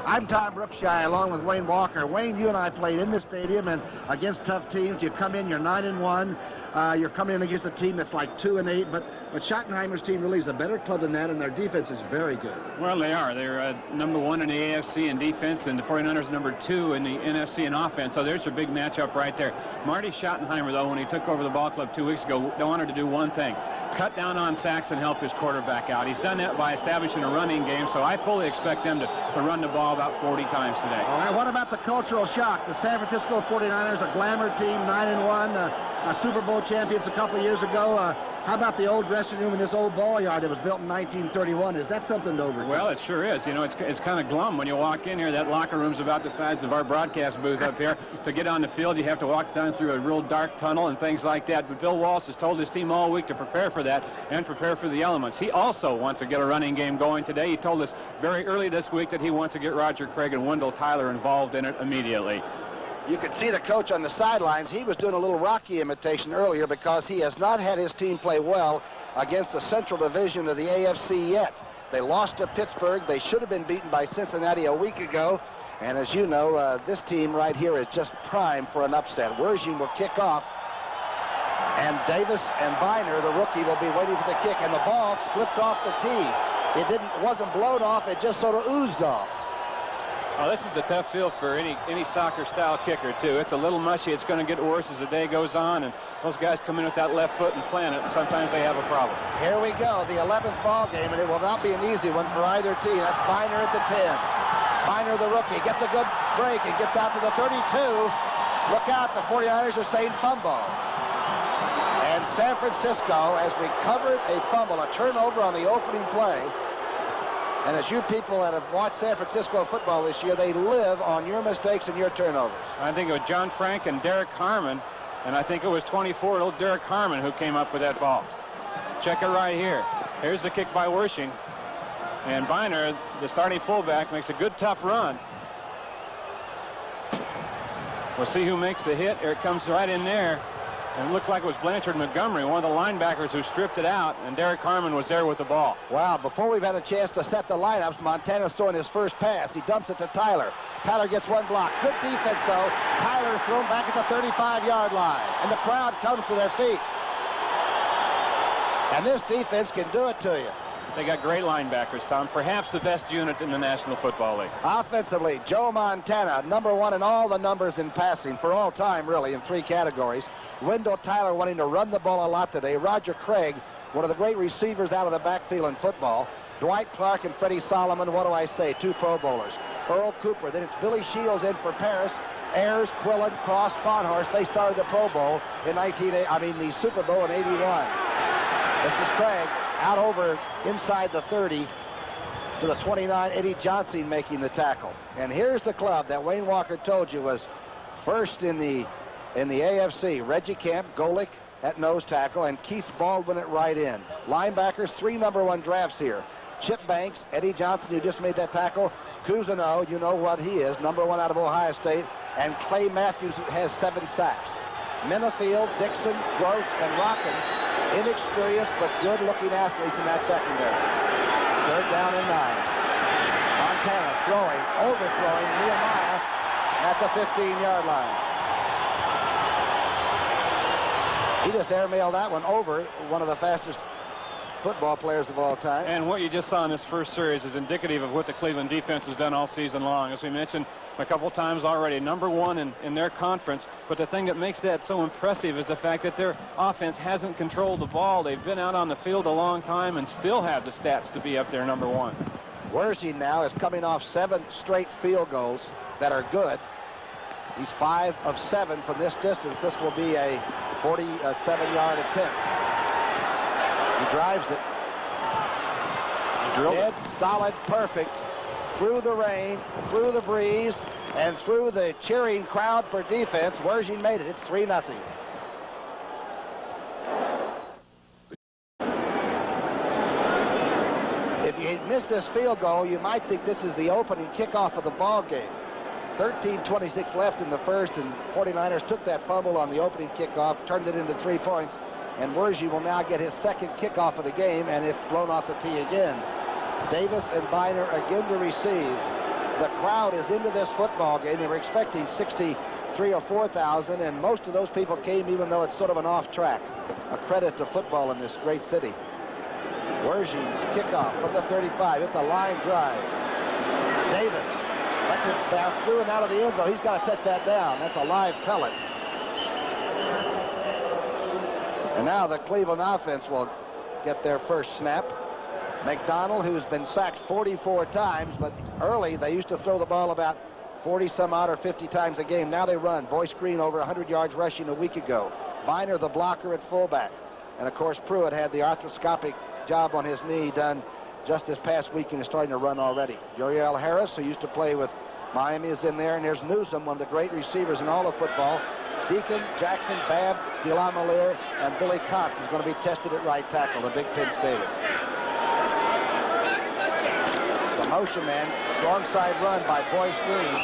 I'm Tom Brookshire along with Wayne Walker. Wayne, you and I played in the stadium and against tough teams. You come in, you're 9-1. You're coming in against a team that's like 2-8, but Schottenheimer's team really is a better club than that, and their defense is very good. Well, they are. They're number 1 in the AFC in defense, and the 49ers number 2 in the NFC in offense. So there's your big matchup right there. Marty Schottenheimer, though, when he took over the ball club 2 weeks ago, wanted to do one thing: cut down on sacks and help his quarterback out. He's done that by establishing a running game, so I fully expect them to run the ball about 40 times today. All right, what about the cultural shock? The San Francisco 49ers, a glamour team, 9-1, a Super Bowl champions a couple of years ago. How about the old dressing room in this old ball yard that was built in 1931? Is that something to overcome? Well, it sure is. You know, it's kind of glum when you walk in here. That locker room's about the size of our broadcast booth up here. To get on the field, you have to walk down through a real dark tunnel and things like that. But Bill Walsh has told his team all week to prepare for that and prepare for the elements. He also wants to get a running game going today. He told us very early this week that he wants to get Roger Craig and Wendell Tyler involved in it immediately. You could see the coach on the sidelines. He was doing a little Rocky imitation earlier because he has not had his team play well against the Central Division of the AFC yet. They lost to Pittsburgh. They should have been beaten by Cincinnati a week ago. And as you know, this team right here is just primed for an upset. Wershing will kick off. And Davis and Biner, the rookie, will be waiting for the kick. And the ball slipped off the tee. It wasn't blown off. It just sort of oozed off. Oh, this is a tough field for any soccer-style kicker, too. It's a little mushy. It's going to get worse as the day goes on, and those guys come in with that left foot and plant it, and sometimes they have a problem. Here we go, the 11th ball game, and it will not be an easy one for either team. That's Biner at the 10. Biner, the rookie, gets a good break and gets out to the 32. Look out, the 49ers are saying fumble. And San Francisco has recovered a fumble, a turnover on the opening play. And as you people that have watched San Francisco football this year, they live on your mistakes and your turnovers. I think it was John Frank and Derek Harmon, and I think it was 24-year-old Derek Harmon who came up with that ball. Check it right here. Here's the kick by Wershing. And Biner, the starting fullback, makes a good, tough run. We'll see who makes the hit. Here it comes right in there. And it looked like it was Blanchard Montgomery, one of the linebackers who stripped it out, and Derek Harmon was there with the ball. Wow, before we've had a chance to set the lineups, Montana's throwing his first pass. He dumps it to Tyler. Tyler gets one block. Good defense, though. Tyler's thrown back at the 35-yard line, and the crowd comes to their feet. And this defense can do it to you. They got great linebackers, Tom. Perhaps the best unit in the National Football League. Offensively, Joe Montana, number 1 in all the numbers in passing, for all time, really, in 3 categories. Wendell Tyler wanting to run the ball a lot today. Roger Craig, one of the great receivers out of the backfield in football. Dwight Clark and Freddie Solomon, what do I say, 2 Pro Bowlers. Earl Cooper, then it's Billy Shields in for Paris. Ayers, Quillen, Cross, Fonhorst, they started the Pro Bowl in the Super Bowl in 81. This is Craig. Out over inside the 30 to the 29, Eddie Johnson making the tackle. And here's the club that Wayne Walker told you was first in the AFC. Reggie Camp, Golick at nose tackle, and Keith Baldwin at right end. Linebackers, 3 number 1 drafts here. Chip Banks, Eddie Johnson, who just made that tackle. Cousineau, you know what he is, number 1 out of Ohio State. And Clay Matthews has 7 sacks. Minifield, Dixon, Gross, and Rockins, inexperienced but good-looking athletes in that secondary. It's 3rd down and 9. Montana overthrowing Nehemiah at the 15-yard line. He just airmailed that one over, one of the fastest football players of all time. And what you just saw in this first series is indicative of what the Cleveland defense has done all season long. As we mentioned a couple times already, number 1 in their conference. But the thing that makes that so impressive is the fact that their offense hasn't controlled the ball. They've been out on the field a long time and still have the stats to be up there number 1. Wershing now is coming off 7 straight field goals that are good. He's 5 of 7 from this distance. This will be a 47-yard attempt. He drives it. Dead, solid, perfect. Through the rain, through the breeze, and through the cheering crowd for defense, Wershing made it. It's 3-0. If you miss this field goal, you might think this is the opening kickoff of the ball game. 13:26 left in the first, and 49ers took that fumble on the opening kickoff, turned it into 3 points, and Wershing will now get his 2nd kickoff of the game, and it's blown off the tee again. Davis and Biner again to receive. The crowd is into this football game. They were expecting 63 or 4,000, and most of those people came even though it's sort of an off track. A credit to football in this great city. Wergin's kickoff from the 35. It's a line drive. Davis letting it bounce through and out of the end zone. He's got to touch that down. That's a live pellet. And now the Cleveland offense will get their first snap. McDonald, who's been sacked 44 times, but early they used to throw the ball about 40 some odd or 50 times a game. Now they run. Boyce Green over 100 yards rushing a week ago. Biner, the blocker at fullback. And of course Pruitt had the arthroscopic job on his knee done just this past week and is starting to run already. Uriel Harris, who used to play with Miami, is in there. And there's Newsom, one of the great receivers in all of football. Deacon, Jackson, Babb, DeLamielleure, and Billy Contz is going to be tested at right tackle, the big Penn Stater. The motion man, strong side run by Boyce Green.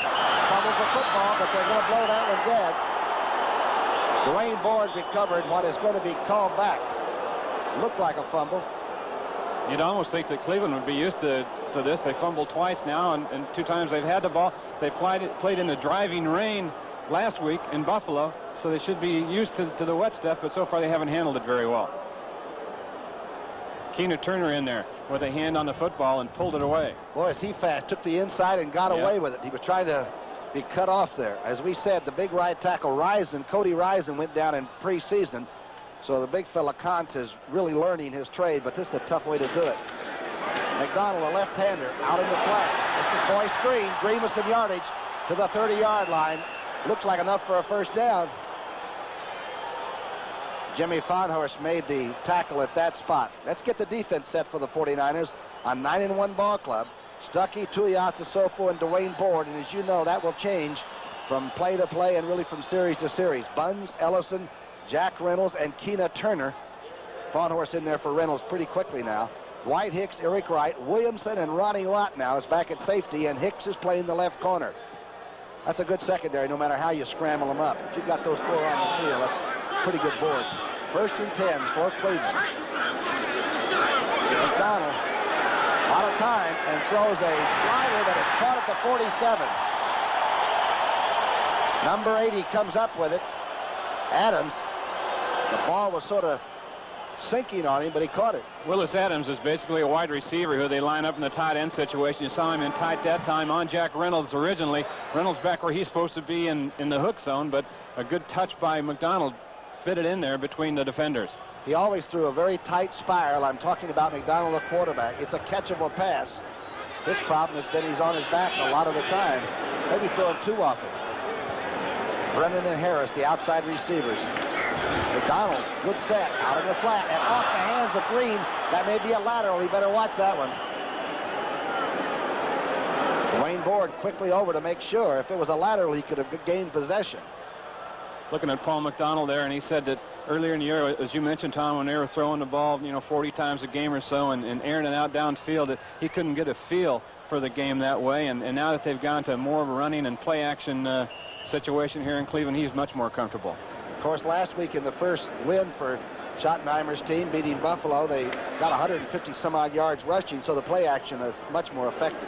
Fumbles the football, but they're going to blow that one dead. Dwayne Board recovered what is going to be called back. Looked like a fumble. You'd almost think that Cleveland would be used to this. They fumbled twice now, and 2 times they've had the ball. They played in the driving rain last week in Buffalo, so they should be used to the wet stuff, but so far they haven't handled it very well. Keena Turner in there with a hand on the football and pulled it away. Boy, is he fast. Took the inside and got away with it. He was trying to be cut off there. As we said, the big right tackle, Cody Risen, went down in preseason. So the big fella Contz is really learning his trade, but this is a tough way to do it. McDonald, a left-hander, out in the flat. This is Boyce Green. Green with some yardage to the 30-yard line. Looks like enough for a first down. Jimmy Fonhorst made the tackle at that spot. Let's get the defense set for the 49ers. A 9-1 ball club. Stuckey, Tuiasosopo, and Dwayne Board. And as you know, that will change from play to play and really from series to series. Buns, Ellison, Jack Reynolds, and Keena Turner. Fonhorst in there for Reynolds pretty quickly now. Dwight Hicks, Eric Wright, Williamson, and Ronnie Lott now is back at safety, and Hicks is playing the left corner. That's a good secondary no matter how you scramble them up. If you've got those 4 on the field, that's a pretty good board. 1st and 10 for Cleveland. McDonald out of time and throws a slider that is caught at the 47. Number 80 comes up with it. Adams. The ball was sort of sinking on him, but he caught it. Willis Adams is basically a wide receiver who they line up in the tight end situation. You saw him in tight that time on Jack Reynolds originally. Reynolds back where he's supposed to be in the hook zone, but a good touch by McDonald fitted in there between the defenders. He always threw a very tight spiral. I'm talking about McDonald, the quarterback. It's a catchable pass. His problem has been he's on his back a lot of the time. Maybe throwing too often. Brennan and Harris, the outside receivers. McDonald, good set, out in the flat, and off the hands of Green. That may be a lateral. He better watch that one. Dwayne Board quickly over to make sure. If it was a lateral, he could have gained possession. Looking at Paul McDonald there, and he said that earlier in the year, as you mentioned, Tom, when they were throwing the ball, 40 times a game or so and airing it out downfield, that he couldn't get a feel for the game that way. And now that they've gone to more of a running and play action situation here in Cleveland, he's much more comfortable. Of course, last week in the first win for Schottenheimer's team, beating Buffalo, they got 150 some odd yards rushing, so the play action is much more effective.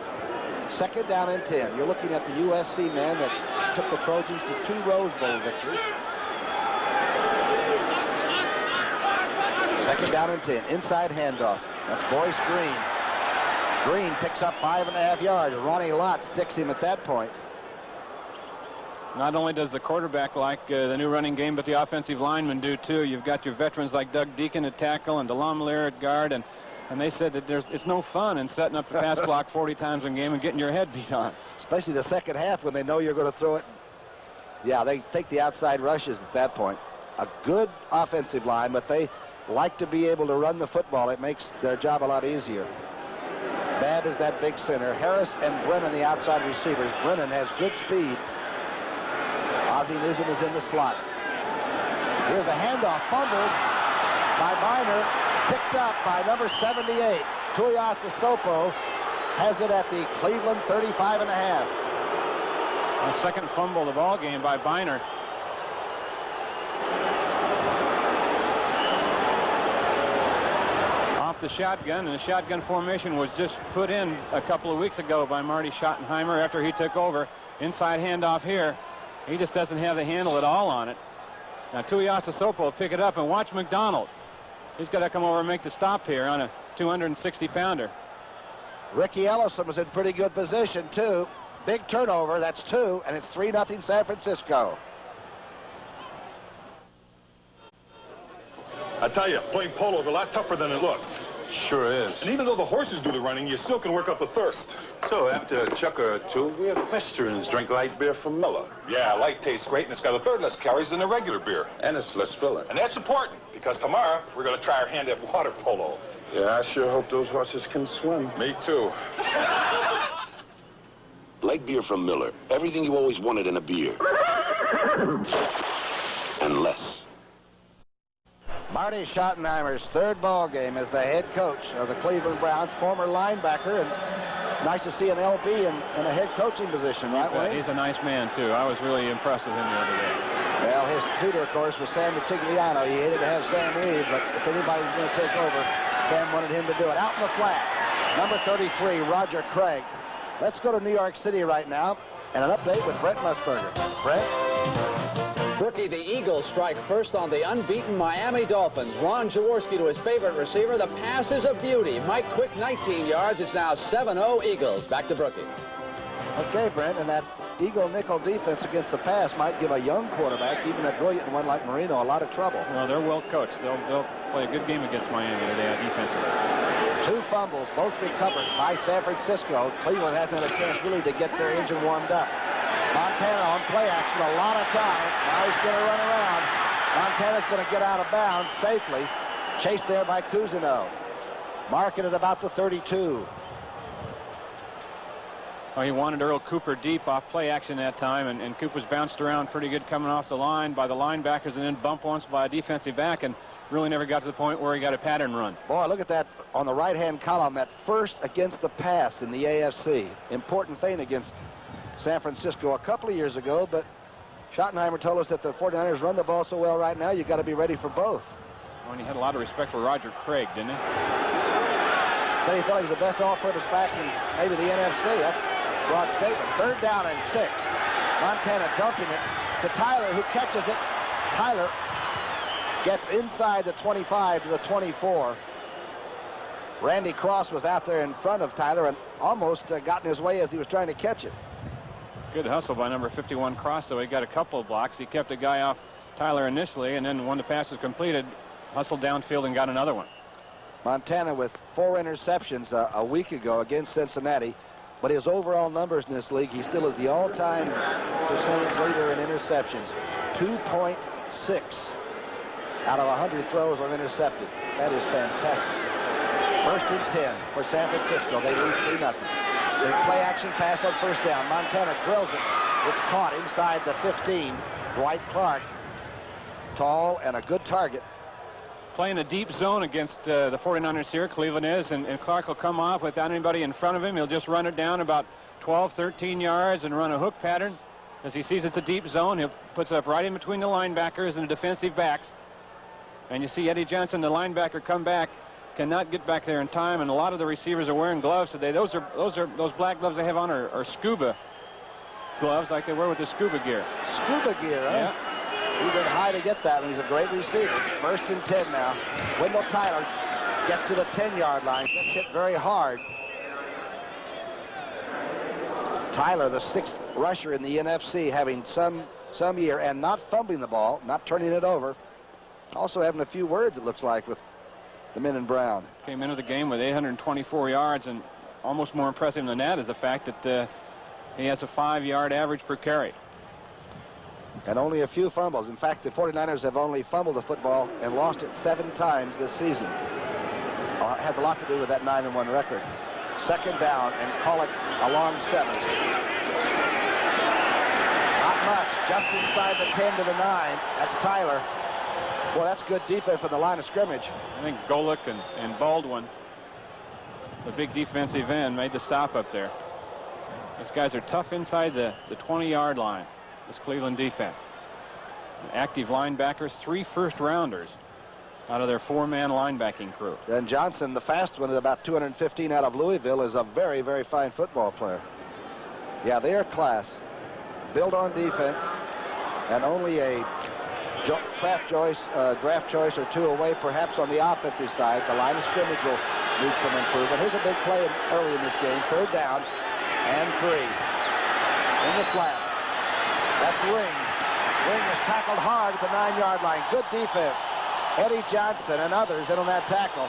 2nd down and 10. You're looking at the USC man that took the Trojans to 2 Rose Bowl victories. 2nd down and 10. Inside handoff. That's Boyce Green. Green picks up 5.5 yards. Ronnie Lott sticks him at that point. Not only does the quarterback like the new running game, but the offensive linemen do too. You've got your veterans like Doug Deacon at tackle and DeLamielleure at guard, and they said that it's no fun in setting up the pass block 40 times in a game and getting your head beat on. Especially the second half when they know you're going to throw it. Yeah, they take the outside rushes at that point. A good offensive line, but they like to be able to run the football. It makes their job a lot easier. Babb is that big center. Harris and Brennan the outside receivers. Brennan has good speed. Ozzie Newsom is in the slot. Here's the handoff, fumbled by Biner, picked up by number 78. Tuiasosopo has it at the Cleveland 35.5. The second fumble of the ball game by Biner. the shotgun, and the shotgun formation was just put in a couple of weeks ago by Marty Schottenheimer after he took over. Inside handoff here. He just doesn't have the handle at all on it. Now Tuiasosopo will pick it up, and watch McDonald. He's got to come over and make the stop here on a 260-pounder. Ricky Ellison was in pretty good position, too. Big turnover. That's 2, and it's 3-0 San Francisco. I tell you, playing polo is a lot tougher than it looks. Sure is. And even though the horses do the running, you still can work up a thirst. So after a chucker or two, we equestrians drink light beer from Miller. Yeah, light tastes great, and it's got a third less calories than the regular beer. And it's less filling. And that's important, because tomorrow we're going to try our hand at water polo. Yeah, I sure hope those horses can swim. Me too. Light beer from Miller. Everything you always wanted in a beer. And less. Marty Schottenheimer's third ball game as the head coach of the Cleveland Browns, former linebacker, and nice to see an LB in a head coaching position, right, Wayne? He's a nice man, too. I was really impressed with him the other day. Well, his tutor, of course, was Sam Rutigliano. He hated to have Sam leave, but if anybody was going to take over, Sam wanted him to do it. Out in the flat, number 33, Roger Craig. Let's go to New York City right now, and an update with Brent Musburger. Brent? Rookie, the Eagles strike first on the unbeaten Miami Dolphins. Ron Jaworski to his favorite receiver. The pass is a beauty. Mike Quick, 19 yards. It's now 7-0 Eagles. Back to Brookie. Okay, Brent, and that Eagle nickel defense against the pass might give a young quarterback, even a brilliant one like Marino, a lot of trouble. Well, they're well coached. They'll play a good game against Miami today defensively. 2 fumbles, both recovered by San Francisco. Cleveland hasn't had a chance really to get their engine warmed up. Montana on play action, a lot of time. Now he's going to run around. Montana's going to get out of bounds safely. Chased there by Cousineau. Marking at about the 32. Well, he wanted Earl Cooper deep off play action that time, and Cooper's bounced around pretty good coming off the line by the linebackers and then bumped once by a defensive back and really never got to the point where he got a pattern run. Boy, look at that on the right-hand column, that first against the pass in the AFC. Important thing against San Francisco a couple of years ago, but Schottenheimer told us that the 49ers run the ball so well right now, you got to be ready for both. Well, and he had a lot of respect for Roger Craig, didn't he? Said he thought he was the best all-purpose back in maybe the NFC. That's a broad statement. 3rd down and 6. Montana dumping it to Tyler, who catches it. Tyler gets inside the 25 to the 24. Randy Cross was out there in front of Tyler and almost got in his way as he was trying to catch it. Good hustle by number 51 Cross, so he got a couple of blocks. He kept a guy off Tyler initially, and then when the pass was completed, hustled downfield and got another one. Montana with 4 interceptions a week ago against Cincinnati, but his overall numbers in this league, he still is the all-time percentage leader in interceptions. 2.6 out of 100 throws are intercepted. That is fantastic. 1st and 10 for San Francisco. They lead 3-0. The play-action pass on 1st down. Montana drills it. It's caught inside the 15. Dwight Clark, tall and a good target. Playing a deep zone against the 49ers here, Cleveland is, and Clark will come off without anybody in front of him. He'll just run it down about 12, 13 yards and run a hook pattern. As he sees it's a deep zone, he puts it up right in between the linebackers and the defensive backs. And you see Eddie Johnson, the linebacker, come back, cannot get back there in time, and a lot of the receivers are wearing gloves today. Those black gloves they have on are scuba gloves, like they wear with the scuba gear. Scuba gear, huh? Yeah. He went high to get that, and he's a great receiver. 1st and 10 now. Wendell Tyler gets to the 10-yard line, gets hit very hard. Tyler, the 6th rusher in the NFC, having some year and not fumbling the ball, not turning it over. Also having a few words, it looks like, with the men in brown. Came into the game with 824 yards, and almost more impressive than that is the fact that he has a 5-yard average per carry. And only a few fumbles. In fact, the 49ers have only fumbled the football and lost it 7 times this season. It has a lot to do with that 9-1 record. 2nd down, and call it a long 7. Not much, just inside the 10 to the 9. That's Tyler. Well, that's good defense on the line of scrimmage. I think Golick and Baldwin, the big defensive end, made the stop up there. These guys are tough inside the 20-yard line, this Cleveland defense. Active linebackers, 3 first-rounders out of their 4-man linebacking crew. And Johnson, the fast one at about 215 out of Louisville, is a very, very fine football player. Yeah, they are class. Built on defense, and only a draft choice or two away, perhaps on the offensive side. The line of scrimmage will need some improvement. Here's a big play early in this game. 3rd down and 3 in the flat. That's Ring. Ring is tackled hard at the 9-yard line. Good defense. Eddie Johnson and others in on that tackle.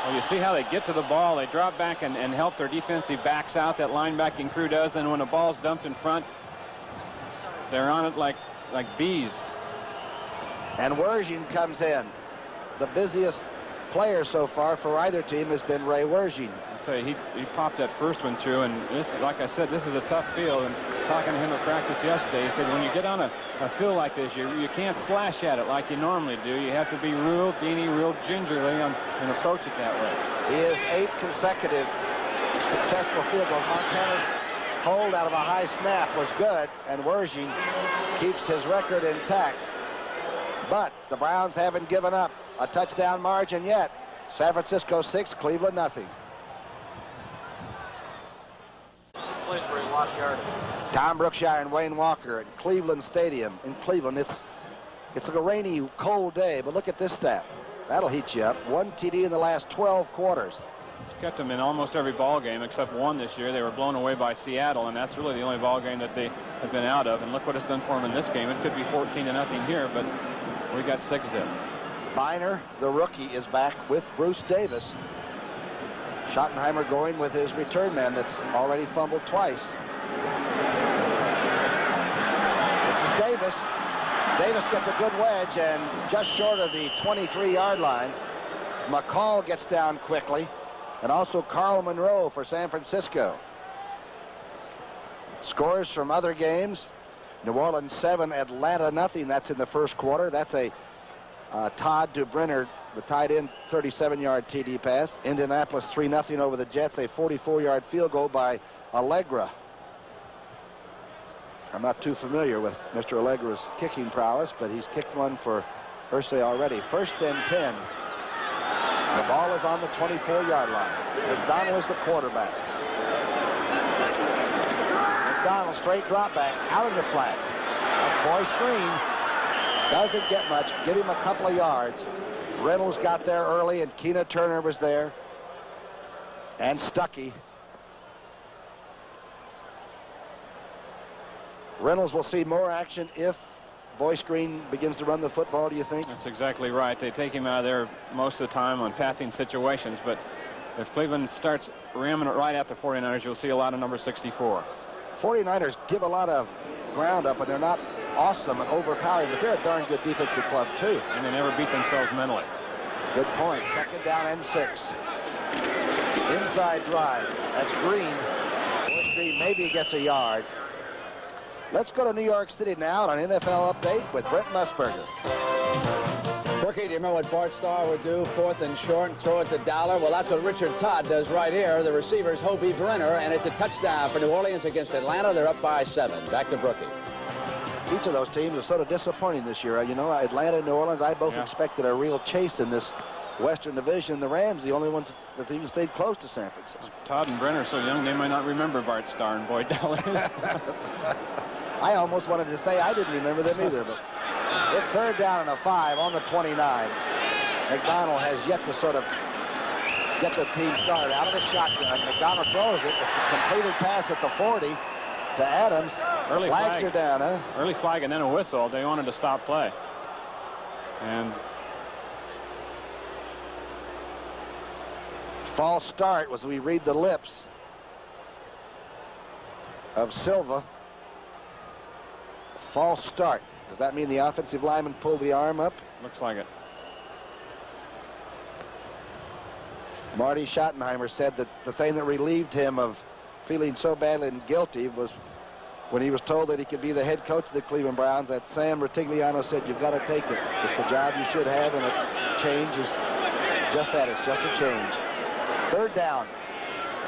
Well, you see how they get to the ball. They drop back and help their defensive backs out. That linebacking crew does. And when the ball's dumped in front, they're on it like bees. And Wergin comes in. The busiest player so far for either team has been Ray Wergin. I'll tell you, he popped that first one through, and this, like I said, this is a tough field. And talking to him at practice yesterday, he said when you get on a field like this, you can't slash at it like you normally do. You have to be real Deanie, real gingerly and approach it that way. He has 8 consecutive successful field goals. Montana's hold out of a high snap was good, and Wergin keeps his record intact. But the Browns haven't given up a touchdown margin yet. San Francisco 6, Cleveland nothing. Place where he lost yardage. Tom Brookshire and Wayne Walker at Cleveland Stadium in Cleveland. It's a rainy, cold day, but look at this stat. That'll heat you up. 1 TD in the last 12 quarters. He's kept them in almost every ball game except one this year. They were blown away by Seattle, and that's really the only ball game that they have been out of. And look what it's done for them in this game. It could be 14-0 here, but we got 6-zip. Biner, the rookie, is back with Bruce Davis. Schottenheimer going with his return man that's already fumbled twice. This is Davis. Davis gets a good wedge and just short of the 23-yard line. McCall gets down quickly, and also Carl Monroe for San Francisco. Scores from other games. New Orleans 7, Atlanta nothing. That's in the first quarter. That's a Todd DeBrenner, the tight end, 37-yard TD pass. Indianapolis 3-0 over the Jets, a 44-yard field goal by Allegra. I'm not too familiar with Mr. Allegra's kicking prowess, but he's kicked one for Hersey already. 1st and 10. The ball is on the 24-yard line. McDonald is the quarterback. McDonald straight drop back out in the flat. That's Boyce Green. Doesn't get much. Give him a couple of yards. Reynolds got there early, and Keena Turner was there. And Stuckey. Reynolds will see more action if Boyce Green begins to run the football, do you think? That's exactly right. They take him out of there most of the time on passing situations, but if Cleveland starts ramming it right at the 49ers, you'll see a lot of number 64. 49ers give a lot of ground up, and they're not awesome and overpowering, but they're a darn good defensive club too. And they never beat themselves mentally. Good point. 2nd down and 6. Inside drive. That's Green. Boyce Green maybe gets a yard. Let's go to New York City now on an NFL update with Brent Musburger. Brookie, do you remember what Bart Starr would do? 4th and short and throw it to Dollar? Well, that's what Richard Todd does right here. The receiver's Hobie Brenner, and it's a touchdown for New Orleans against Atlanta. They're up by 7. Back to Brookie. Each of those teams is sort of disappointing this year. You know, Atlanta and New Orleans, I both expected a real chase in this Western Division. The Rams, the only ones that even stayed close to San Francisco. Todd and Brenner are so young they might not remember Bart Starr and Boyd Dollar. I almost wanted to say I didn't remember them either, but it's 3rd down and a 5 on the 29. McDonald has yet to sort of get the team started. Out of the shotgun, McDonald throws it. It's a completed pass at the 40 to Adams. Early Flags flag. are down, huh? Early flag and then a whistle. They wanted to stop play. And false start as we read the lips of Silva. False start. Does that mean the offensive lineman pulled the arm up? looks like it. Marty Schottenheimer said that the thing that relieved him of feeling so badly and guilty was when he was told that he could be the head coach of the Cleveland Browns, that Sam Rutigliano said, you've got to take it. It's the job you should have, and a change is just that. It's just a change. 3rd down.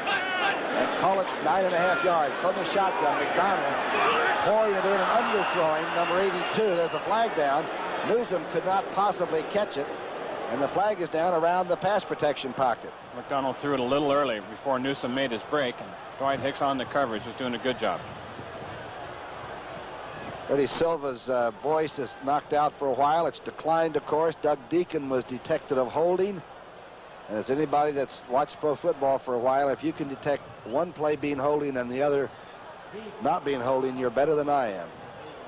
And call it 9.5 yards from the shotgun. McDonald pouring it in and underthrowing number 82. There's a flag down. Newsom could not possibly catch it. And the flag is down around the pass protection pocket. McDonald threw it a little early before Newsom made his break, and Dwight Hicks on the coverage was doing a good job. Freddie Silva's voice is knocked out for a while. It's declined, of course. Doug Deacon was detected of holding. And as anybody that's watched pro football for a while, if you can detect one play being holding and the other not being holding, you're better than I am.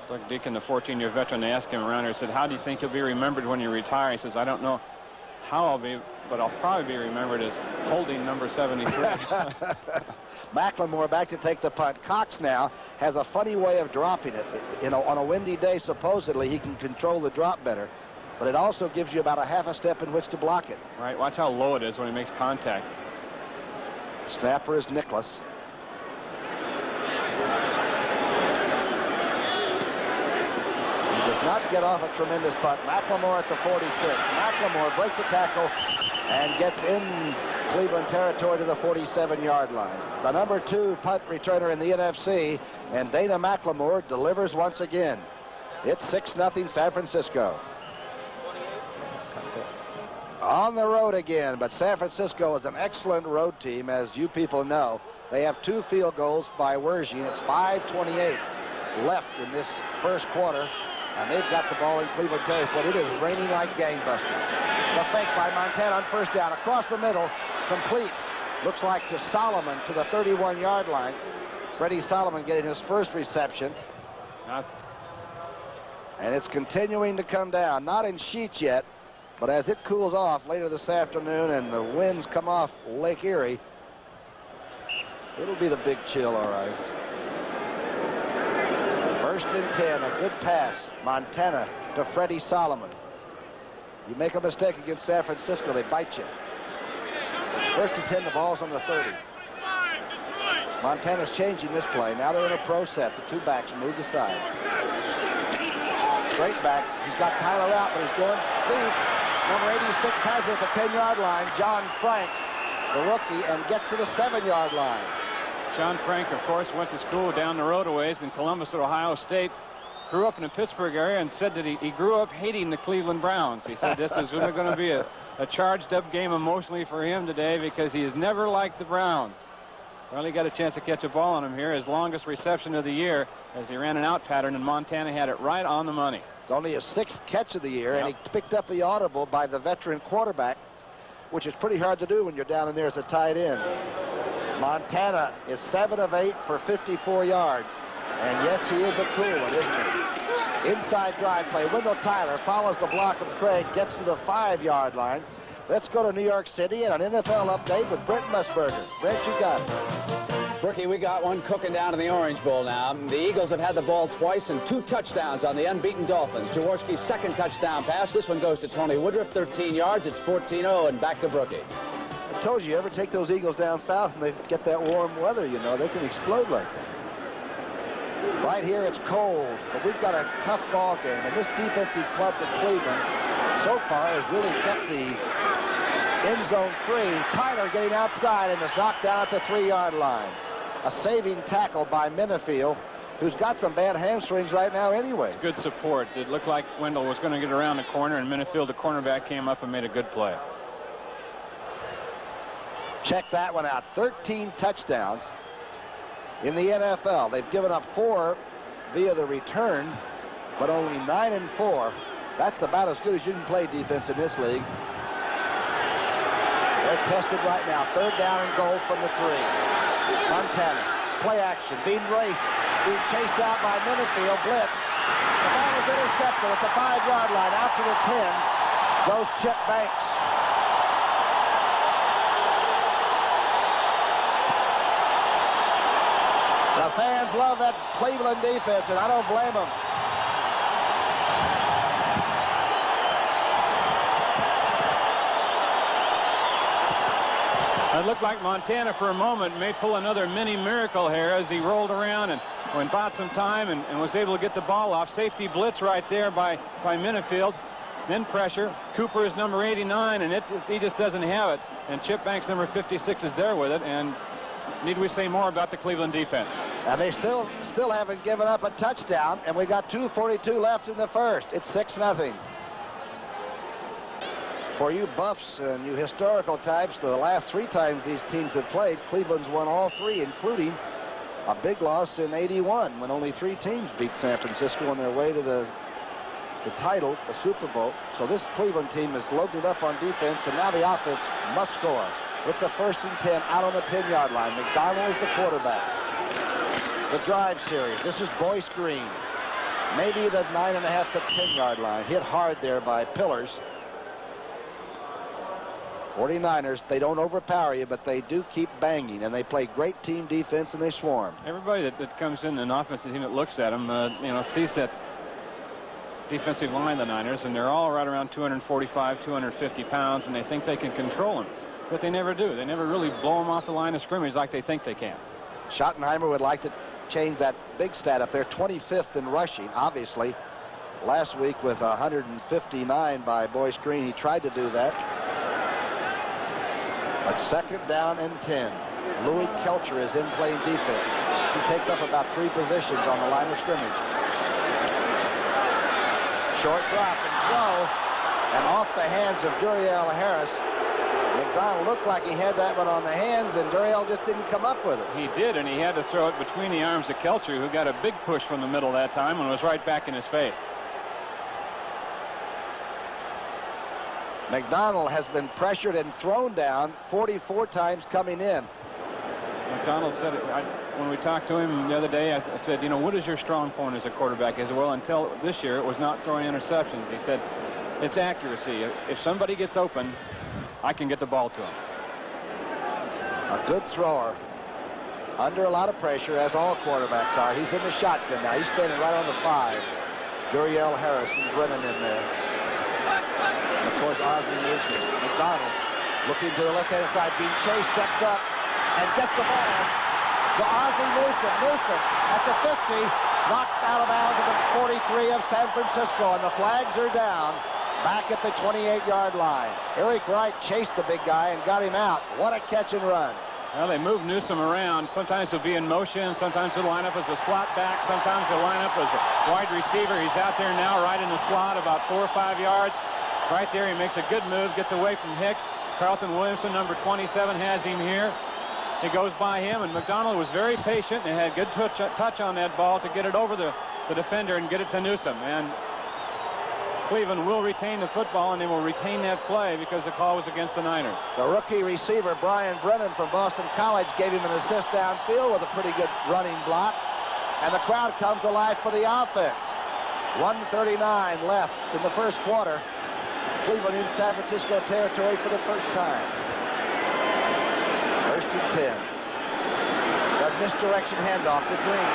Doug Deacon, the 14-year veteran, they asked him around here, said, how do you think you'll be remembered when you retire? He says, I don't know how I'll be, but I'll probably be remembered as holding number 73. McLemore back to take the punt. Cox now has a funny way of dropping it. On a windy day, supposedly, he can control the drop better. But it also gives you about a half a step in which to block it. Right, watch how low it is when he makes contact. Snapper is Nicholas. He does not get off a tremendous punt. McLemore at the 46. McLemore breaks a tackle and gets in Cleveland territory to the 47-yard line. The number 2 punt returner in the NFC, and Dana McLemore delivers once again. It's 6-0 San Francisco. On the road again, but San Francisco is an excellent road team, as you people know. They have 2 field goals by Werging. It's 5:28 left in this first quarter, and they've got the ball in Cleveland territory, but it is raining like gangbusters. The fake by Montana on first down, across the middle, complete. Looks like to Solomon to the 31-yard line. Freddie Solomon getting his first reception. And it's continuing to come down, not in sheets yet. But as it cools off later this afternoon and the winds come off Lake Erie, it'll be the big chill, all right. 1st and 10, a good pass. Montana to Freddie Solomon. You make a mistake against San Francisco, they bite you. 1st and 10, the ball's on the 30. Montana's changing this play. Now they're in a pro set. The 2 backs moved aside. Straight back. He's got Tyler out, but he's going deep. Number 86 has it at the 10-yard line. John Frank, the rookie, and gets to the 7-yard line. John Frank, of course, went to school down the road a ways in Columbus at Ohio State. Grew up in the Pittsburgh area and said that he grew up hating the Cleveland Browns. He said this is going to be a charged-up game emotionally for him today because he has never liked the Browns. Well, he got a chance to catch a ball on him here. His longest reception of the year as he ran an out pattern, and Montana had it right on the money. It's only his 6th catch of the year, and he picked up the audible by the veteran quarterback, which is pretty hard to do when you're down in there as a tight end. Montana is 7 of 8 for 54 yards. And yes, he is a cool one, isn't he? Inside drive play. Wendell Tyler follows the block of Craig, gets to the 5-yard line. Let's go to New York City and an NFL update with Brent Musburger. Brent, you got it. Brookie, we got one cooking down in the Orange Bowl now. The Eagles have had the ball twice and 2 touchdowns on the unbeaten Dolphins. Jaworski's 2nd touchdown pass. This one goes to Tony Woodruff, 13 yards. It's 14-0 and back to Brookie. I told you, ever take those Eagles down south and they get that warm weather, you know, they can explode like that. Right here it's cold, but we've got a tough ball game, and this defensive club for Cleveland so far has really kept the end zone free. Tyler getting outside and is knocked down at the 3-yard line. A saving tackle by Minifield, who's got some bad hamstrings right now anyway. Good support. It looked like Wendell was going to get around the corner, and Minifield, the cornerback, came up and made a good play. Check that one out. 13 touchdowns in the NFL. They've given up 4 via the return, but only 9 and 4. That's about as good as you can play defense in this league. They're tested right now. 3rd down and goal from the 3. Montana, play action, being raced, being chased out by Minifield, blitz. The ball is intercepted at the 5-yard line. Out to the 10 goes Chip Banks. The fans love that Cleveland defense, and I don't blame them. It looked like Montana for a moment may pull another mini miracle here as he rolled around and bought some time and was able to get the ball off. Safety blitz right there by Minifield. Then pressure. Cooper is number 89, and he just doesn't have it. And Chip Banks, number 56, is there with it. And need we say more about the Cleveland defense? And they still haven't given up a touchdown, and we got 2:42 left in the first. It's 6-0. For you buffs and you historical types, the last 3 times these teams have played, Cleveland's won all 3, including a big loss in '81 when only 3 teams beat San Francisco on their way to the title, the Super Bowl. So this Cleveland team is loaded up on defense, and now the offense must score. It's a 1st and 10 out on the 10-yard line. McDonald is the quarterback. The drive series. This is Boyce Green. Maybe the 9.5 to 10-yard line. Hit hard there by Pillars. 49ers, they don't overpower you, but they do keep banging, and they play great team defense, and they swarm. Everybody that comes in an offensive team that looks at them, sees that defensive line, the Niners, and they're all right around 245, 250 pounds, and they think they can control them, but they never do. They never really blow them off the line of scrimmage like they think they can. Schottenheimer would like to change that big stat up there, 25th in rushing, obviously. Last week with 159 by Boyce Green, he tried to do that. But 2nd down and 10. Louis Kelcher is in playing defense. He takes up about 3 positions on the line of scrimmage. Short drop and throw, and off the hands of Duriel Harris. McDonald looked like he had that one on the hands, and Duriel just didn't come up with it. He did, and he had to throw it between the arms of Kelcher, who got a big push from the middle that time and was right back in his face. McDonald has been pressured and thrown down 44 times coming in. McDonald said it, when we talked to him the other day, I said, what is your strong point as a quarterback? He said, well, until this year, it was not throwing interceptions. He said, it's accuracy. If somebody gets open, I can get the ball to him. A good thrower. Under a lot of pressure, as all quarterbacks are. He's in the shotgun now. He's standing right on the 5. Duriel Harris and Brennan in there. And of course, Ozzie Newsome. McDonald looking to the left-hand side, being chased, steps up, and gets the ball to Ozzie Newsome. Newsome at the 50, knocked out of bounds at the 43 of San Francisco, and the flags are down back at the 28-yard line. Eric Wright chased the big guy and got him out. What a catch and run. Well, they move Newsome around. Sometimes he'll be in motion. Sometimes he'll line up as a slot back. Sometimes he'll line up as a wide receiver. He's out there now right in the slot about 4 or 5 yards. Right there, he makes a good move, gets away from Hicks. Carlton Williamson, number 27, has him here. He goes by him, and McDonald was very patient and had good touch on that ball to get it over the defender and get it to Newsome. And Cleveland will retain the football, and they will retain that play because the call was against the Niners. The rookie receiver, Brian Brennan from Boston College, gave him an assist downfield with a pretty good running block. And the crowd comes alive for the offense. 1:39 left in the first quarter. Cleveland in San Francisco territory for the first time. 1st and 10. That misdirection handoff to Green.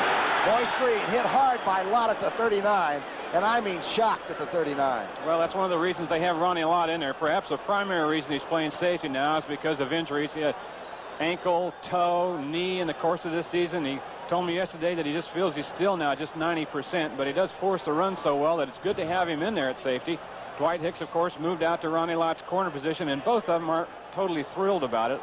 Boyce Green hit hard by Lott at the 39, and I mean shocked at the 39. Well, that's one of the reasons they have Ronnie Lott in there. Perhaps the primary reason he's playing safety now is because of injuries. He had ankle, toe, knee in the course of this season. He told me yesterday that he just feels he's still now just 90%, but he does force the run so well that it's good to have him in there at safety. Dwight Hicks, of course, moved out to Ronnie Lott's corner position, and both of them are totally thrilled about it.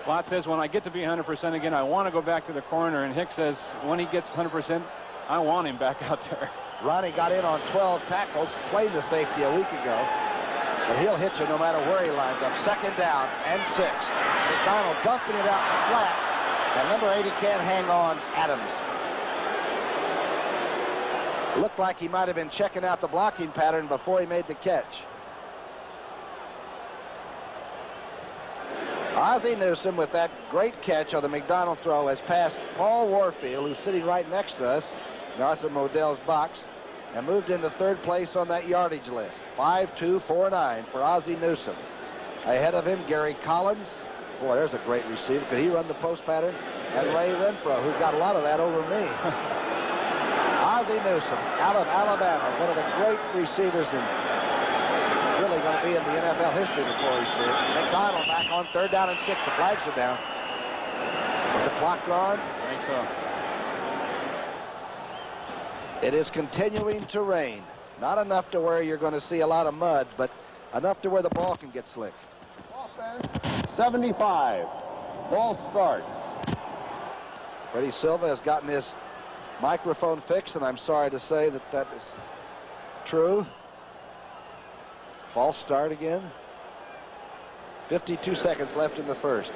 Lott says, when I get to be 100% again, I want to go back to the corner, and Hicks says, when he gets 100%, I want him back out there. Ronnie got in on 12 tackles, played the safety a week ago, but he'll hit you no matter where he lines up. 2nd down and 6. McDonald dumping it out in the flat, and number 80 can't hang on. Adams. Looked like he might have been checking out the blocking pattern before he made the catch. Ozzie Newsome, with that great catch on the McDonald throw, has passed Paul Warfield, who's sitting right next to us in Arthur Modell's box, and moved into 3rd place on that yardage list. 5.249 for Ozzie Newsome. Ahead of him, Gary Collins. Boy, there's a great receiver. Could he run the post pattern? And Ray Renfro, who got a lot of that over me. Ozzie Newsome out of Alabama, one of the great receivers in really going to be in the NFL history before he's through. McDonald back on 3rd down and 6. The flags are down. Was the clock gone? I think so. It is continuing to rain. Not enough to where you're going to see a lot of mud, but enough to where the ball can get slick. Offense, 75. Ball start. Freddie Silva has gotten his microphone fixed, and I'm sorry to say that that is true. False start again. 52 seconds left in the first.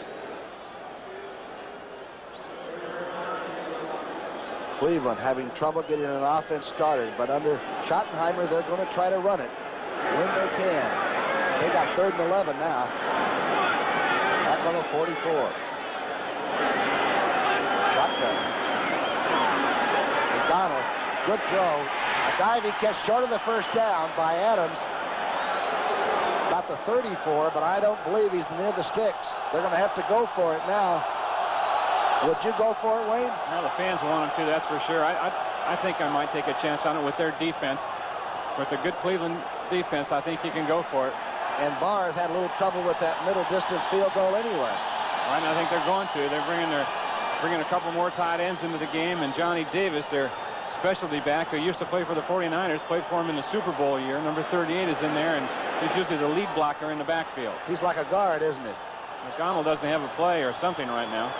Cleveland having trouble getting an offense started, but under Schottenheimer, they're going to try to run it when they can. They got 3rd and 11 now. Back on the 44. Shotgun. McDonald, good throw. A diving catch short of the first down by Adams. About the 34, but I don't believe he's near the sticks. They're going to have to go for it now. Would you go for it, Wayne? Well, the fans want him to, that's for sure. I think I might take a chance on it with their defense. With a good Cleveland defense, I think he can go for it. And Barr's had a little trouble with that middle distance field goal anyway. Right, and I think they're going to. They're bringing a couple more tight ends into the game, and Johnny Davis, their specialty back, who used to play for the 49ers, played for him in the Super Bowl year. Number 38 is in there, and he's usually the lead blocker in the backfield. He's like a guard, isn't he? McDonald doesn't have a play or something right now.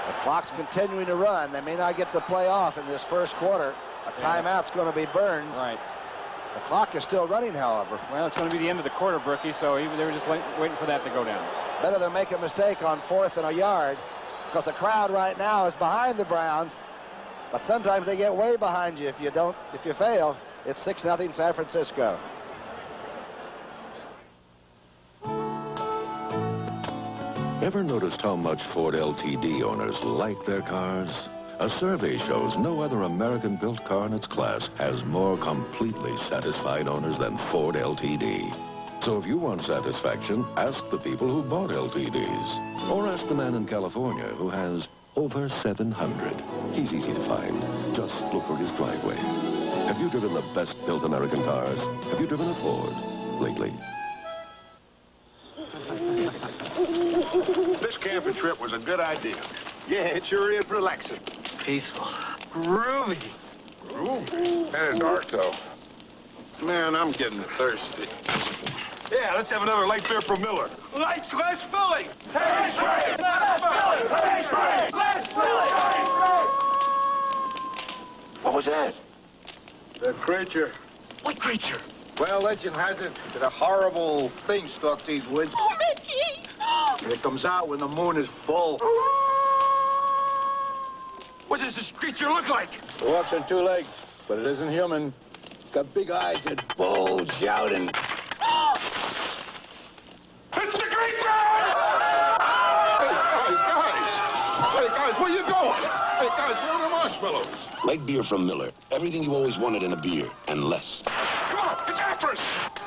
The clock's continuing to run. They may not get the play off in this first quarter. A timeout's going to be burned. Right. The clock is still running, however. Well, it's going to be the end of the quarter, Brookie, so they were just waiting for that to go down. Better than make a mistake on 4th and a yard, because the crowd right now is behind the Browns. But sometimes they get way behind you if you fail. It's 6-0 San Francisco. Ever noticed how much Ford LTD owners like their cars? A survey shows no other American-built car in its class has more completely satisfied owners than Ford LTD. So if you want satisfaction, ask the people who bought LTDs. Or ask the man in California who has over 700. He's easy to find. Just look for his driveway. Have you driven the best-built American cars? Have you driven a Ford lately? This camping trip was a good idea. Yeah, it sure is relaxing. Peaceful. Groovy. Kinda dark, though. Man, I'm getting thirsty. Yeah, let's have another light beer from Miller. Lights, less filling. Taste right! Taste right! What was that? The creature. What creature? Well, legend has it that a horrible thing stalked these woods. Oh, Mickey! And it comes out when the moon is full. What does this creature look like? It walks on 2 legs, but it isn't human. It's got big eyes that bulge out and... It's the creature! Hey, guys, where you going? Hey, guys, where are the marshmallows? Light beer from Miller. Everything you always wanted in a beer, and less. Come on, it's after us!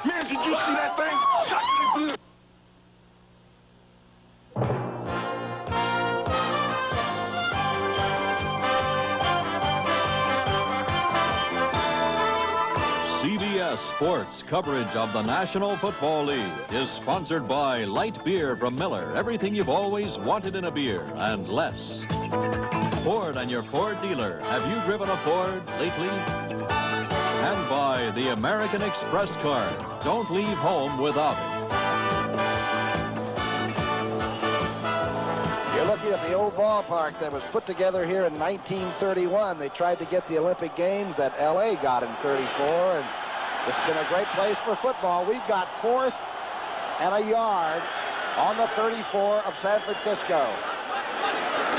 Man, did you see that thing? Shut it! CBS Sports coverage of the National Football League is sponsored by Light Beer from Miller. Everything you've always wanted in a beer, and less. Ford and your Ford dealer. Have you driven a Ford lately? And by the American Express card. Don't leave home without it. You're looking at the old ballpark that was put together here in 1931. They tried to get the Olympic Games that L.A. got in 34, and it's been a great place for football. We've got 4th and a yard on the 34 of San Francisco.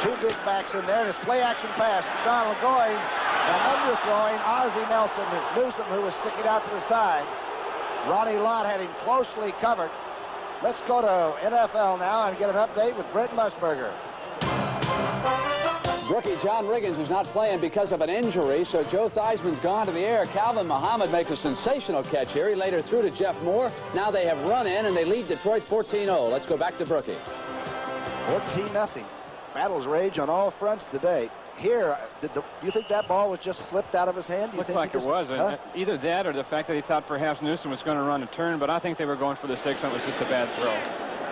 2 big backs in there, and it's play-action pass. McDonald going and underthrowing Ozzie Newsome, who was sticking out to the side. Ronnie Lott had him closely covered. Let's go to NFL now and get an update with Brent Musburger. Rookie John Riggins is not playing because of an injury, so Joe Theismann's gone to the air. Calvin Muhammad makes a sensational catch here. He later threw to Jeff Moore. Now they have run in, and they lead Detroit 14-0. Let's go back to Brookie. 14-0. Battles rage on all fronts today. Here, do you think that ball was just slipped out of his hand? Looks like it was. Huh? Either that or the fact that he thought perhaps Newsome was going to run a turn, but I think they were going for the 6, and it was just a bad throw.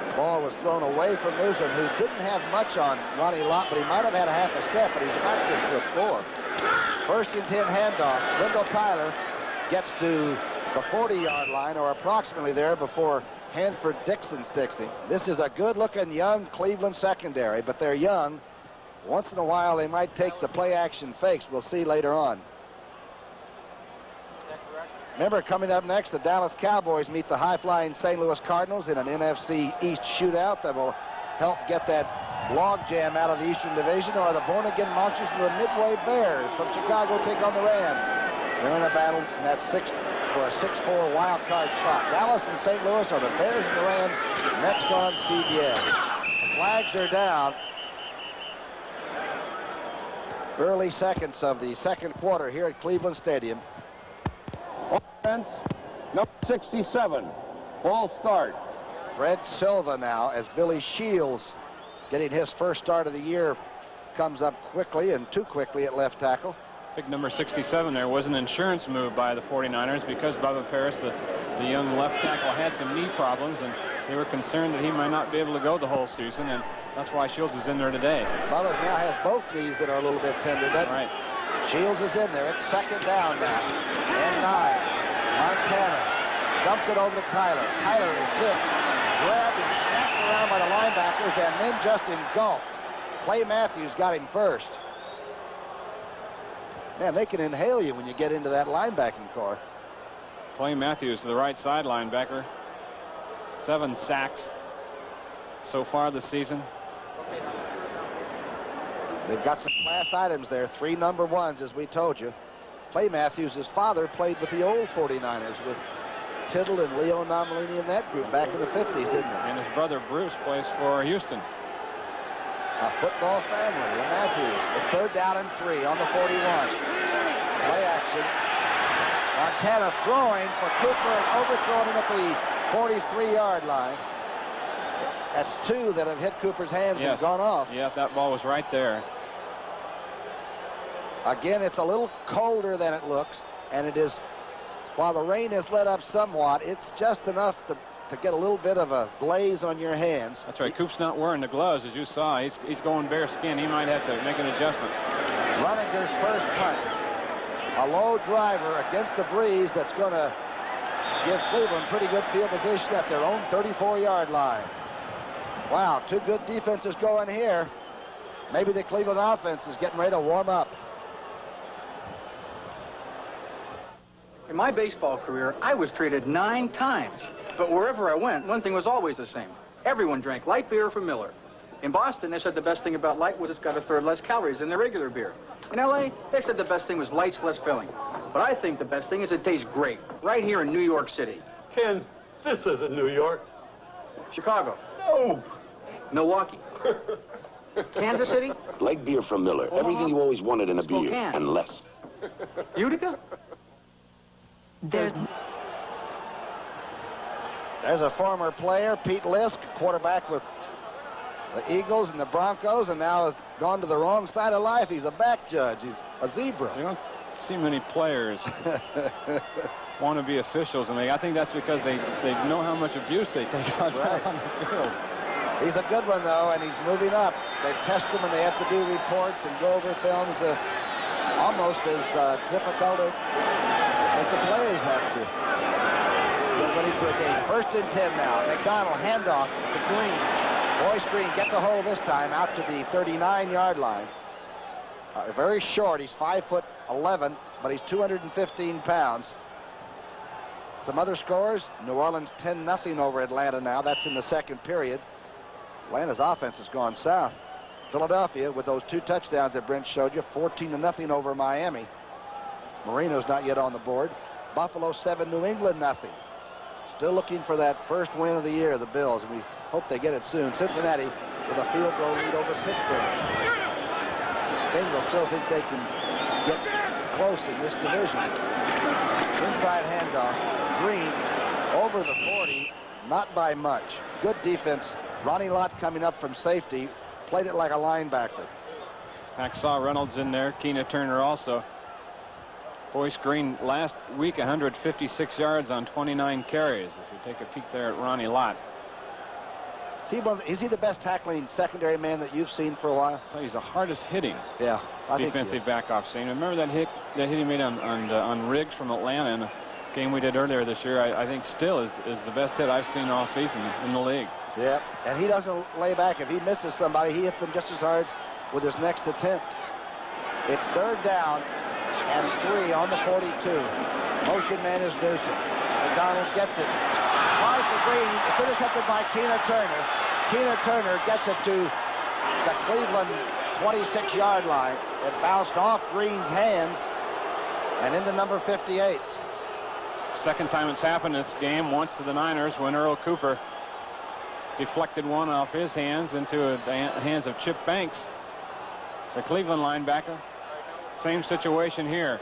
The ball was thrown away from Newsome, who didn't have much on Ronnie Lott, but he might have had a half a step, but he's about 6'4". 1st and 10 handoff. Wendell Tyler gets to the 40-yard line, or approximately there, before Hanford Dixon sticks him. This is a good-looking young Cleveland secondary, but they're young. Once in a while, they might take the play-action fakes. We'll see later on. Remember, coming up next, the Dallas Cowboys meet the high-flying St. Louis Cardinals in an NFC East shootout that will help get that logjam out of the Eastern Division, or the born-again monsters of the Midway Bears from Chicago take on the Rams. They're in a battle in that for a 6-4 wild card spot. Dallas and St. Louis are the Bears and the Rams next on CBS. Flags are down. Early seconds of the second quarter here at Cleveland Stadium. Offense, number 67. False start. Fred Silva now, as Billy Shields, getting his first start of the year, comes up quickly and too quickly at left tackle. Big number 67 there was an insurance move by the 49ers because Bubba Paris, the young left tackle, had some knee problems, and they were concerned that he might not be able to go the whole season, and that's why Shields is in there today. Bubba now has both knees that are a little bit tender, doesn't right. He? Shields is in there. It's second down now. And 9. Montana dumps it over to Tyler. Tyler is hit, grabbed and snatched around by the linebackers, and then just engulfed. Clay Matthews got him first. Man, they can inhale you when you get into that linebacking core. Clay Matthews, the right side linebacker. 7 sacks so far this season. They've got some class items there. 3 number 1s, as we told you. Clay Matthews, his father, played with the old 49ers with Tittle and Leo Nomalini in that group back in the 50s, didn't they? And his brother Bruce plays for Houston. A football family in Matthews. It's third down and 3 on the 41. Play action. Montana throwing for Cooper and overthrowing him at the 43-yard line. That's 2 that have hit Cooper's hands and gone off. Yeah, that ball was right there. Again, it's a little colder than it looks, and it is, while the rain has let up somewhat, it's just enough to get a little bit of a glaze on your hands. That's right. Coop's not wearing the gloves, as you saw. He's going bare skin. He might have to make an adjustment. Runinger's first punt. A low driver against the breeze that's going to give Cleveland pretty good field position at their own 34-yard line. Wow, 2 good defenses going here. Maybe the Cleveland offense is getting ready to warm up. In my baseball career, I was traded 9 times. But wherever I went, one thing was always the same. Everyone drank light beer from Miller. In Boston, they said the best thing about light was it's got 1/3 less calories than the regular beer. In LA, they said the best thing was light's less filling. But I think the best thing is it tastes great, right here in New York City. Ken, this isn't New York. Chicago. No. Milwaukee. Kansas City. Light beer from Miller. Everything you always wanted in a beer, and less. Utica. There's a former player, Pete Lisk, quarterback with the Eagles and the Broncos, and now has gone to the wrong side of life. He's a back judge. He's a zebra. You don't see many players want to be officials, and I think that's because they know how much abuse they take on the field. He's a good one, though, and he's moving up. They test him, and they have to do reports and go over films almost as difficult as the players have to get ready for a game. 1st and 10 now. McDonald handoff to Green. Boyce Green gets a hole this time out to the 39-yard line. Very short. He's 5'11", but he's 215 pounds. Some other scores. New Orleans 10-0 over Atlanta now. That's in the second period. Atlanta's offense has gone south. Philadelphia, with those 2 touchdowns that Brent showed you, 14-0 over Miami. Marino's not yet on the board. Buffalo 7, New England 0. Still looking for that first win of the year, the Bills, and we hope they get it soon. Cincinnati with a field goal lead over Pittsburgh. Bengals still think they can get close in this division. Inside handoff. Green over the 40, not by much. Good defense. Ronnie Lott coming up from safety, played it like a linebacker. Hacksaw Reynolds in there. Keena Turner also. Boyce Green last week 156 yards on 29 carries. As we take a peek there at Ronnie Lott. Is he the best tackling secondary man that you've seen for a while? He's the hardest hitting defensive back off scene. Remember that hit he made on Riggs from Atlanta in a game we did earlier this year? I think still is the best hit I've seen all season in the league. Yep, and he doesn't lay back. If he misses somebody, he hits them just as hard with his next attempt. It's third down and 3 on the 42. Motion man is Newsom. McDonald gets it. 5 for Green. It's intercepted by Keena Turner. Keena Turner gets it to the Cleveland 26-yard line. It bounced off Green's hands and into number 58. Second time it's happened in this game, once to the Niners when Earl Cooper deflected one off his hands into the hands of Chip Banks, the Cleveland linebacker. Same situation here.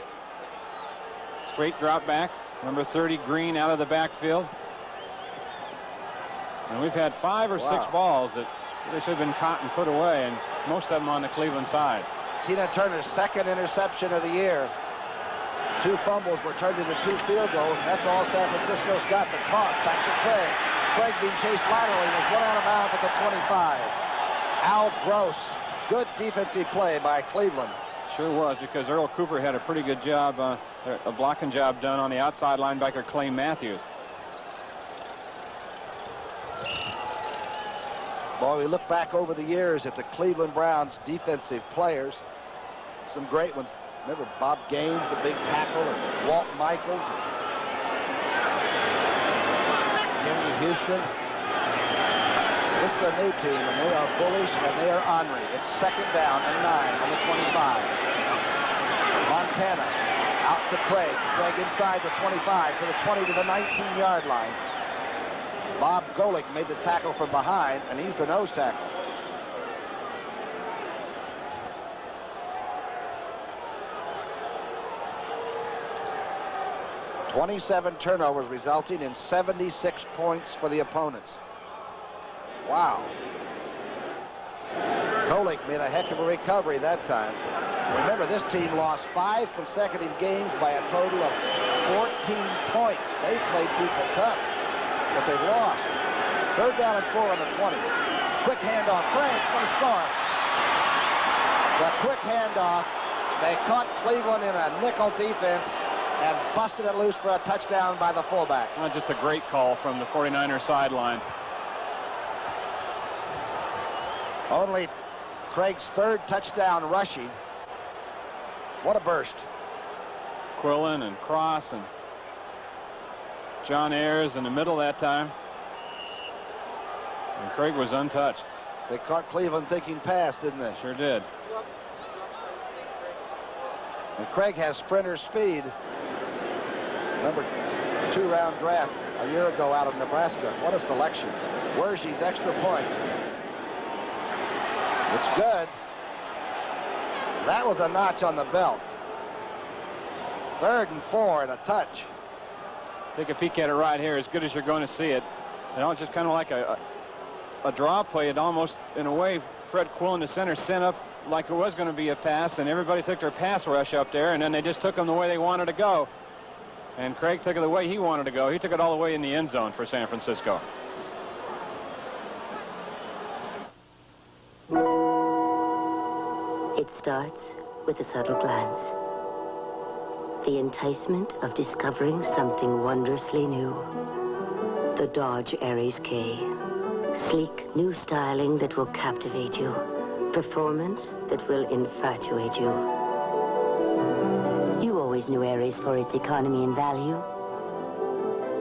Straight drop back, number 30 Green out of the backfield. And we've had 5 or 6 balls that they should have been caught and put away, and most of them on the Cleveland side. Keena Turner's second interception of the year. 2 fumbles were turned into 2 field goals, and that's all San Francisco's got. The toss back to Craig. Craig being chased laterally and is run out of bounds at the 25. Al Gross, good defensive play by Cleveland. Sure was, because Earl Cooper had a pretty good job, a blocking job done on the outside linebacker Clay Matthews. Boy, we look back over the years at the Cleveland Browns defensive players. Some great ones. Remember Bob Gaines, the big tackle, and Walt Michaels, and Henry Houston. This is a new team, and they are bullish, and they are ornery. It's 2nd down and 9 on the 25. Montana out to Craig. Craig inside the 25 to the 20 to the 19-yard line. Bob Golick made the tackle from behind, and he's the nose tackle. "27 turnovers resulting in 76 points for the opponents." Wow. Golick made a heck of a recovery that time. Remember, this team lost 5 consecutive games by a total of 14 points. They've played people tough, but they've lost. 3rd down and 4 on the 20. Quick handoff. Craig's going to score. The quick handoff. They caught Cleveland in a nickel defense and busted it loose for a touchdown by the fullback. Just a great call from the 49er sideline. Only Craig's 3rd touchdown rushing. What a burst. Quillen and Cross and John Ayers in the middle that time. And Craig was untouched. They caught Cleveland thinking pass, didn't they? Sure did. And Craig has sprinter speed. Number 2-round draft a year ago out of Nebraska. What a selection. Wersching's extra point. It's good. That was a notch on the belt. 3rd and 4 and a touch. Take a peek at it right here, as good as you're going to see it. You know, it's just kind of like a draw play. It almost, in a way, Fred Quillen, the center, sent up like it was going to be a pass, and everybody took their pass rush up there, and then they just took them the way they wanted to go. And Craig took it the way he wanted to go. He took it all the way in the end zone for San Francisco. It starts with a subtle glance. The enticement of discovering something wondrously new. The Dodge Aries K. Sleek, new styling that will captivate you. Performance that will infatuate you. You always knew Aries for its economy and value.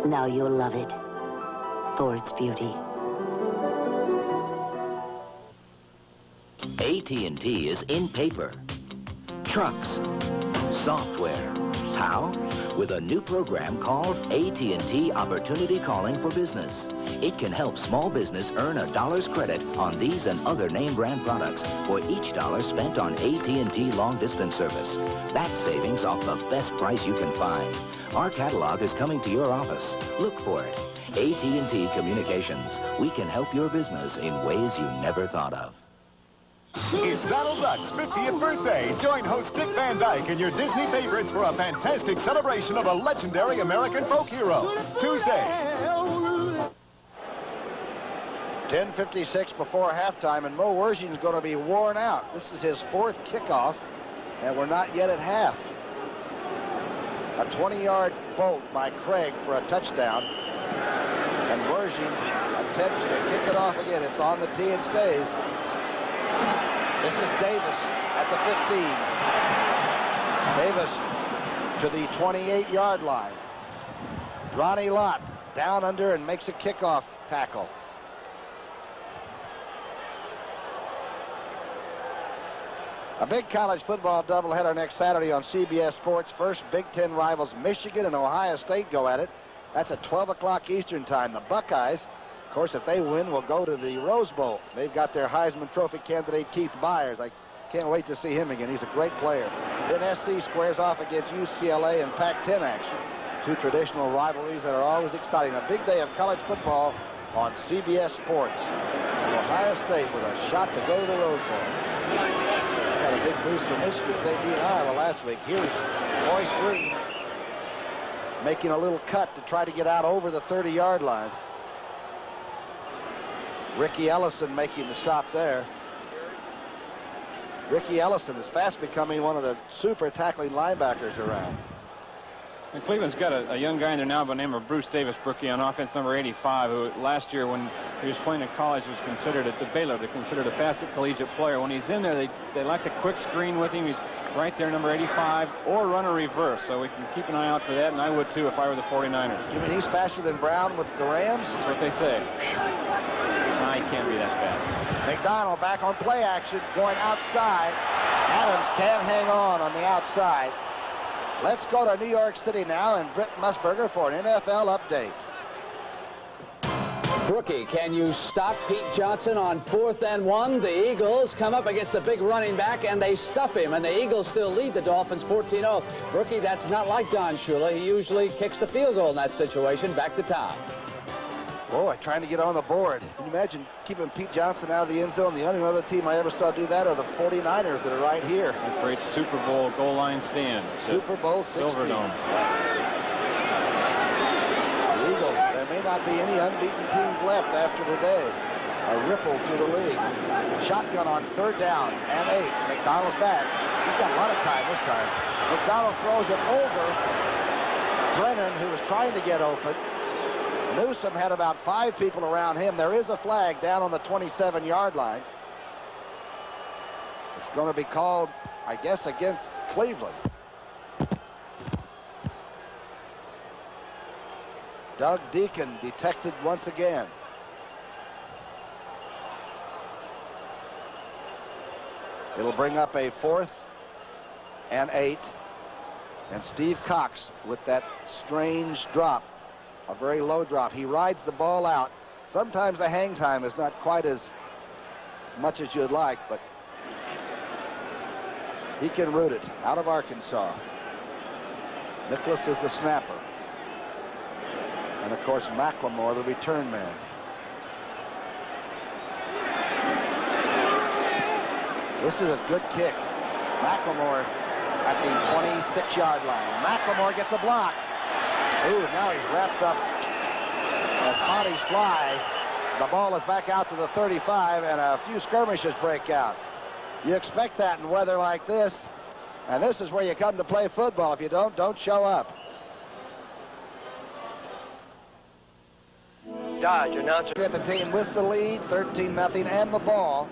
Now you'll love it for its beauty. AT&T is in paper, trucks, software. How? With a new program called AT&T Opportunity Calling for Business. It can help small business earn $1 credit on these and other name brand products for each $1 spent on AT&T long distance service. That's savings off the best price you can find. Our catalog is coming to your office. Look for it. AT&T Communications. We can help your business in ways you never thought of. It's Donald Duck's 50th birthday. Join host Dick Van Dyke and your Disney favorites for a fantastic celebration of a legendary American folk hero. Tuesday. 10:56 before halftime, and Mo Wersching's going to be worn out. This is his 4th kickoff, and we're not yet at half. A 20-yard bolt by Craig for a touchdown, and Wersching attempts to kick it off again. It's on the tee and stays. This is Davis at the 15. Davis to the 28-yard line. Ronnie Lott down under and makes a kickoff tackle. A big college football doubleheader next Saturday on CBS Sports. First, Big Ten rivals Michigan and Ohio State go at it. That's at 12 o'clock Eastern time. The Buckeyes, of course, if they win, will go to the Rose Bowl. They've got their Heisman Trophy candidate Keith Byers. I can't wait to see him again. He's a great player. Then SC squares off against UCLA in Pac-10 action. Two traditional rivalries that are always exciting. A big day of college football on CBS Sports. Ohio State with a shot to go to the Rose Bowl. Got a big boost for Michigan State beating Iowa last week. Here's Royce Green making a little cut to try to get out over the 30-yard line. Ricky Ellison making the stop there. Ricky Ellison is fast becoming one of the super tackling linebackers around. And Cleveland's got a young guy in there now by the name of Bruce Davis, Brookie, on offense, number 85, who last year when he was playing in college was considered at Baylor, they're considered a fast collegiate player. When he's in there, they like to quick screen with him. He's right there, number 85, or run a reverse. So we can keep an eye out for that, and I would too if I were the 49ers. You mean he's faster than Brown with the Rams? That's what they say. No, he can't be that fast. McDonald back on play action, going outside. Adams can't hang on the outside. Let's go to New York City now and Britt Musburger for an NFL update. Brookie, can you stop Pete Johnson on 4th and 1? The Eagles come up against the big running back and they stuff him, and the Eagles still lead the Dolphins 14-0. Brookie, that's not like Don Shula. He usually kicks the field goal in that situation. Back to Tom. Boy, trying to get on the board. Can you imagine keeping Pete Johnson out of the end zone? The only other team I ever saw do that are the 49ers that are right here. A great Super Bowl goal line stand. Super Bowl 16. Silverdome. The Eagles, there may not be any unbeaten teams left after today. A ripple through the league. Shotgun on 3rd down and 8. McDonald's back. He's got a lot of time this time. McDonald throws it over Brennan, who was trying to get open. Newsom had about 5 people around him. There is a flag down on the 27-yard line. It's going to be called, I guess, against Cleveland. Doug Deacon detected once again. It'll bring up a 4th and 8. And Steve Cox with that strange drop. A very low drop. He rides the ball out. Sometimes the hang time is not quite as much as you'd like, but he can root it out of Arkansas. Nicholas is the snapper. And of course, McLemore, the return man. This is a good kick. McLemore at the 26-yard line. McLemore gets a block. Ooh, now he's wrapped up as bodies fly. The ball is back out to the 35, and a few skirmishes break out. You expect that in weather like this, and this is where you come to play football. If you don't show up. Dodge, announcer. Get the team with the lead, 13-0, and the ball.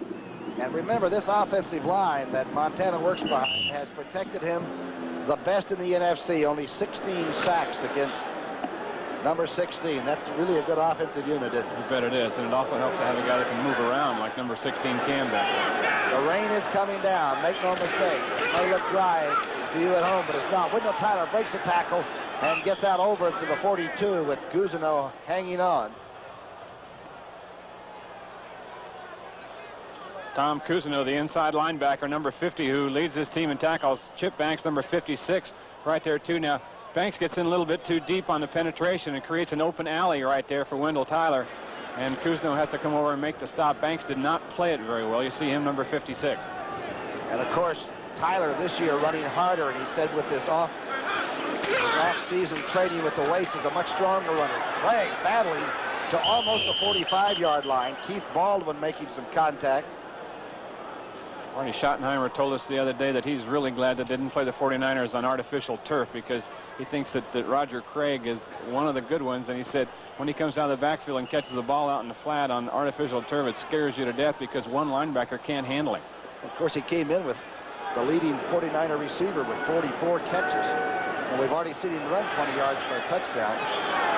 And remember, this offensive line that Montana works behind has protected him the best in the NFC. Only 16 sacks against number 16. That's really a good offensive unit, isn't it? You bet it is, and it also helps to have a guy that can move around like number 16 Cam back there. The rain is coming down. Make no mistake. It may look dry to you at home, but it's not. Wendell Tyler breaks a tackle and gets out over to the 42 with Cousineau hanging on. Tom Cousineau, the inside linebacker, number 50, who leads his team in tackles. Chip Banks, number 56, right there too. Now, Banks gets in a little bit too deep on the penetration and creates an open alley right there for Wendell Tyler. And Cousineau has to come over and make the stop. Banks did not play it very well. You see him, number 56. And of course, Tyler this year running harder, and he said with this off-season training with the weights is a much stronger runner. Craig battling to almost the 45-yard line. Keith Baldwin making some contact. Marty Schottenheimer told us the other day that he's really glad that they didn't play the 49ers on artificial turf because he thinks that Roger Craig is one of the good ones. And he said when he comes out of the backfield and catches the ball out in the flat on artificial turf, it scares you to death because one linebacker can't handle him. Of course, he came in with the leading 49er receiver with 44 catches. And we've already seen him run 20 yards for a touchdown.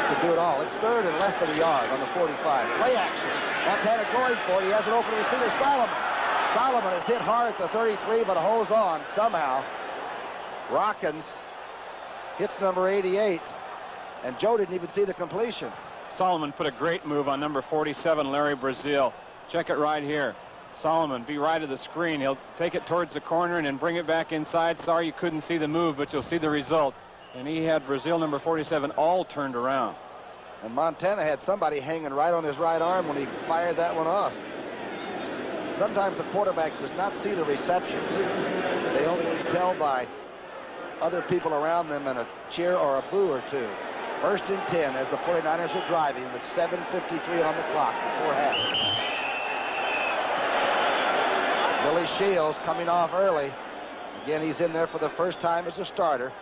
Can do it all. It's third and less than a yard on the 45. Play action. Montana going for it. He has an open receiver, Solomon. Solomon is hit hard at the 33, but holds on somehow. Rockins hits number 88, and Joe didn't even see the completion. Solomon put a great move on number 47, Larry Brazil. Check it right here. Solomon be right of the screen. He'll take it towards the corner and then bring it back inside. Sorry you couldn't see the move, but you'll see the result. And he had Brazil number 47 all turned around. And Montana had somebody hanging right on his right arm when he fired that one off. Sometimes the quarterback does not see the reception. They only can tell by other people around them and a cheer or a boo or two. First and 10 as the 49ers are driving with 7:53 on the clock before half. Billy Shields coming off early. Again, he's in there for the first time as a starter.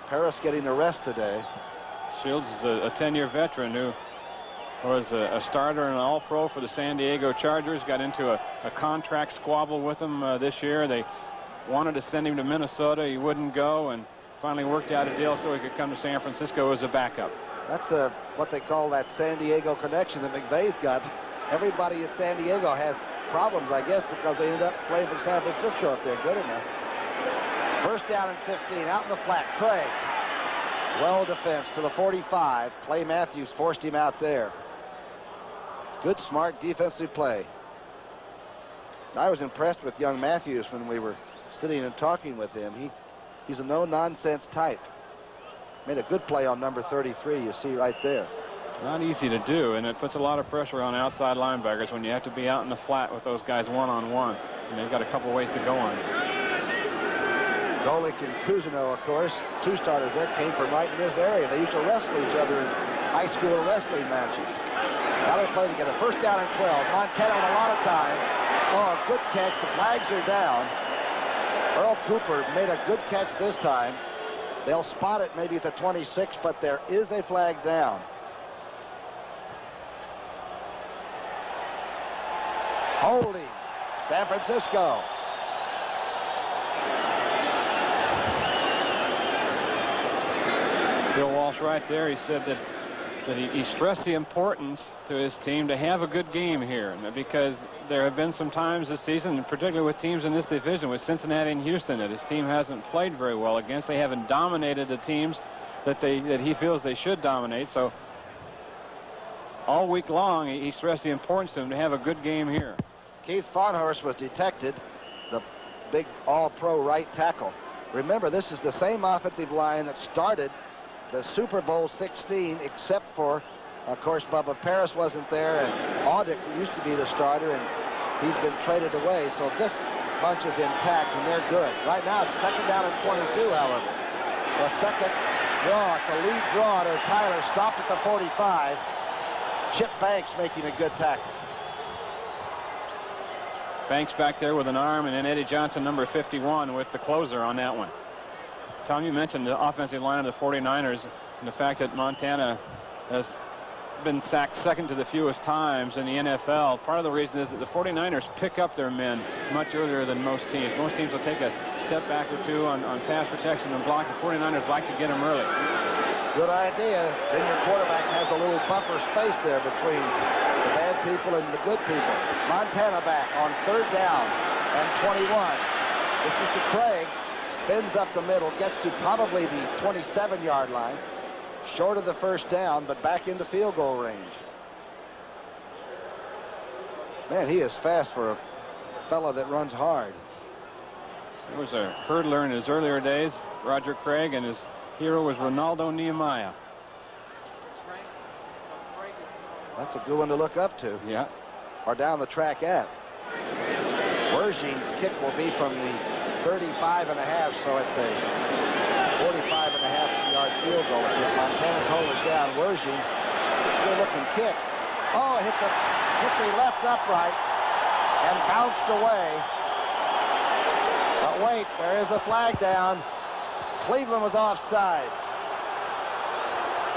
Paris getting the rest today. Shields is a 10-year veteran who was a starter and an all-pro for the San Diego Chargers. Got into a contract squabble with them this year. They wanted to send him to Minnesota. He wouldn't go, and finally worked out a deal so he could come to San Francisco as a backup. That's what they call that San Diego connection that McVay's got. Everybody at San Diego has problems, I guess, because they end up playing for San Francisco if they're good enough. First down and 15, out in the flat. Craig, well defense to the 45. Clay Matthews forced him out there. Good, smart defensive play. I was impressed with young Matthews when we were sitting and talking with him. He's a no-nonsense type. Made a good play on number 33, you see right there. Not easy to do, and it puts a lot of pressure on outside linebackers when you have to be out in the flat with those guys one-on-one. And they've got a couple ways to go on. Golick and Cousineau, of course, two starters there, came from right in this area. They used to wrestle each other in high school wrestling matches. Now they play together. First down and 12. Montana with a lot of time. Oh, good catch. The flags are down. Earl Cooper made a good catch this time. They'll spot it maybe at the 26, but there is a flag down. Holding San Francisco. Bill Walsh right there, he said that he stressed the importance to his team to have a good game here, because there have been some times this season, and particularly with teams in this division, with Cincinnati and Houston, that his team hasn't played very well against. They haven't dominated the teams that he feels they should dominate. So all week long, he stressed the importance to them to have a good game here. Keith Farnhorst was detected, the big all-pro right tackle. Remember, this is the same offensive line that started the Super Bowl 16, except for, of course, Bubba Paris wasn't there, and Audick used to be the starter, and he's been traded away. So this bunch is intact, and they're good. Right now, it's second down and 22, however. The second draw, it's a lead draw to Tyler, stopped at the 45. Chip Banks making a good tackle. Banks back there with an arm, and then Eddie Johnson, number 51, with the closer on that one. Tom, you mentioned the offensive line of the 49ers and the fact that Montana has been sacked second to the fewest times in the NFL. Part of the reason is that the 49ers pick up their men much earlier than most teams. Most teams will take a step back or two on pass protection and block. The 49ers like to get them early. Good idea. Then your quarterback has a little buffer space there between the bad people and the good people. Montana back on third down and 21. This is to Craig. Spins up the middle, gets to probably the 27-yard line. Short of the first down, but back into field goal range. Man, he is fast for a fella that runs hard. He was a hurdler in his earlier days, Roger Craig, and his hero was Ronaldo Nehemiah. That's a good one to look up to. Yeah. Or down the track at. Wersching's kick will be from the 35.5, so it's a 45.5-yard field goal. Montana's hold is down. Wersching, good looking kick. Oh, hit the left upright and bounced away. But wait, there is a flag down. Cleveland was offsides.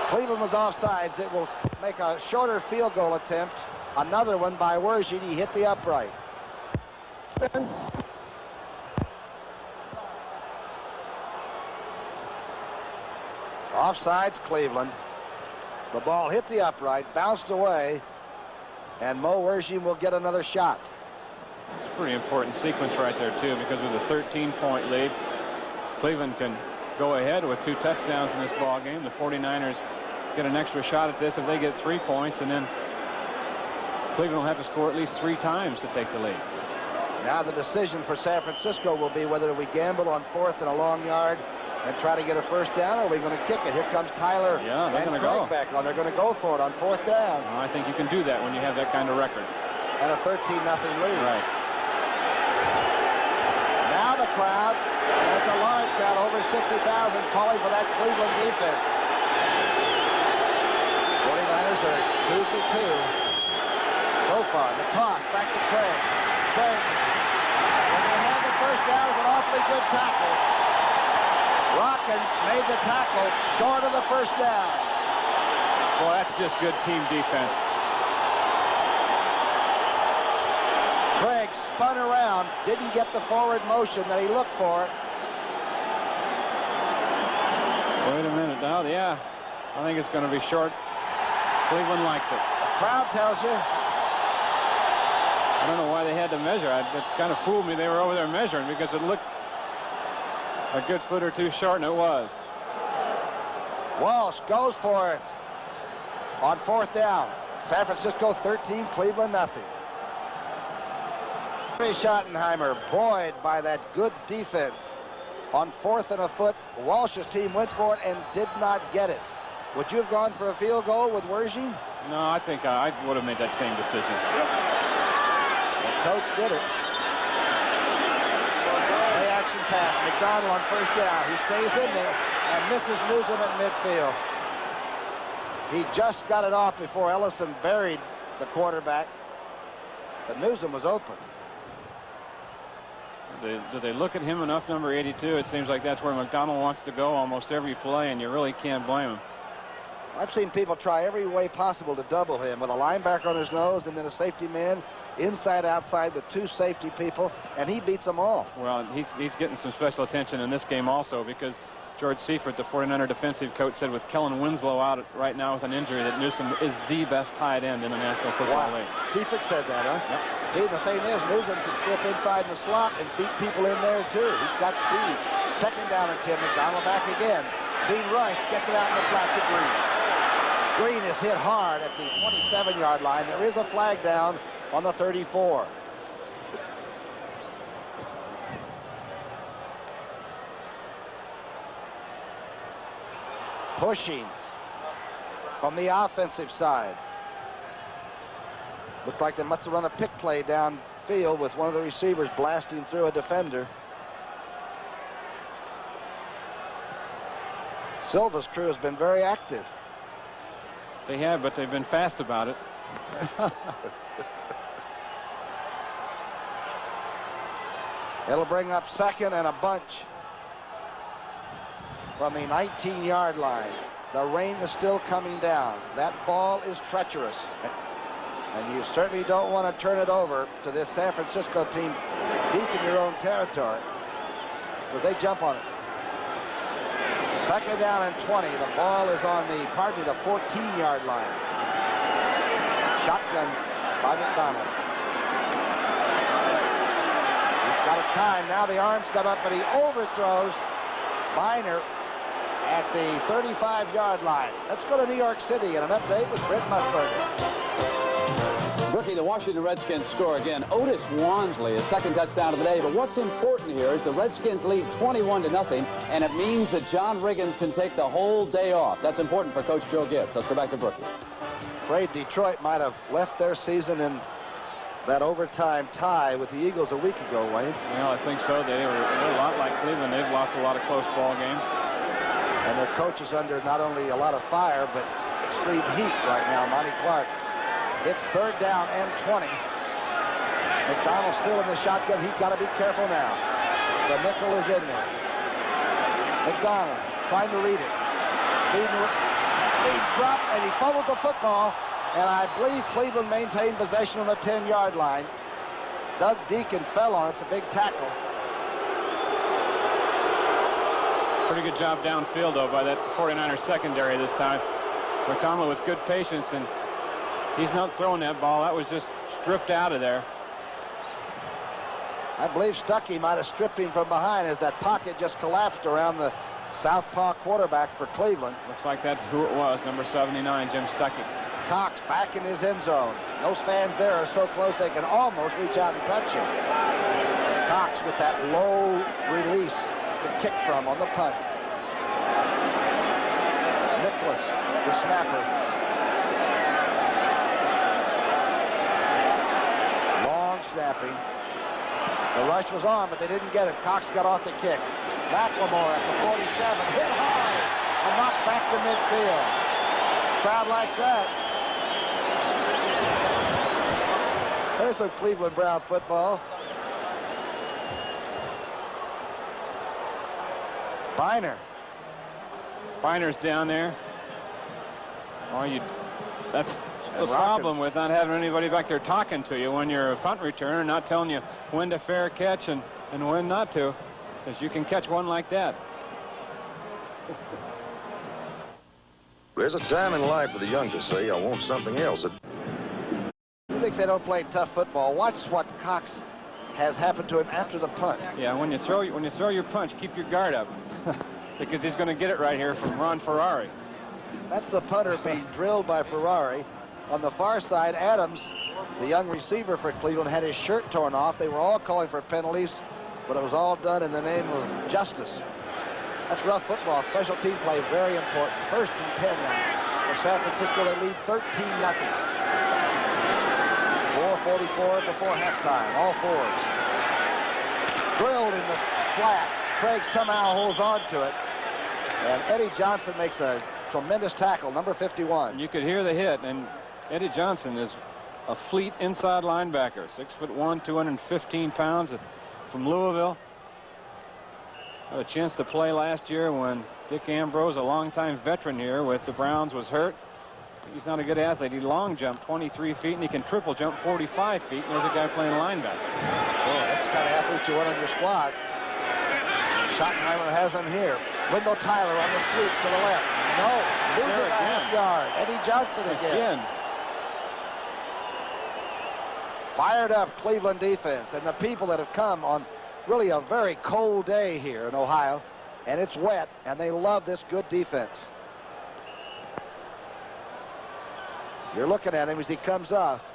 Cleveland was offsides. It will make a shorter field goal attempt. Another one by Wersching. He hit the upright. Offsides, Cleveland. The ball hit the upright, bounced away, and Mo Wershing will get another shot. It's a pretty important sequence right there, too, because with a 13-point lead, Cleveland can go ahead with 2 touchdowns in this ball game. The 49ers get an extra shot at this if they get 3 points, and then Cleveland will have to score at least 3 times to take the lead. Now the decision for San Francisco will be whether we gamble on 4th and a long yard and try to get a first down, or are we going to kick it? Here comes Tyler and Craig back on. They're going to go for it on 4th down. Well, I think you can do that when you have that kind of record. And a 13-0 lead. Right. Now the crowd, and it's a large crowd, over 60,000, calling for that Cleveland defense. 49ers are 2 for 2 so far. The toss back to Craig. Craig was going to have the first down. Is an awfully good tackle. Rockins made the tackle short of the first down. Boy, that's just good team defense. Craig spun around, didn't get the forward motion that he looked for. Wait a minute now. Yeah, I think it's going to be short. Cleveland likes it. The crowd tells you. I don't know why they had to measure. It kind of fooled me. They were over there measuring because it looked a good foot or 2 short, and it was. Walsh goes for it on 4th down. San Francisco 13, Cleveland nothing. Schottenheimer buoyed by that good defense. On 4th and a foot, Walsh's team went for it and did not get it. Would you have gone for a field goal with Wershing? No, I think I would have made that same decision. The coach did it. Play action pass. McDonald on 1st down. He stays in there and misses Newsom at midfield. He just got it off before Ellison buried the quarterback, but Newsom was open. Do they look at him enough, number 82? It seems like that's where McDonald wants to go almost every play, and you really can't blame him. I've seen people try every way possible to double him with a linebacker on his nose and then a safety man inside outside with 2 safety people, and he beats them all. Well, he's getting some special attention in this game also because George Seifert, the 49er defensive coach, said with Kellen Winslow out right now with an injury that Newsom is the best tight end in the National Football League. Seifert said that, huh? Yep. See, the thing is, Newsom can slip inside in the slot and beat people in there, too. He's got speed. 2nd down and 10. McDonald back again. Being rushed, gets it out in the flat to Green. Green is hit hard at the 27-yard line. There is a flag down on the 34. Pushing from the offensive side. Looked like they must have run a pick play downfield with one of the receivers blasting through a defender. Silva's crew has been very active. They have, but they've been fast about it. It'll bring up 2nd and a bunch from the 19-yard line. The rain is still coming down. That ball is treacherous. And you certainly don't want to turn it over to this San Francisco team deep in your own territory because they jump on it. 2nd down and 20. The ball is on the 14-yard line. Shotgun by McDonald. He's got a time. Now the arms come up, but he overthrows Biner at the 35-yard line. Let's go to New York City and an update with Brent Musburger. Rookie, the Washington Redskins score again. Otis Wansley, his 2nd touchdown of the day. But what's important here is the Redskins lead 21-0, and it means that John Riggins can take the whole day off. That's important for Coach Joe Gibbs. Let's go back to Brookie. Afraid Detroit might have left their season in that overtime tie with the Eagles a week ago, Wayne. Well, I think so. They're a lot like Cleveland. They've lost a lot of close ball games. And their coach is under not only a lot of fire, but extreme heat right now, Monty Clark. It's 3rd down and 20. McDonald still in the shotgun. He's got to be careful now. The nickel is in there. McDonald trying to read it. Being dropped, and he fumbles the football. And I believe Cleveland maintained possession on the 10-yard line. Doug Deacon fell on it, the big tackle. Pretty good job downfield, though, by that 49er secondary this time. McDonald with good patience, and he's not throwing that ball. That was just stripped out of there. I believe Stuckey might have stripped him from behind as that pocket just collapsed around the southpaw quarterback for Cleveland. Looks like that's who it was, number 79, Jim Stuckey. Cox back in his end zone. Those fans there are so close they can almost reach out and touch him. Cox with that low release to kick from on the punt. Nicholas, the snapper. Long snapping. The rush was on, but they didn't get it. Cox got off the kick. McLemore at the 47, hit high and knocked back to midfield. Crowd likes that. There's some Cleveland Brown football. Biner. Biner's down there. Oh, that's the problem with not having anybody back there talking to you when you're a punt returner, not telling you when to fair catch and when not to, because you can catch one like that. There's a time in life for the young to say, I want something else. You think they don't play tough football? Watch what Cox has happened to him after the punt. Yeah, when you throw your punch, keep your guard up, because he's going to get it right here from Ron Ferrari. That's the punter being drilled by Ferrari. On the far side, Adams, the young receiver for Cleveland, had his shirt torn off. They were all calling for penalties, but it was all done in the name of justice. That's rough football. Special team play, very important. 1st and 10 now. For San Francisco, they lead 13-0. 4:44 before halftime. All fours. Drilled in the flat. Craig somehow holds on to it. And Eddie Johnson makes a tremendous tackle, number 51. You could hear the hit, and Eddie Johnson is a fleet inside linebacker, 6'1", 215 pounds, from Louisville. Had a chance to play last year when Dick Ambrose, a longtime veteran here with the Browns, was hurt. He's not a good athlete. He long jumped 23 feet, and he can triple jump 45 feet. And there's a guy playing linebacker. Boy, that's the kind of athlete you want on your squad. Schottenheimer has him here. Wendell Tyler on the sweep to the left. No, loses a half yard. Eddie Johnson again. Fired up Cleveland defense, and the people that have come on really a very cold day here in Ohio, and it's wet, and they love this good defense. You're looking at him as he comes off.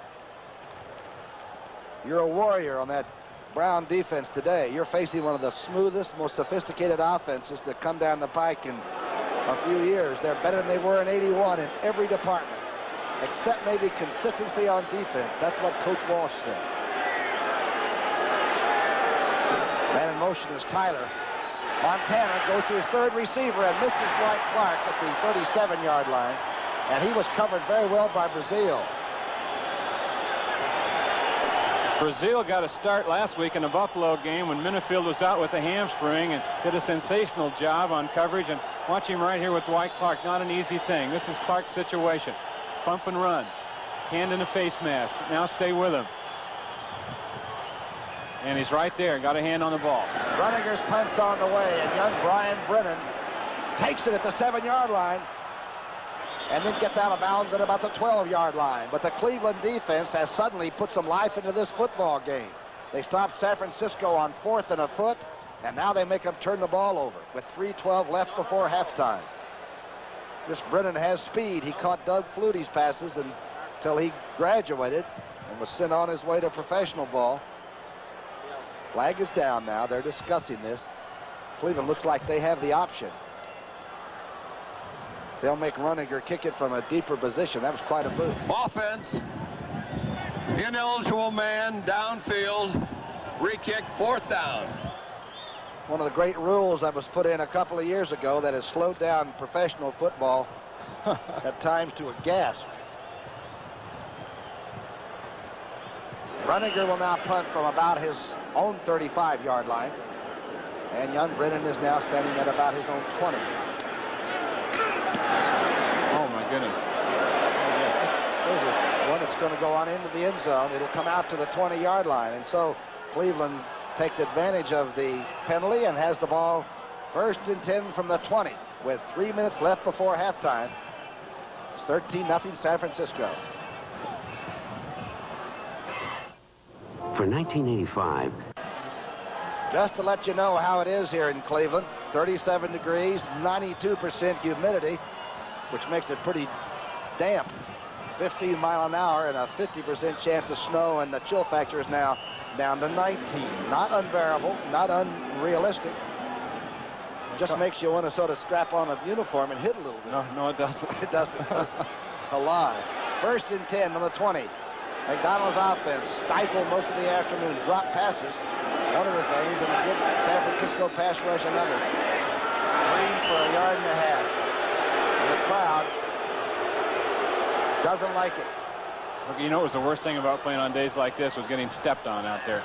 You're a warrior on that Brown defense today. You're facing one of the smoothest, most sophisticated offenses to come down the pike in a few years. They're better than they were in '81 in every department, except maybe consistency on defense. That's what Coach Walsh said. Man in motion is Tyler. Montana goes to his third receiver and misses Dwight Clark at the 37-yard line. And he was covered very well by Brazile. Brazile got a start last week in the Buffalo game when Minifield was out with a hamstring and did a sensational job on coverage. And watch him right here with Dwight Clark. Not an easy thing. This is Clark's situation. Bump and run. Hand in a face mask. Now stay with him. And he's right there. Got a hand on the ball. Runinger's punt's on the way, and young Brian Brennan takes it at the 7-yard line and then gets out of bounds at about the 12-yard line. But the Cleveland defense has suddenly put some life into this football game. They stopped San Francisco on 4th and a foot, and now they make them turn the ball over with 3:12 left before halftime. This Brennan has speed. He caught Doug Flutie's passes until he graduated and was sent on his way to professional ball. Flag is down now. They're discussing this. Cleveland looks like they have the option. They'll make Runinger kick it from a deeper position. That was quite a move. Offense. Ineligible man downfield. Re-kick, 4th down. One of the great rules that was put in a couple of years ago that has slowed down professional football at times to a gasp. Runinger will now punt from about his own 35-yard line. And young Brennan is now standing at about his own 20. Oh, my goodness. Oh, yes, there's one that's going to go on into the end zone. It'll come out to the 20-yard line. And so Cleveland takes advantage of the penalty and has the ball First and 10 from the 20 with 3 minutes left before halftime. It's 13-0 San Francisco. For 1985. Just to let you know how it is here in Cleveland, 37 degrees, 92% humidity, which makes it pretty damp. 15 miles an hour and a 50% chance of snow, and the chill factor is now down to 19. Not unbearable, not unrealistic. Just makes you want to sort of strap on a uniform and hit a little bit. No, it doesn't. It doesn't. It's a lie. First and 10 on the 20. McDonald's offense stifled most of the afternoon. Drop passes, one of the things, and a good San Francisco pass rush, another. Green for a yard and a half. And the crowd doesn't like it. You know what was the worst thing about playing on days like this was getting stepped on out there.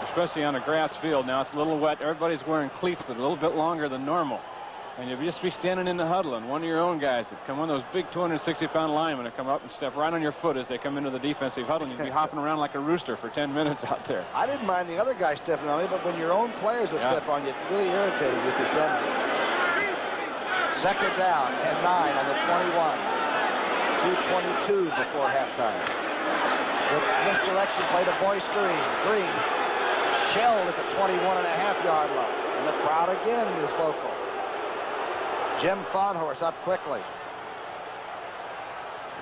Especially on a grass field. Now it's a little wet. Everybody's wearing cleats that are a little bit longer than normal. And you'll just be standing in the huddle, and one of your own guys that come, one of those big 260-pound linemen that come up and step right on your foot as they come into the defensive huddle, and you'd be hopping around like a rooster for 10 minutes out there. I didn't mind the other guy stepping on me, but when your own players would step on you, it really irritated you for some reason. Second down and 9 on the 21. 2:22 before halftime. The misdirection play to Boyce Green. Green shelled at the 21.5-yard line, and the crowd again is vocal. Jim Fahnhorst up quickly.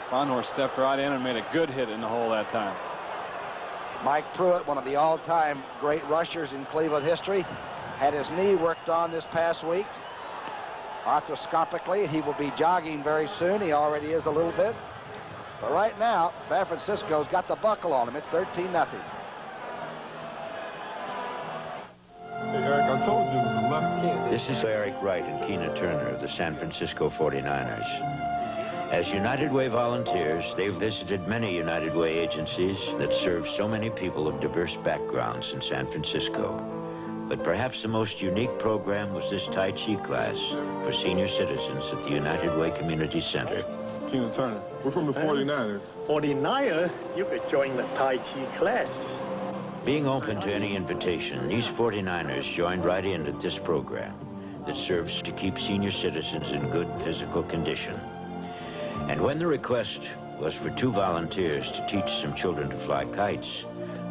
Fahnhorst stepped right in and made a good hit in the hole that time. Mike Pruitt, one of the all-time great rushers in Cleveland history, had his knee worked on this past week. Arthroscopically, he will be jogging very soon. He already is a little bit. But right now, San Francisco's got the buckle on him. It's 13-0. Hey, Eric, I told you it was a left hand. This is Eric Wright and Keena Turner of the San Francisco 49ers. As United Way volunteers, they've visited many United Way agencies that serve so many people of diverse backgrounds in San Francisco. But perhaps the most unique program was this Tai Chi class for senior citizens at the United Way Community Center. Keena Turner, we're from the 49ers. 49er? You could join the Tai Chi class. Being open to any invitation, these 49ers joined right in at this program that serves to keep senior citizens in good physical condition. And when the request was for 2 volunteers to teach some children to fly kites,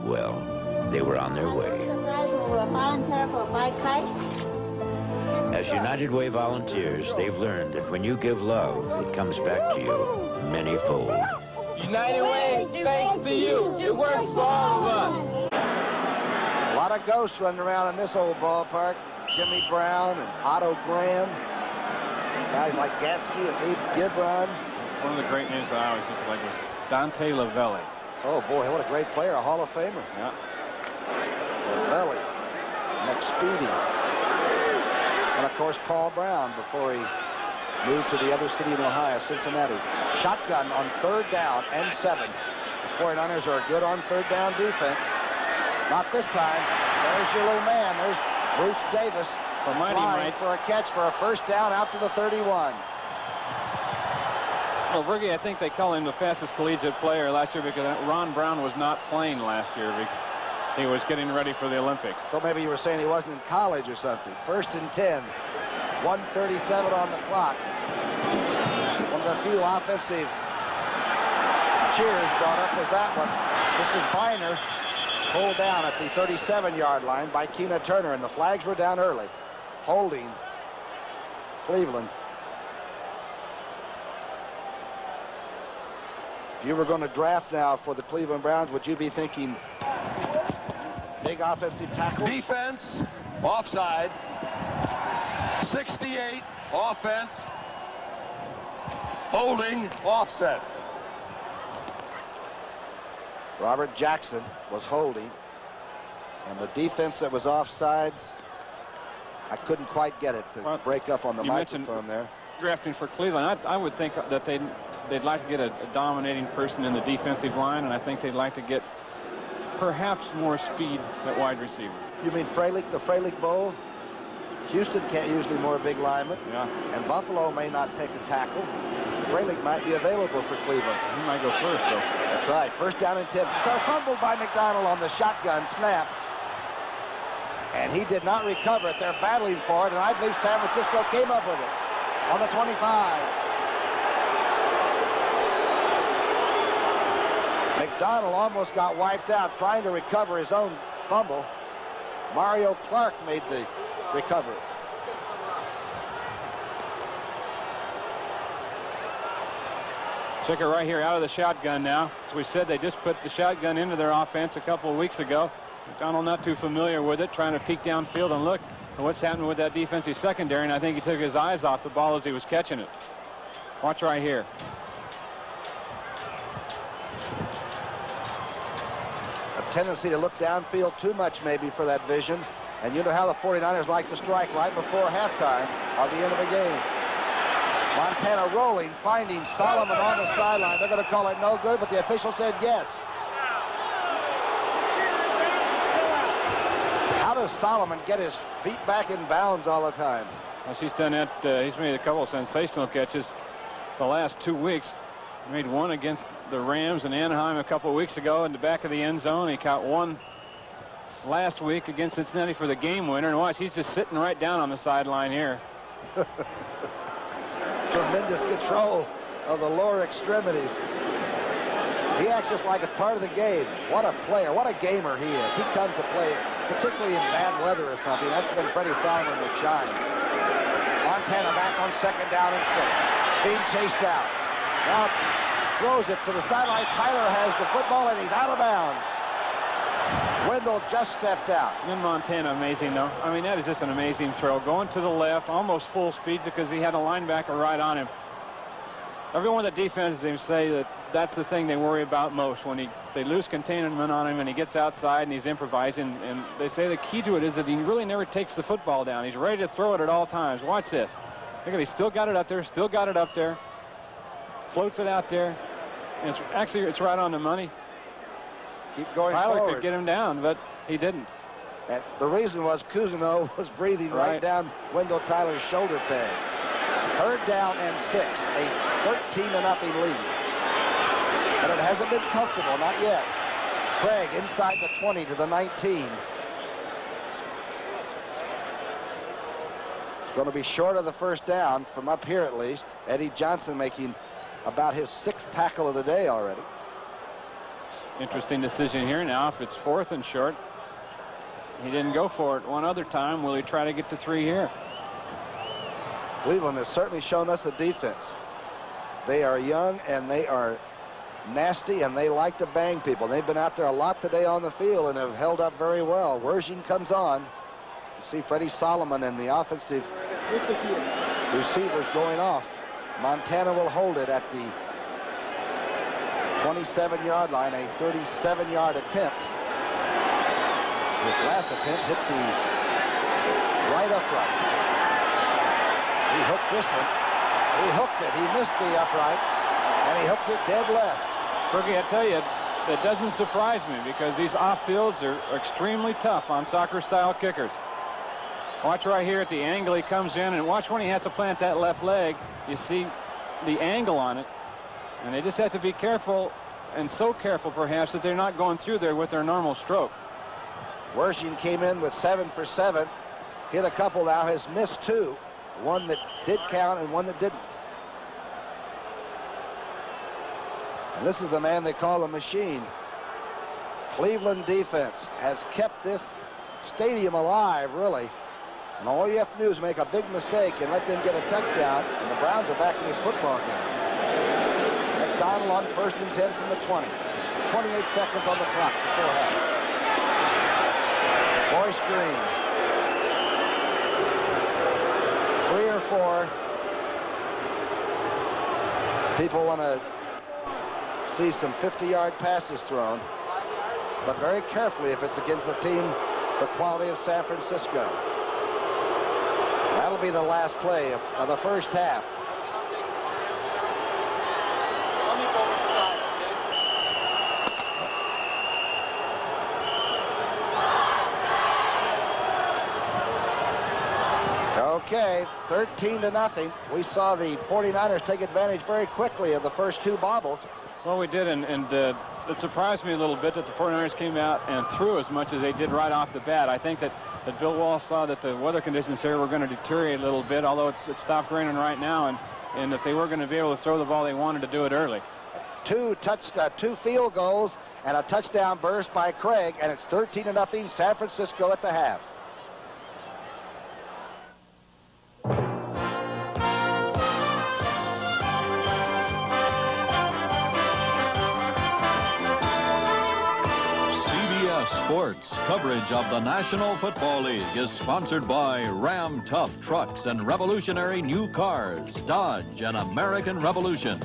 well, they were on their way. The guys who will volunteer for fly kites. As United Way volunteers, they've learned that when you give love, it comes back to you many-fold. United Way, thanks to you, it works for all of us. A lot of ghosts running around in this old ballpark. Jimmy Brown and Otto Graham. Guys like Gatsky and Abe Gibron. One of the great names that I always used to like was Dante Lavelli. Oh, boy, what a great player, a Hall of Famer. Yeah. Lavelli, McSpeedy. And, of course, Paul Brown before he moved to the other city in Ohio, Cincinnati. Shotgun on 3rd down and 7. The 49ers are good on 3rd down defense. Not this time. There's your little man. There's Bruce Davis flying for a catch for a 1st down out to the 31. Well, Berge, I think they call him the fastest collegiate player last year because Ron Brown was not playing last year. He was getting ready for the Olympics. So maybe you were saying he wasn't in college or something. 1st and 10. 1:37 on the clock. One of the few offensive cheers brought up was that one. This is Biner, pulled down at the 37-yard line by Keena Turner, and the flags were down early. Holding Cleveland. If you were going to draft now for the Cleveland Browns, would you be thinking big offensive tackle? Defense, offside. 68, offense. Holding, offset. Robert Jackson was holding, and the defense that was offside, I couldn't quite get it to break up on the microphone there. Drafting for Cleveland, I would think that they'd like to get a dominating person in the defensive line, and I think they'd like to get perhaps more speed at wide receiver. You mean Freilich, the Freilich Bowl? Houston can't use any more big linemen. Yeah. And Buffalo may not take a tackle. Freilich might be available for Cleveland. He might go first, though. That's right. 1st down and 10. They're fumbled by McDonald on the shotgun snap. And he did not recover it. They're battling for it, and I believe San Francisco came up with it on the 25. McDonald almost got wiped out trying to recover his own fumble. Mario Clark made the recovery. Check it right here out of the shotgun now. As we said, they just put the shotgun into their offense a couple of weeks ago. McDonald not too familiar with it, trying to peek downfield and look at what's happening with that defensive secondary, and I think he took his eyes off the ball as he was catching it. Watch right here. A tendency to look downfield too much maybe for that vision. And you know how the 49ers like to strike right before halftime or the end of a game. Montana rolling, finding Solomon on the sideline. They're going to call it no good, but the official said yes. How does Solomon get his feet back in bounds all the time? Well, he's done that. He's made a couple of sensational catches the last 2 weeks. He made one against the Rams in Anaheim a couple of weeks ago in the back of the end zone. He caught one last week against Cincinnati for the game winner. And watch, he's just sitting right down on the sideline here. Tremendous control of the lower extremities. He acts just like it's part of the game. What a player, what a gamer he is. He comes to play, particularly in bad weather or something. That's when Freddie Solomon will shine. Montana back on 2nd down and 6. Being chased out. Now throws it to the sideline. Tyler has the football and he's out of bounds. Wendell just stepped out. In Montana, amazing though. I mean, that is just an amazing throw. Going to the left, almost full speed because he had a linebacker right on him. Everyone on the defense team say that that's the thing they worry about most when they lose containment on him and he gets outside and he's improvising. And they say the key to it is that he really never takes the football down. He's ready to throw it at all times. Watch this. Look at, he still got it up there, still got it up there. Floats it out there. And it's right on the money. Keep going Tyler forward. could get him down, but he didn't. And the reason was Cousineau was breathing right down Wendell Tyler's shoulder pads. 3rd down and 6, a 13-0 lead. But it hasn't been comfortable, not yet. Craig inside the 20 to the 19. It's going to be short of the 1st down from up here at least. Eddie Johnson making about his 6th tackle of the day already. Interesting decision here now. If it's 4th and short, he didn't go for it one other time. Will he try to get to 3 here? Cleveland has certainly shown us the defense. They are young and they are nasty and they like to bang people. They've been out there a lot today on the field and have held up very well. Wershing comes on. You see Freddie Solomon and the offensive receivers going off. Montana will hold it at the 27-yard line, a 37-yard attempt. This last attempt hit the right upright. He hooked this one. He hooked it. He missed the upright, and he hooked it dead left. Brookie, I tell you, that doesn't surprise me because these off-fields are extremely tough on soccer-style kickers. Watch right here at the angle he comes in, and watch when he has to plant that left leg. You see the angle on it. And they just have to be careful, and so careful perhaps that they're not going through there with their normal stroke. Wershing came in with 7 for 7. Hit a couple now, has missed 2. One that did count and one that didn't. And this is the man they call a machine. Cleveland defense has kept this stadium alive, really. And all you have to do is make a big mistake and let them get a touchdown, and the Browns are back in this football game. McDonald on 1st and 10 from the 20. 28 seconds on the clock before half. Boyce Green. 3 or 4. People want to see some 50-yard passes thrown, but very carefully if it's against a team the quality of San Francisco. That'll be the last play of the first half. Okay, 13-0. We saw the 49ers take advantage very quickly of the first 2 bobbles. Well, we did, and it surprised me a little bit that the 49ers came out and threw as much as they did right off the bat. I think that that Bill Walsh saw that the weather conditions here were going to deteriorate a little bit, although it stopped raining right now, and if they were going to be able to throw the ball, they wanted to do it early. Two field goals and a touchdown burst by Craig, and it's 13-0 San Francisco at the half. Sports coverage of the National Football League is sponsored by Ram Tough Trucks and revolutionary new cars, Dodge and American Revolution.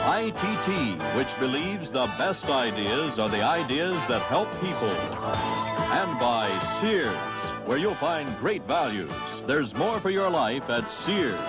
ITT, which believes the best ideas are the ideas that help people. And by Sears, where you'll find great values. There's more for your life at Sears.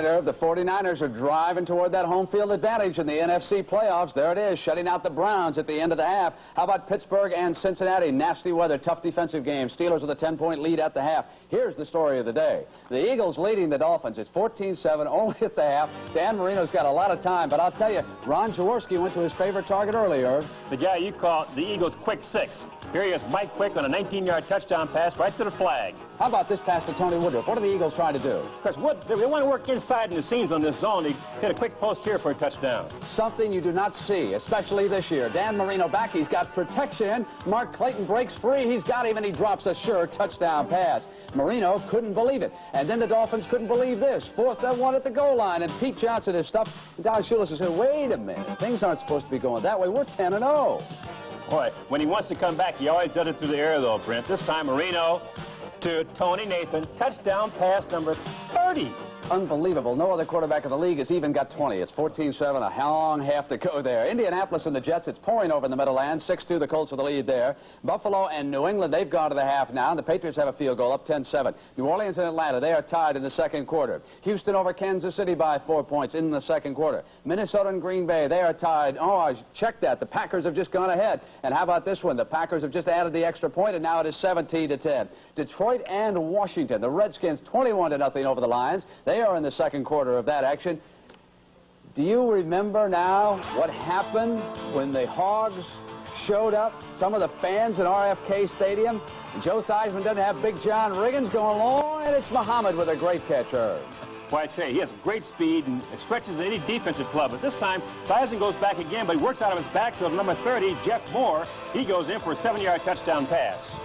Irv, the 49ers are driving toward that home field advantage in the NFC playoffs. There it is, shutting out the Browns at the end of the half. How about Pittsburgh and Cincinnati? Nasty weather, tough defensive game. Steelers with a 10-point lead at the half. Here's the story of the day. The Eagles leading the Dolphins. It's 14-7, only at the half. Dan Marino's got a lot of time, but I'll tell you, Ron Jaworski went to his favorite target earlier. The guy you call the Eagles' quick six. Here he is, Mike Quick, on a 19-yard touchdown pass right to the flag. How about this pass to Tony Woodruff? What are the Eagles trying to do? Because they want to work inside in the seams on this zone. They hit a quick post here for a touchdown. Something you do not see, especially this year. Dan Marino back. He's got protection. Mark Clayton breaks free. He's got him, and he drops a sure touchdown pass. Marino couldn't believe it. And then the Dolphins couldn't believe this. 4th and 1 at the goal line, and Pete Johnson is stuffed. Don Shula's said, wait a minute. Things aren't supposed to be going that way. We're 10-0. Boy, when he wants to come back, he always does it through the air, though, Brent. This time, Marino to Tony Nathan. Touchdown pass number 30. Unbelievable. No other quarterback in the league has even got 20. It's 14-7, a long half to go there. Indianapolis and the Jets, it's pouring over in the Meadowlands. 6-2, the Colts with the lead there. Buffalo and New England, they've gone to the half now, and the Patriots have a field goal up 10-7. New Orleans and Atlanta, they are tied in the second quarter. Houston over Kansas City by 4 points in the second quarter. Minnesota and Green Bay, they are tied. Oh, I checked that. The Packers have just gone ahead. And how about this one? The Packers have just added the extra point, and now it is 17-10. Detroit and Washington, the Redskins 21-0 over the Lions. They are in the second quarter of that action. Do you remember now what happened when the Hogs showed up? Some of the fans at RFK Stadium. And Joe Theismann doesn't have Big John Riggins going long, and it's Muhammad with a great catch. Well, I tell you, he has great speed and stretches any defensive club. But this time, Theismann goes back again, but he works out of his backfield. Number 30, Jeff Moore, he goes in for a 7-yard touchdown pass.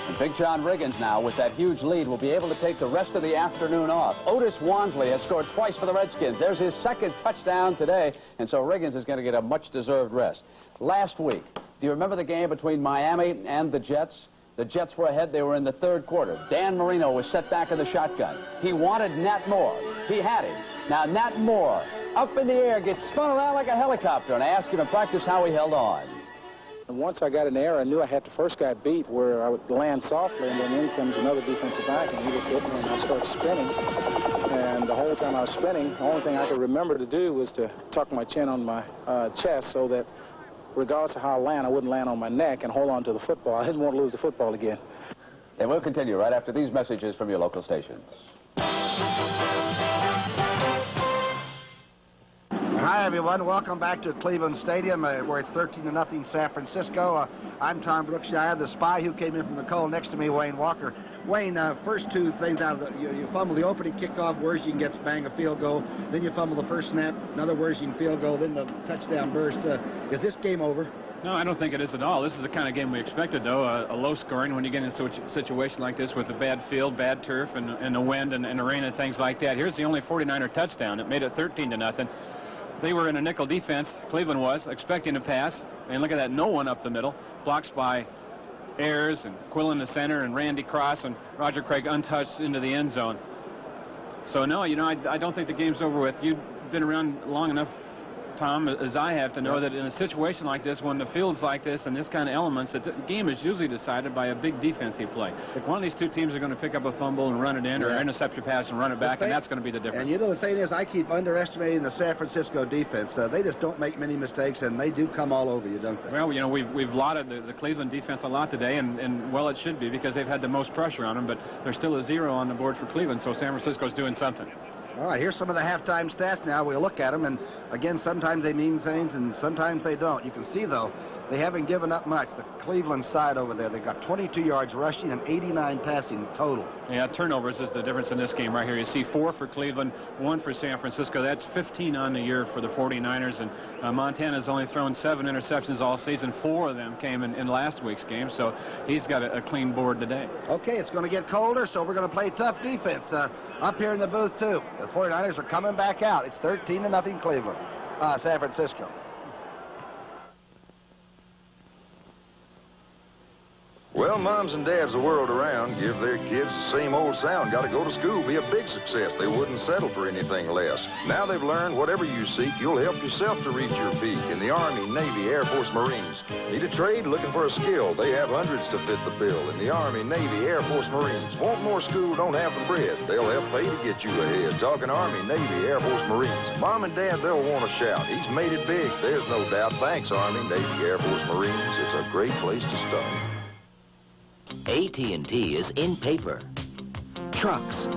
And Big John Riggins now, with that huge lead, will be able to take the rest of the afternoon off. Otis Wansley has scored twice for the Redskins. There's his second touchdown today, and so Riggins is going to get a much-deserved rest. Last week, do you remember the game between Miami and the Jets? The Jets were ahead. They were in the third quarter. Dan Marino was set back in the shotgun. He wanted Nat Moore. He had him. Now, Nat Moore, up in the air, gets spun around like a helicopter, and I asked him in practice how he held on. And once I got in the air, I knew I had the first guy beat where I would land softly, and then in comes another defensive back, and he just hit me, and I started spinning. And the whole time I was spinning, the only thing I could remember to do was to tuck my chin on my chest so that regardless of how I land, I wouldn't land on my neck and hold on to the football. I didn't want to lose the football again. And we'll continue right after these messages from your local stations. Hi, everyone. Welcome back to Cleveland Stadium, where it's 13-0 San Francisco. I'm Tom Brookshire, the spy who came in from the cold. Next to me, Wayne Walker. Wayne, first two things out of you fumble the opening kickoff, Wershing gets bang a field goal. Then you fumble the first snap, another Wershing field goal, then the touchdown burst. Is this game over? No, I don't think it is at all. This is the kind of game we expected, though, a low scoring when you get into a situation like this with a bad field, bad turf, and the wind and rain and things like that. Here's the only 49er touchdown. It made it 13-0. They were in a nickel defense, Cleveland was, expecting a pass. And look at that, no one up the middle. Blocks by Ayers and Quill in the center and Randy Cross and Roger Craig untouched into the end zone. So, no, you know, I don't think the game's over with. You've been around long enough, Tom, as I have to know that in a situation like this, when the field's like this and this kind of elements, that the game is usually decided by a big defensive play. One of these two teams are going to pick up a fumble and run it in, or intercept your pass and run it back, and that's going to be the difference. And you know, the thing is, I keep underestimating the San Francisco defense. They just don't make many mistakes, and they do come all over you, don't they? Well, you know, we've lauded the Cleveland defense a lot today, and well, it should be, because they've had the most pressure on them, but there's still a 0 on the board for Cleveland, so San Francisco's doing something. All right, here's some of the halftime stats now. We'll look at them, and again, sometimes they mean things and sometimes they don't. You can see, though, they haven't given up much. The Cleveland side over there, they've got 22 yards rushing and 89 passing total. Yeah, turnovers is the difference in this game right here. You see 4 for Cleveland, 1 for San Francisco. That's 15 on the year for the 49ers, and Montana's only thrown 7 interceptions all season. 4 of them came in last week's game, so he's got a clean board today. Okay, it's going to get colder, so we're going to play tough defense up here in the booth, too. The 49ers are coming back out. It's 13-0 Cleveland, San Francisco. Well, moms and dads the world around give their kids the same old sound. Got to go to school, be a big success. They wouldn't settle for anything less. Now they've learned whatever you seek, you'll help yourself to reach your peak. In the Army, Navy, Air Force, Marines. Need a trade? Looking for a skill? They have hundreds to fit the bill. In the Army, Navy, Air Force, Marines. Want more school? Don't have the bread. They'll help pay to get you ahead. Talking Army, Navy, Air Force, Marines. Mom and Dad, they'll want to shout. He's made it big, there's no doubt. Thanks, Army, Navy, Air Force, Marines. It's a great place to start. AT&T is in paper, trucks,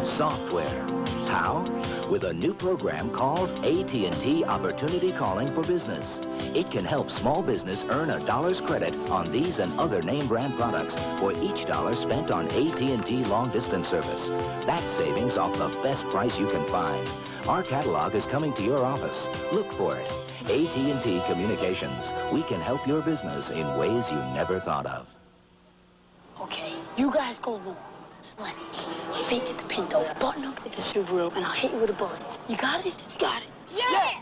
software. How? With a new program called AT&T Opportunity Calling for Business. It can help small business earn $1's credit on these and other name brand products for each $1 spent on AT&T long distance service. That's savings off the best price you can find. Our catalog is coming to your office. Look for it. AT&T Communications. We can help your business in ways you never thought of. Okay, you guys go along. Lenny, fake it the Pinto, button up at the Subaru, and I'll hit you with a bullet. You got it? You got it. Yeah!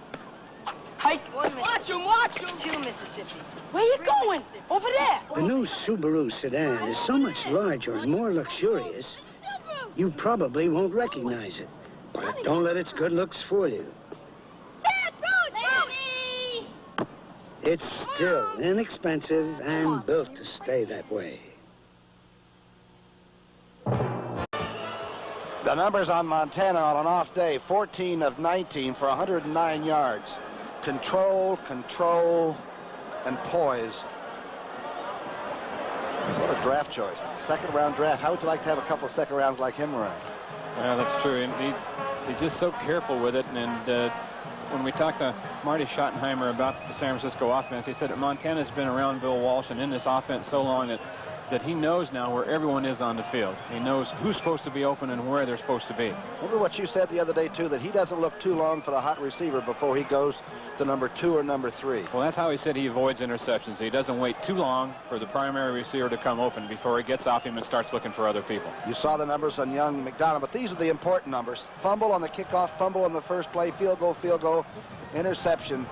Hike. Watch him, watch him! 2 Mississippi. Where you going? Over there. The new Subaru sedan is so much larger and more luxurious, you probably won't recognize it. But don't let its good looks fool you. It's still inexpensive and built to stay that way. The numbers on Montana on an off day, 14 of 19 for 109 yards. Control, and poise. What a draft choice. Second round draft. How would you like to have a couple of second rounds like him around? Yeah, that's true. And he's just so careful with it. And when we talked to Marty Schottenheimer about the San Francisco offense, he said that Montana's been around Bill Walsh and in this offense so long that he knows now where everyone is on the field. He knows who's supposed to be open and where they're supposed to be. Remember what you said the other day, too, that he doesn't look too long for the hot receiver before he goes to number 2 or number 3. Well, that's how he said he avoids interceptions. He doesn't wait too long for the primary receiver to come open before he gets off him and starts looking for other people. You saw the numbers on Young McDonald, but these are the important numbers. Fumble on the kickoff, fumble on the first play, field goal, interception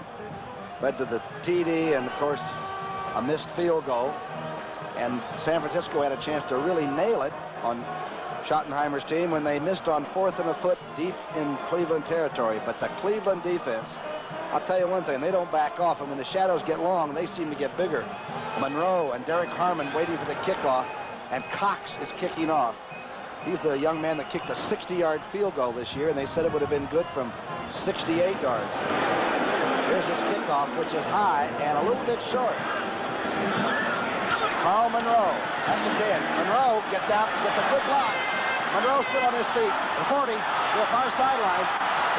led to the TD, and, of course, a missed field goal. And San Francisco had a chance to really nail it on Schottenheimer's team when they missed on 4th and a foot deep in Cleveland territory. But the Cleveland defense, I'll tell you one thing, they don't back off. And when the shadows get long, they seem to get bigger. Monroe and Derek Harmon waiting for the kickoff, and Cox is kicking off. He's the young man that kicked a 60-yard field goal this year, and they said it would have been good from 68 yards. Here's his kickoff, which is high and a little bit short. Carl Monroe at the 10. Monroe gets out, gets a good block. Monroe still on his feet. The 40 to the far sidelines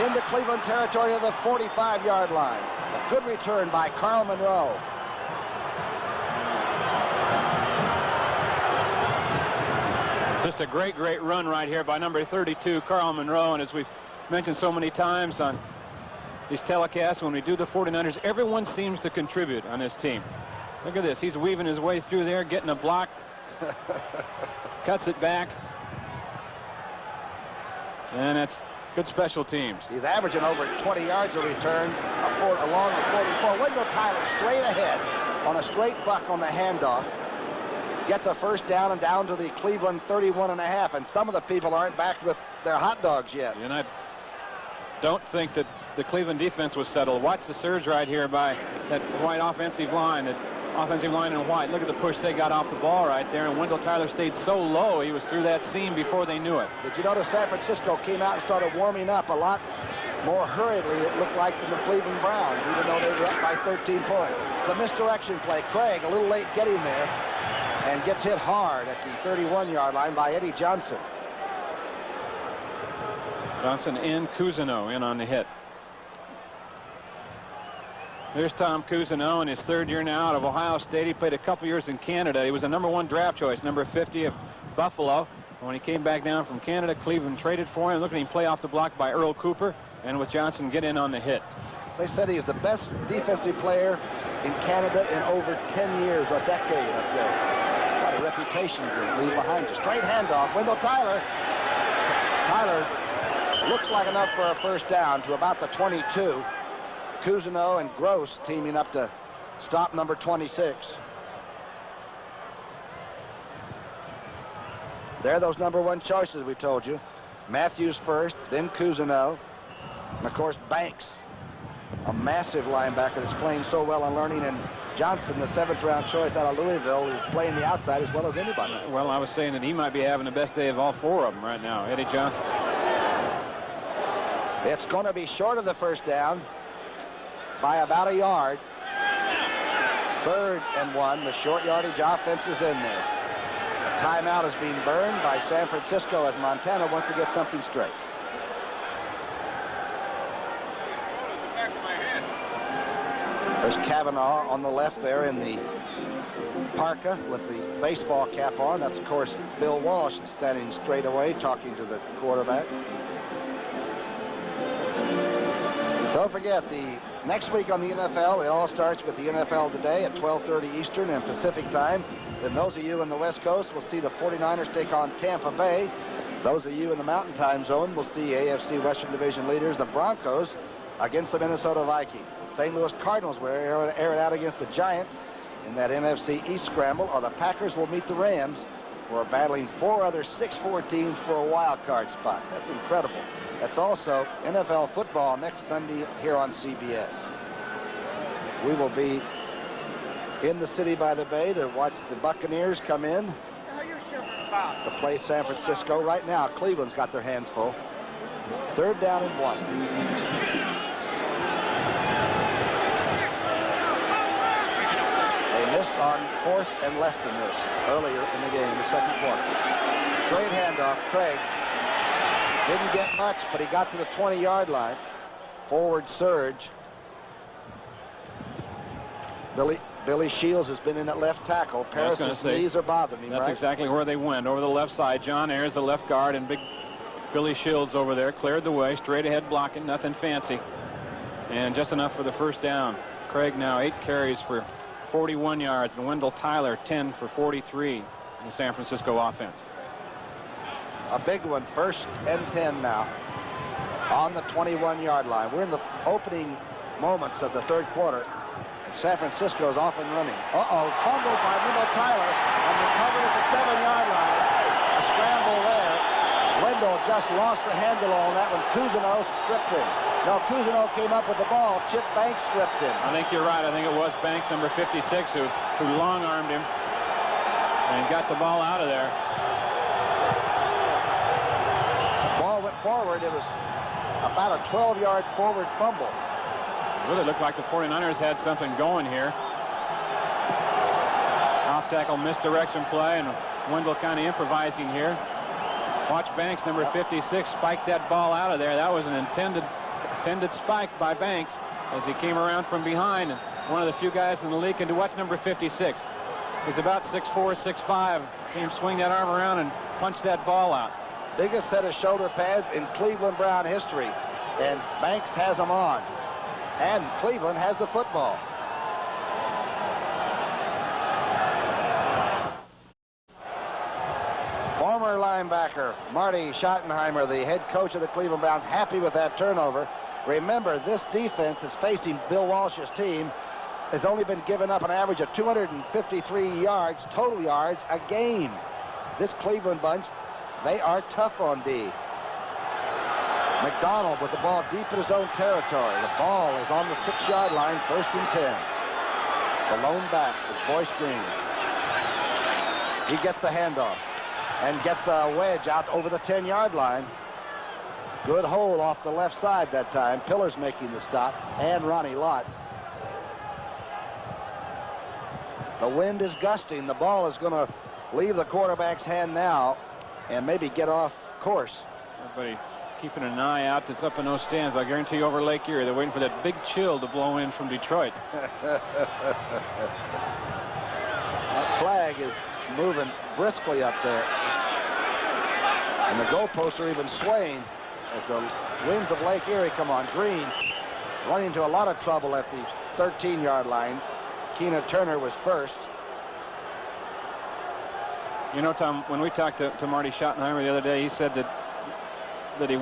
into Cleveland territory of the 45-yard line. A good return by Carl Monroe. Just a great run right here by number 32, Carl Monroe. And as we've mentioned so many times on these telecasts, when we do the 49ers, everyone seems to contribute on this team. Look at this. He's weaving his way through there, getting a block. Cuts it back. And that's good special teams. He's averaging over 20 yards a return along the 44. Wendell Tyler straight ahead on a straight buck on the handoff. Gets a first down and down to the Cleveland 31.5. And some of the people aren't back with their hot dogs yet. And I don't think that the Cleveland defense was settled. Watch the surge right here by that white offensive line. Offensive line in white. Look at the push they got off the ball right there, and Wendell Tyler stayed so low he was through that seam before they knew it. Did you notice San Francisco came out and started warming up a lot more hurriedly, it looked like, than the Cleveland Browns, even though they were up by 13 points. The misdirection play, Craig a little late getting there and gets hit hard at the 31-yard line by Eddie Johnson. Johnson in, Cousineau in on the hit. There's Tom Cousineau in his 3rd year now out of Ohio State. He played a couple years in Canada. He was a #1 draft choice, number 50 of Buffalo. When he came back down from Canada, Cleveland traded for him. Look at him play off the block by Earl Cooper, and with Johnson get in on the hit. They said he is the best defensive player in Canada in over 10 years, a decade up there. What a reputation to leave behind you. Straight handoff. Wendell Tyler. Tyler looks like enough for a first down to about the 22. Cousineau and Gross teaming up to stop number 26. They're those #1 choices we told you. Matthews first, then Cousineau, and of course Banks, a massive linebacker that's playing so well and learning, and Johnson, the 7th round choice out of Louisville, is playing the outside as well as anybody. Well, I was saying that he might be having the best day of all 4 of them right now, Eddie Johnson. It's going to be short of the first down by about a yard. 3rd and 1. The short yardage offense is in there. A timeout is being burned by San Francisco as Montana wants to get something straight. There's Kavanaugh on the left there in the parka with the baseball cap on. That's, of course, Bill Walsh standing straight away talking to the quarterback. Don't forget, the next week on the NFL, it all starts with the NFL Today at 12:30 Eastern and Pacific time. Then those of you in the West Coast will see the 49ers take on Tampa Bay. Those of you in the Mountain Time Zone will see AFC Western Division leaders, the Broncos, against the Minnesota Vikings. The St. Louis Cardinals will air it out against the Giants in that NFC East scramble, or the Packers will meet the Rams, who are battling 4 other 6-4 teams for a wild card spot. That's incredible. That's also NFL football next Sunday here on CBS. We will be in the city by the bay to watch the Buccaneers come in to play San Francisco. Right now, Cleveland's got their hands full. 3rd down and 1. They missed on 4th and less than this earlier in the game, the 2nd quarter. Straight handoff, Craig. Didn't get much, but he got to the 20-yard line. Forward surge. Billy Shields has been in at left tackle. Paris's knees are bothering him, That's right? exactly where they went, over the left side. John Ayers, the left guard, and big Billy Shields over there, cleared the way, straight ahead blocking, nothing fancy. And just enough for the first down. Craig now 8 carries for 41 yards, and Wendell Tyler 10 for 43 in the San Francisco offense. A big one, 1st and 10 now on the 21-yard line. We're in the opening moments of the 3rd quarter. San Francisco is off and running. Fumbled by Wendell Tyler and recovered at the 7-yard line. A scramble there. Wendell just lost the handle on that one. Cousineau stripped him. No, Cousineau came up with the ball. Chip Banks stripped him. I think you're right. I think it was Banks, number 56, who long-armed him and got the ball out of there. Ball went forward. It was about a 12-yard forward fumble. Really looked like the 49ers had something going here. Off-tackle misdirection play, and Wendell kind of improvising here. Watch Banks, number 56, spike that ball out of there. That was an intended spike by Banks as he came around from behind. And one of the few guys in the league can do. Watch number 56. He's about 6'4", 6'5". See him swing that arm around and punch that ball out. Biggest set of shoulder pads in Cleveland Brown history. And Banks has them on. And Cleveland has the football. Former linebacker Marty Schottenheimer, the head coach of the Cleveland Browns, happy with that turnover. Remember, this defense is facing Bill Walsh's team, has only been given up an average of 253 yards, total yards, a game. This Cleveland bunch, they are tough on D. McDonald with the ball deep in his own territory. The ball is on the 6-yard line, 1st and 10. The lone back is Boyce Green. He gets the handoff and gets a wedge out over the 10-yard line. Good hole off the left side that time. Pillar's making the stop, and Ronnie Lott. The wind is gusting. The ball is going to leave the quarterback's hand now and maybe get off course. Everybody keeping an eye out that's up in those stands. I guarantee you over Lake Erie, they're waiting for that big chill to blow in from Detroit. That flag is moving briskly up there. And the goalposts are even swaying as the winds of Lake Erie come on. Green running into a lot of trouble at the 13-yard line. Keena Turner was first. You know, Tom, when we talked to Marty Schottenheimer the other day, he said that he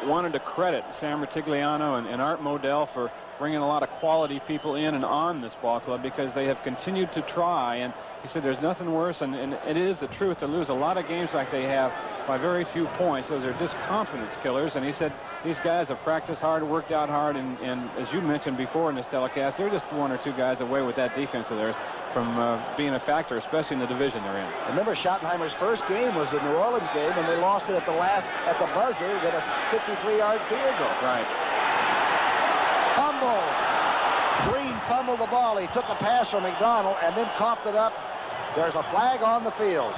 wanted to credit Sam Rutigliano and Art Modell for bringing a lot of quality people in and on this ball club, because they have continued to try. And he said there's nothing worse, and it is the truth, to lose a lot of games like they have by very few points. Those are just confidence killers. And he said these guys have practiced hard, worked out hard, and as you mentioned before in this telecast, they're just one or two guys away with that defense of theirs from being a factor, especially in the division they're in. Remember, Schottenheimer's first game was the New Orleans game, and they lost it at the buzzer with a 53-yard field goal. Right. Fumble. Green fumbled the ball. He took a pass from McDonald and then coughed it up. There's a flag on the field.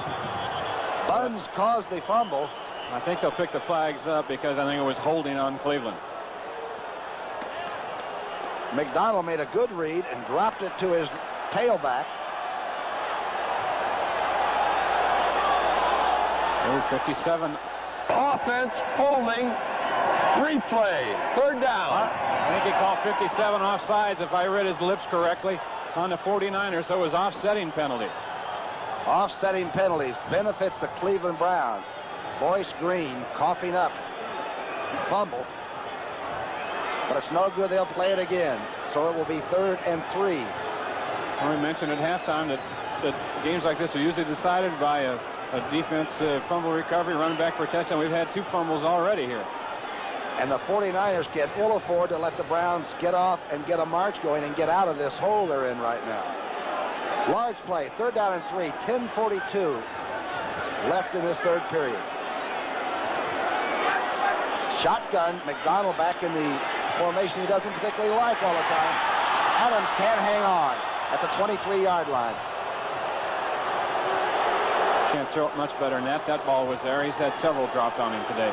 Buns caused the fumble. I think they'll pick the flags up because I think it was holding on Cleveland. McDonald made a good read and dropped it to his tailback. Oh, 57. Offense, holding, replay, third down. I think he called 57 offsides, if I read his lips correctly, on the 49ers, so it was offsetting penalties. Offsetting penalties benefits the Cleveland Browns. Boyce Green coughing up. Fumble. But it's no good. They'll play it again. So it will be 3rd and 3. Well, we mentioned at halftime that games like this are usually decided by a defense fumble recovery, running back for a touchdown. We've had 2 fumbles already here. And the 49ers can ill afford to let the Browns get off and get a march going and get out of this hole they're in right now. Large play, 3rd down and 3, 10:42 left in this 3rd period. Shotgun, McDonald back in the formation he doesn't particularly like all the time. Adams can't hang on at the 23-yard line. Can't throw it much better than that. That ball was there. He's had several dropped on him today.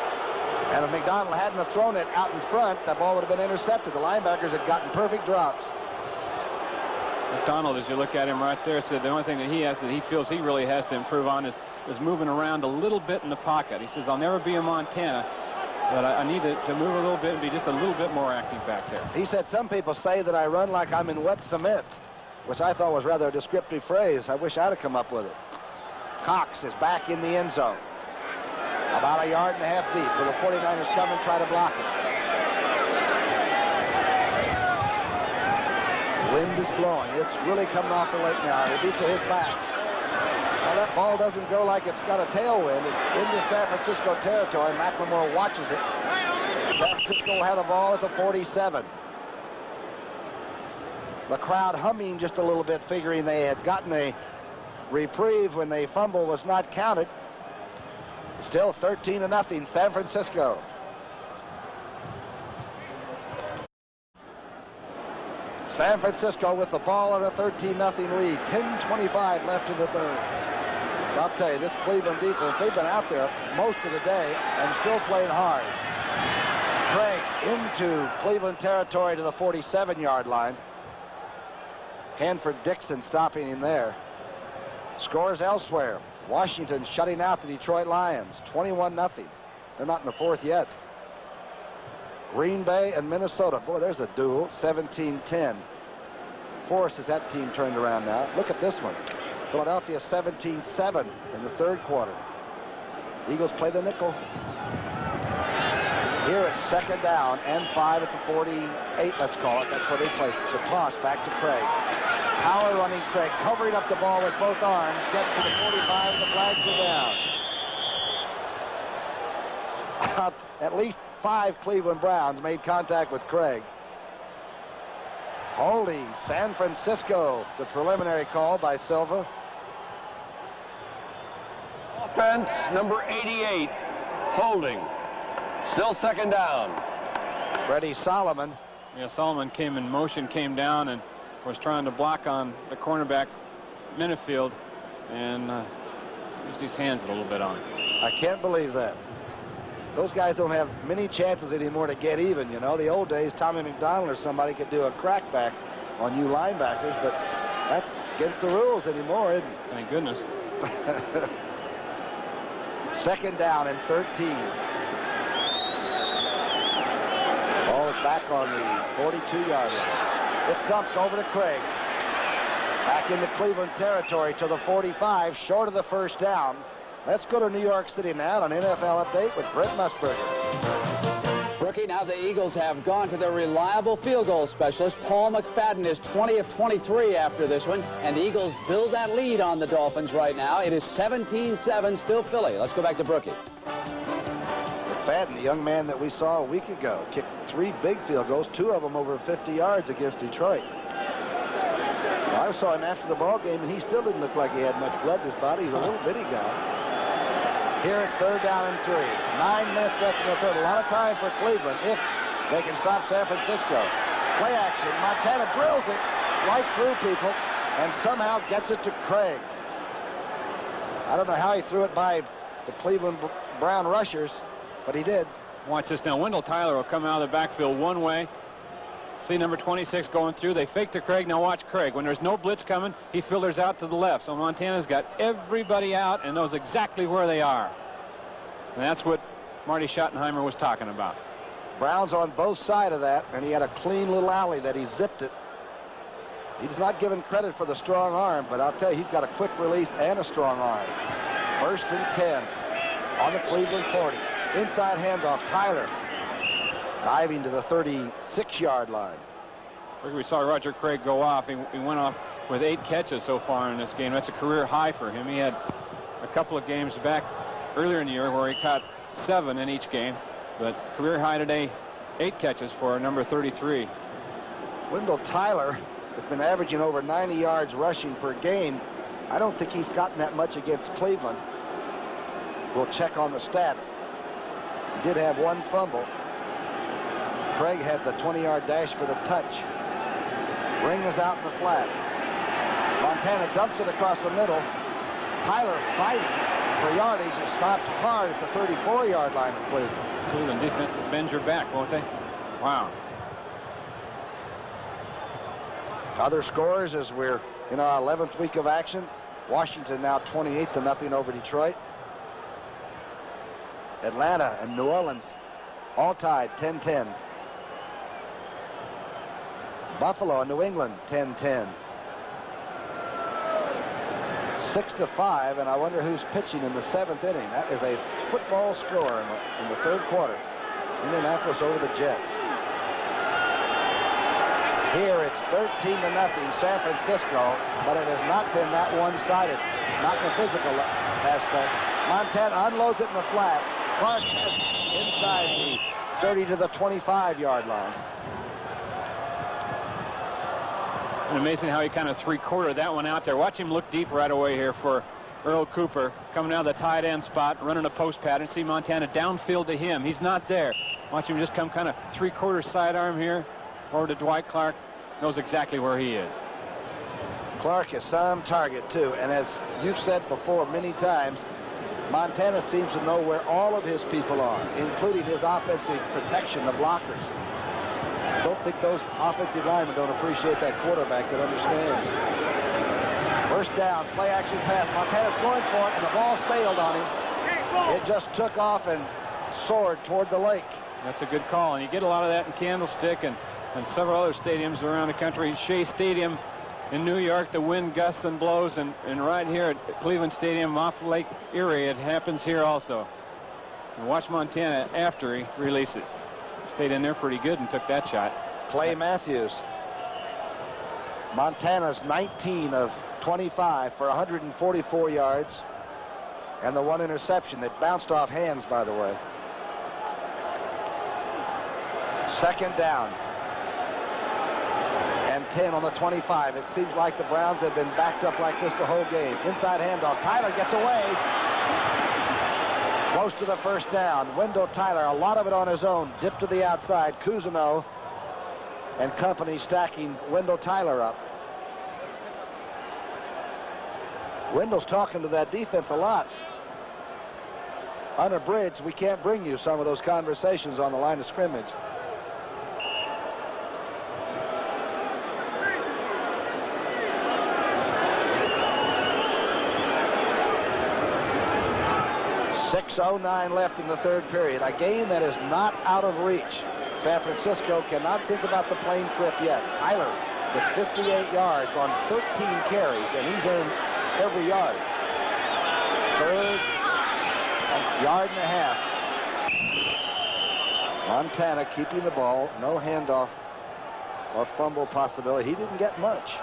And if McDonald hadn't have thrown it out in front, that ball would have been intercepted. The linebackers had gotten perfect drops. McDonald, as you look at him right there, said the only thing that he feels he really has to improve on is moving around a little bit in the pocket. He says, I'll never be a Montana, but I need to move a little bit and be just a little bit more active back there. He said, some people say that I run like I'm in wet cement, which I thought was rather a descriptive phrase. I wish I'd have come up with it. Cox is back in the end zone. About 1.5 yards deep. Will the 49ers come and try to block it? Wind is blowing. It's really coming off the lake now. They beat to his back. Well, that ball doesn't go like it's got a tailwind. Into San Francisco territory. McLemore watches it. San Francisco will have the ball at the 47. The crowd humming just a little bit, figuring they had gotten a reprieve when the fumble was not counted. Still 13-0, San Francisco. San Francisco with the ball and a 13-0 lead. 10:25 left in the 3rd. I'll tell you, this Cleveland defense, they've been out there most of the day and still playing hard. Craig into Cleveland territory to the 47-yard line. Hanford Dixon stopping him there. Scores elsewhere. Washington shutting out the Detroit Lions, 21-0. They're not in the 4th yet. Green Bay and Minnesota. Boy, there's a duel, 17-10. Forrest has that team turned around now. Look at this one. Philadelphia 17-7 in the 3rd quarter. Eagles play the nickel. Here it's 2nd down and 5 at the 48, let's call it. That's where they play the toss back to Craig. Power running Craig, covering up the ball with both arms, gets to the 45, and the flags are down. At least 5 Cleveland Browns made contact with Craig. Holding San Francisco, the preliminary call by Silva. Offense, number 88, holding. Still 2nd down. Freddie Solomon. Yeah, Solomon came in motion, came down, and was trying to block on the cornerback Minifield, and used his hands a little bit on it. I can't believe that. those guys don't have many chances anymore to get even, you know. The old days, Tommy McDonald or somebody could do a crackback on you linebackers, but that's against the rules anymore, isn't it? Thank goodness. Second down and 13. Ball is back on the 42-yard line. It's dumped over to Craig. Back into Cleveland territory to the 45, short of the first down. Let's go to New York City now on NFL Update with Brent Musburger. Brookie, now the Eagles have gone to their reliable field goal specialist. Paul McFadden is 20 of 23 after this one, and the Eagles build that lead on the Dolphins right now. It is 17-7, still Philly. Let's go back to Brookie. McFadden, the young man that we saw a week ago, kicked 3 big field goals, 2 of them over 50 yards against Detroit. I saw him after the ball game, and he still didn't look like he had much blood in his body. He's a little bitty guy. Here it's third down and 3. 9 minutes left in the third. A lot of time for Cleveland if they can stop San Francisco. Play action. Montana drills it right through people and somehow gets it to Craig. I don't know how he threw it by the Cleveland Brown rushers, but he did. Watch this now. Wendell Tyler will come out of the backfield one way. See number 26 going through. They fake to Craig. Now watch Craig. When there's no blitz coming, he filters out to the left. So Montana's got everybody out and knows exactly where they are. And that's what Marty Schottenheimer was talking about. Brown's on both sides of that, and he had a clean little alley that he zipped it. He's not given credit for the strong arm, but I'll tell you, he's got a quick release and a strong arm. First and 10 on the Cleveland 40. Inside handoff, Tyler. Diving to the 36-yard line. We saw Roger Craig go off. He went off with 8 catches so far in this game. That's a career high for him. He had a couple of games back earlier in the year where he caught 7 in each game. But career high today, 8 catches for number 33. Wendell Tyler has been averaging over 90 yards rushing per game. I don't think he's gotten that much against Cleveland. We'll check on the stats. He did have 1 fumble. Craig had the 20-yard dash for the touch. Ring is out in the flat. Montana dumps it across the middle. Tyler fighting for yardage and stopped hard at the 34-yard line of Cleveland. Cleveland defense will bend your back, won't they? Wow. Other scores as we're in our 11th week of action. Washington now 28-0 over Detroit. Atlanta and New Orleans all tied 10-10. Buffalo and New England 10-10. 6-5, and I wonder who's pitching in the 7th inning. That is a football score in the 3rd quarter. Indianapolis over the Jets. Here it's 13-0 San Francisco, but it has not been that one-sided, not in the physical aspects. Montana unloads it in the flat. Clark inside the 30 to the 25-yard line. And amazing how he kind of 3-quartered that one out there. Watch him look deep right away here for Earl Cooper. Coming out of the tight end spot, running a post pattern. See Montana downfield to him. He's not there. Watch him just come kind of 3-quarter sidearm here over to Dwight Clark. Knows exactly where he is. Clark is some target too. And as you've said before many times, Montana seems to know where all of his people are, including his offensive protection, the blockers. I don't think those offensive linemen don't appreciate that quarterback that understands. First down, play action pass. Montana's going for it, and the ball sailed on him. It just took off and soared toward the lake. That's a good call, and you get a lot of that in Candlestick and several other stadiums around the country. Shea Stadium in New York, the wind gusts and blows, and right here at Cleveland Stadium off Lake Erie, it happens here also. And watch Montana after he releases. Stayed in there pretty good and took that shot. Clay Matthews. Montana's 19 of 25 for 144 yards and the 1 interception that bounced off hands, by the way. Second down and 10 on the 25. It seems like the Browns have been backed up like this the whole game. Inside handoff. Tyler gets away. Close to the first down. Wendell Tyler, a lot of it on his own. Dip to the outside. Cousineau and company stacking Wendell Tyler up. Wendell's talking to that defense a lot. unabridged, we can't bring you some of those conversations on the line of scrimmage. .6:09 left in the third period. A game that is not out of reach. San Francisco cannot think about the plane trip yet. Tyler with 58 yards on 13 carries, and he's earned every yard. Third, a yard and a half. Montana keeping the ball. No handoff or fumble possibility. He didn't get much.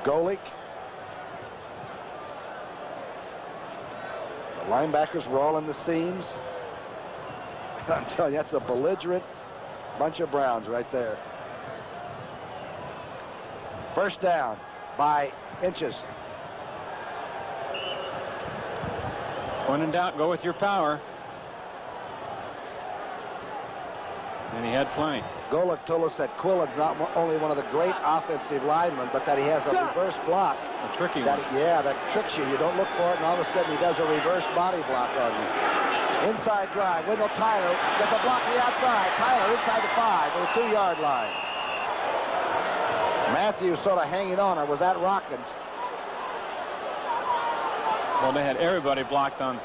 Golick. The linebackers were all in the seams. I'm telling you, that's a belligerent bunch of Browns right there. First down by inches. When in doubt, go with your power. And he had plenty. Golick told us that Quillen's not only one of the great offensive linemen, but that he has a reverse block. A tricky that, one. Yeah, that tricks you. You don't look for it, and all of a sudden he does a reverse body block on you. Inside drive. Wendell Tyler gets a block to the outside. Tyler inside the 5 to the 2-yard line. Matthews sort of hanging on, or was that Rockins? Well, they had everybody blocked on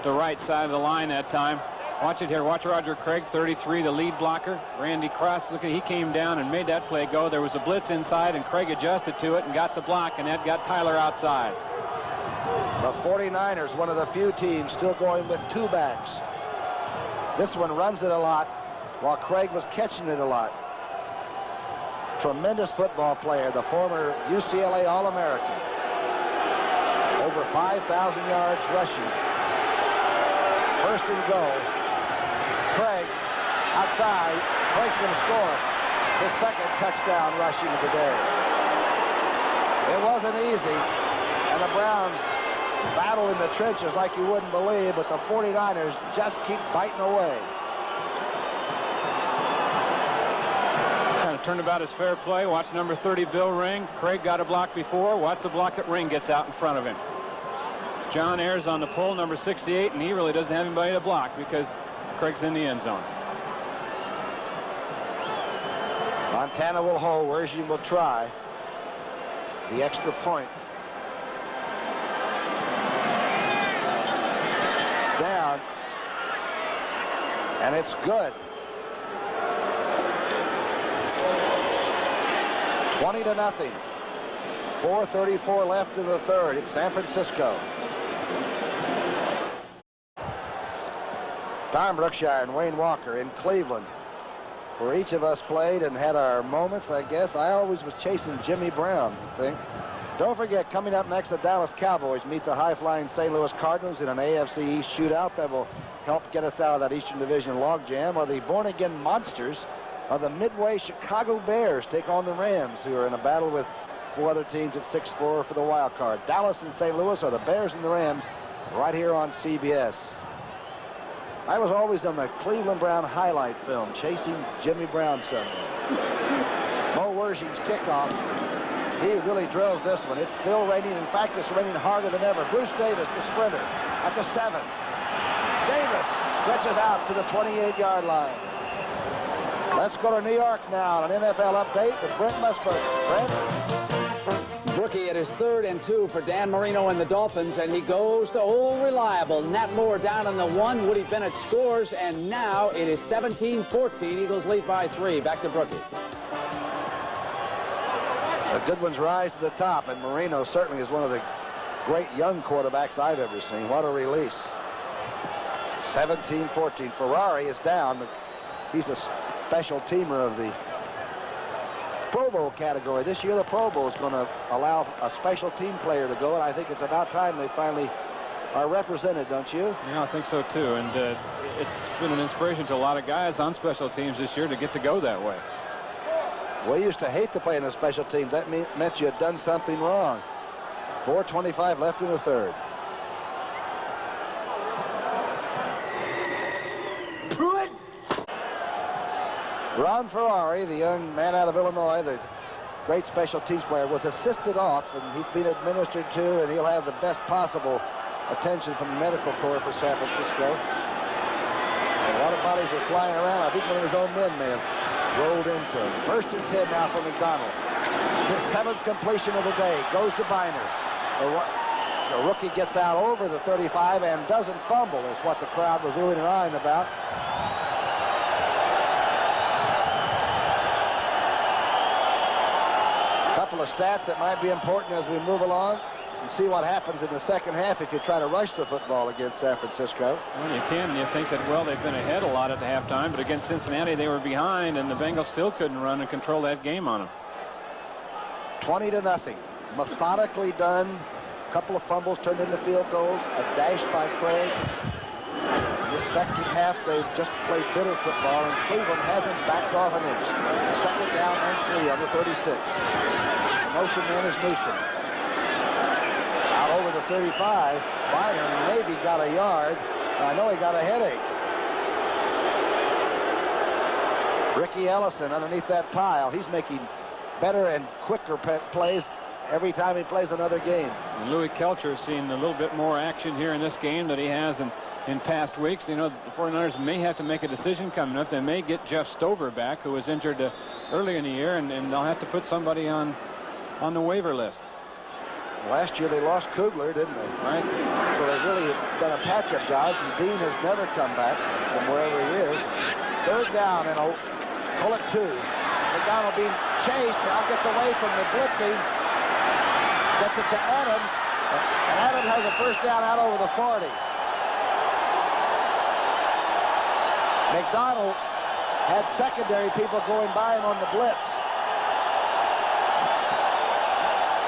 the right side of the line that time. Watch it here. Watch Roger Craig, 33, the lead blocker. Randy Cross, look at, he came down and made that play go. There was a blitz inside, and Craig adjusted to it and got the block, and that got Tyler outside. The 49ers, one of the few teams still going with 2 backs. This one runs it a lot, while Craig was catching it a lot. Tremendous football player, the former UCLA All-American. Over 5,000 yards rushing. First and goal. Craig outside. Craig's going to score his second touchdown rushing of the day. It wasn't easy, and the Browns battle in the trenches like you wouldn't believe, but the 49ers just keep biting away. Kind of turnabout is fair play. Watch number 30, Bill Ring. Craig got a block before. Watch the block that Ring gets out in front of him. John Ayers on the pull, number 68, and he really doesn't have anybody to block because Craig's in the end zone. Montana will hold. Wershing will try the extra point. It's down, and it's good. 20-0. 4:34 left in the third. It's San Francisco. Tom Brookshire and Wayne Walker in Cleveland, where each of us played and had our moments, I guess. I always was chasing Jimmy Brown, I think. Don't forget, coming up next, the Dallas Cowboys meet the high-flying St. Louis Cardinals in an AFC East shootout that will help get us out of that Eastern Division logjam. Or the born-again monsters of the Midway Chicago Bears take on the Rams, who are in a battle with 4 other teams at 6-4 for the wild card. Dallas and St. Louis are the Bears and the Rams right here on CBS. I was always on the Cleveland Brown highlight film, chasing Jimmy Brown somewhere. Mo Wershing's kickoff. He really drills this one. It's still raining. In fact, it's raining harder than ever. Bruce Davis, the sprinter, at the 7. Davis stretches out to the 28-yard line. Let's go to New York now. An NFL update with Brent Musburger. Brent? Brookie, it is 3rd and 2 for Dan Marino and the Dolphins, and he goes to old reliable Nat Moore down on the 1. Woody Bennett scores, and now it is 17-14. Eagles lead by 3. Back to Brookie. The good ones rise to the top, and Marino certainly is one of the great young quarterbacks I've ever seen. What a release. 17-14. Ferrari is down. He's a special teamer of the Pro Bowl category. This year the Pro Bowl is going to allow a special team player to go, and I think it's about time they finally are represented, don't you? Yeah, I think so too, and it's been an inspiration to a lot of guys on special teams this year to get to go that way. We used to hate to play in the special teams. That meant you had done something wrong. 4:25 left in the third. Ron Ferrari, the young man out of Illinois, the great special teams player, was assisted off, and he's been administered to, and he'll have the best possible attention from the medical corps for San Francisco. A lot of bodies are flying around. I think one of his own men may have rolled into him. 1st and 10 now for McDonald. His 7th completion of the day goes to Biner. The rookie gets out over the 35 and doesn't fumble, is what the crowd was oohing and eyeing about. A couple of stats that might be important as we move along and see what happens in the second half if you try to rush the football against San Francisco. Well, you can, and you think that, well, they've been ahead a lot at the halftime, but against Cincinnati they were behind, and the Bengals still couldn't run and control that game on them. 20-0. Methodically done. A couple of fumbles turned into field goals. A dash by Craig. In this second half, they've just played bitter football, and Cleveland hasn't backed off an inch. 2nd down and 3 on the 36. The motion man is Newsom. Out over the 35. Biner maybe got a yard. I know he got a headache. Ricky Ellison underneath that pile. He's making better and quicker plays every time he plays another game. And Louis Kelcher has seen a little bit more action here in this game than he has in past weeks. You know, the 49ers may have to make a decision coming up. They may get Jeff Stover back, who was injured early in the year, and they'll have to put somebody on the waiver list. Last year they lost Kugler, didn't they? Right. So they've really done a patch-up job, and Dean has never come back from wherever he is. 3rd down, and call it 2. McDonald being chased, now gets away from the blitzing. Gets it to Adams, and Adams has a 1st down out over the 40. McDonald had secondary people going by him on the blitz.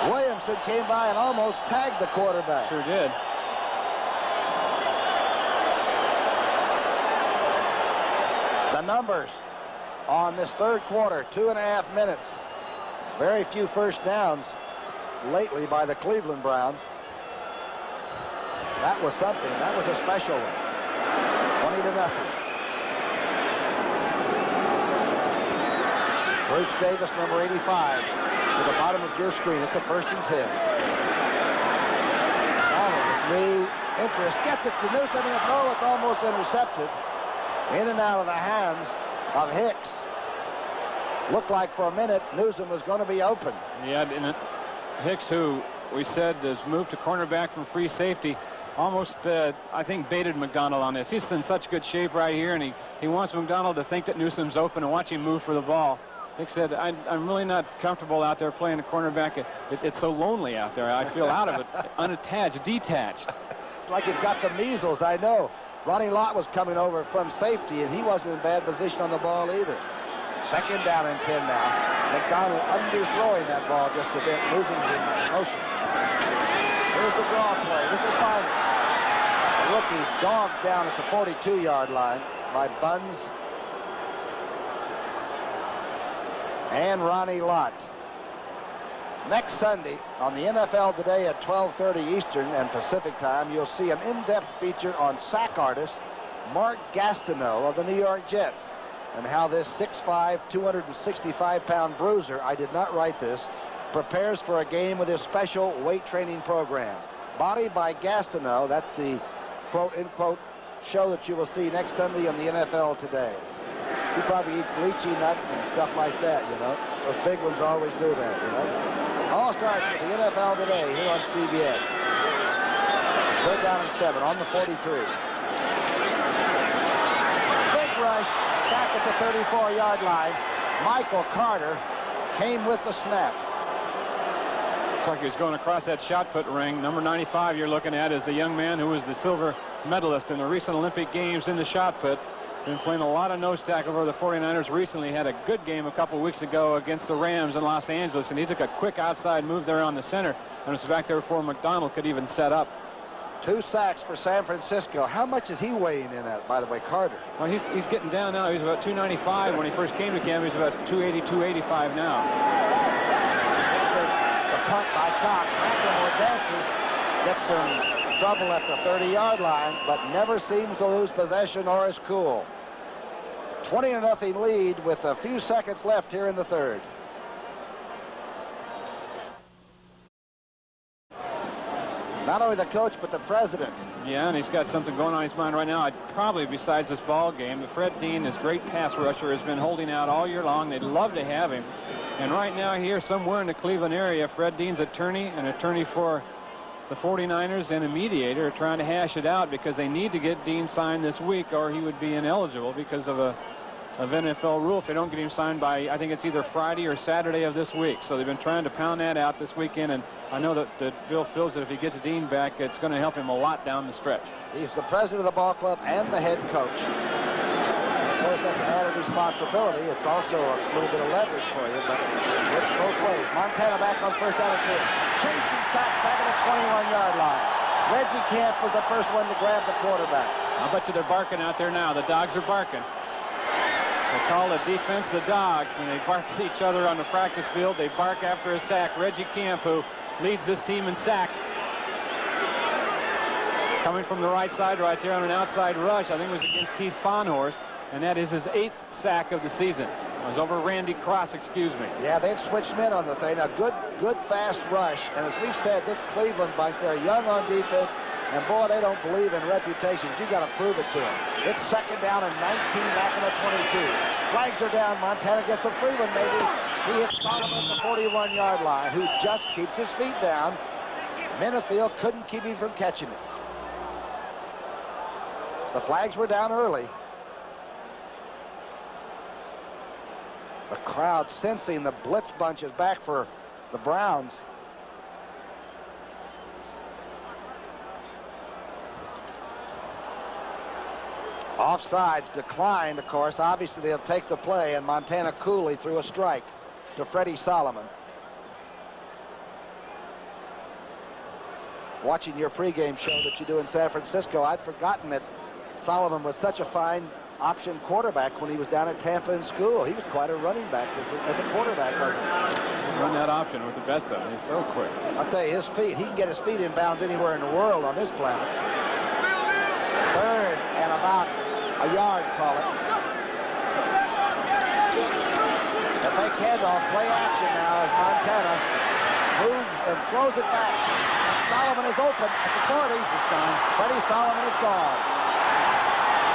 Williamson came by and almost tagged the quarterback. Sure did. The numbers on this 3rd quarter, 2.5 minutes. Very few first downs lately by the Cleveland Browns. That was something. That was a special one. 20-0. Bruce Davis, number 85, to the bottom of your screen. It's a 1st and 10. Donald with new interest gets it to Newsom, and it's almost intercepted. In and out of the hands of Hicks. Looked like for a minute Newsom was going to be open. Yeah, and Hicks, who we said has moved to cornerback from free safety, almost, I think, baited McDonald on this. He's in such good shape right here, and he wants McDonald to think that Newsom's open and watch him move for the ball. Hicks said, I'm really not comfortable out there playing a cornerback. It's so lonely out there. I feel out of it, unattached, detached. It's like it got the measles, I know. Ronnie Lott was coming over from safety, and he wasn't in bad position on the ball either. 2nd down and 10 now. McDonald underthrowing that ball just a bit. Newsom's in motion. Here's the draw play. This is Biner. The rookie dogged down at the 42-yard line by Buns and Ronnie Lott. Next Sunday on the NFL Today at 12:30 Eastern and Pacific time, you'll see an in-depth feature on sack artist Mark Gastineau of the New York Jets, and how this 6'5", 265-pound bruiser, I did not write this, prepares for a game with his special weight training program. Body by Gastineau, that's the quote-unquote show that you will see next Sunday on the NFL Today. He probably eats lychee nuts and stuff like that, you know. Those big ones always do that, you know. All starts with the NFL Today here on CBS. 3rd down and 7 on the 43. Big rush, sack at the 34-yard line. Michael Carter came with the snap. Looks like he was going across that shot put ring. Number 95 you're looking at is the young man who was the silver medalist in the recent Olympic Games in the shot put. Been playing a lot of nose tackle for the 49ers. Recently had a good game a couple weeks ago against the Rams in Los Angeles, and he took a quick outside move there on the center and was back there before McDonald could even set up. 2 sacks for San Francisco. How much is he weighing in at, by the way, Carter? Well, he's getting down now. He's about 295 when he first came to camp. He's about 280, 285 now. The punt by Cox. McLemore dances, gets some trouble at the 30-yard line, but never seems to lose possession or is cool. 20-0 lead with a few seconds left here in the 3rd. Not only the coach, but the president. Yeah, and he's got something going on in his mind right now. Probably besides this ball game. Fred Dean, his great pass rusher, has been holding out all year long. They'd love to have him. And right now here, somewhere in the Cleveland area, Fred Dean's an attorney for the 49ers and a mediator, are trying to hash it out because they need to get Dean signed this week or he would be ineligible because of of NFL rule if they don't get him signed by, I think it's either Friday or Saturday of this week. So they've been trying to pound that out this weekend, and I know that Bill feels that if he gets Dean back, it's going to help him a lot down the stretch. He's the president of the ball club and the head coach. And of course, that's an added responsibility. It's also a little bit of leverage for you, but it's both ways. Montana back on first down and 2. Chased and sacked back at the 21-yard line. Reggie Camp was the first one to grab the quarterback. I'll bet you they're barking out there now. The dogs are barking. They call the defense the dogs, and they bark at each other on the practice field. They bark after a sack. Reggie Camp, who leads this team in sacks, coming from the right side right there on an outside rush. I think it was against Keith Fahnhorst, and that is his 8th sack of the season. It was over Randy Cross, excuse me. Yeah, they'd switched men on the thing. A good fast rush. And as we've said, this Cleveland bunch, they're young on defense. And boy, they don't believe in reputations. You got to prove it to them. It's second down and 19 back in the 22. Flags are down. Montana gets the free one, maybe. He hits Solomon at the 41-yard line, who just keeps his feet down. Minifield couldn't keep him from catching it. The flags were down early. The crowd sensing the blitz bunch is back for the Browns. Offsides declined, of course. Obviously, they'll take the play, and Montana coolly threw a strike to Freddie Solomon. Watching your pregame show that you do in San Francisco, I'd forgotten that Solomon was such a fine option quarterback when he was down at Tampa in school. He was quite a running back as a quarterback, wasn't he? Run that option with the best of him. He's so quick. I'll tell you, his feet, he can get his feet in bounds anywhere in the world on this planet. Third and about a yard, call it. The fake handoff, play action now as Montana moves and throws it back. And Solomon is open at the 40. He's gone. Freddie Solomon is gone.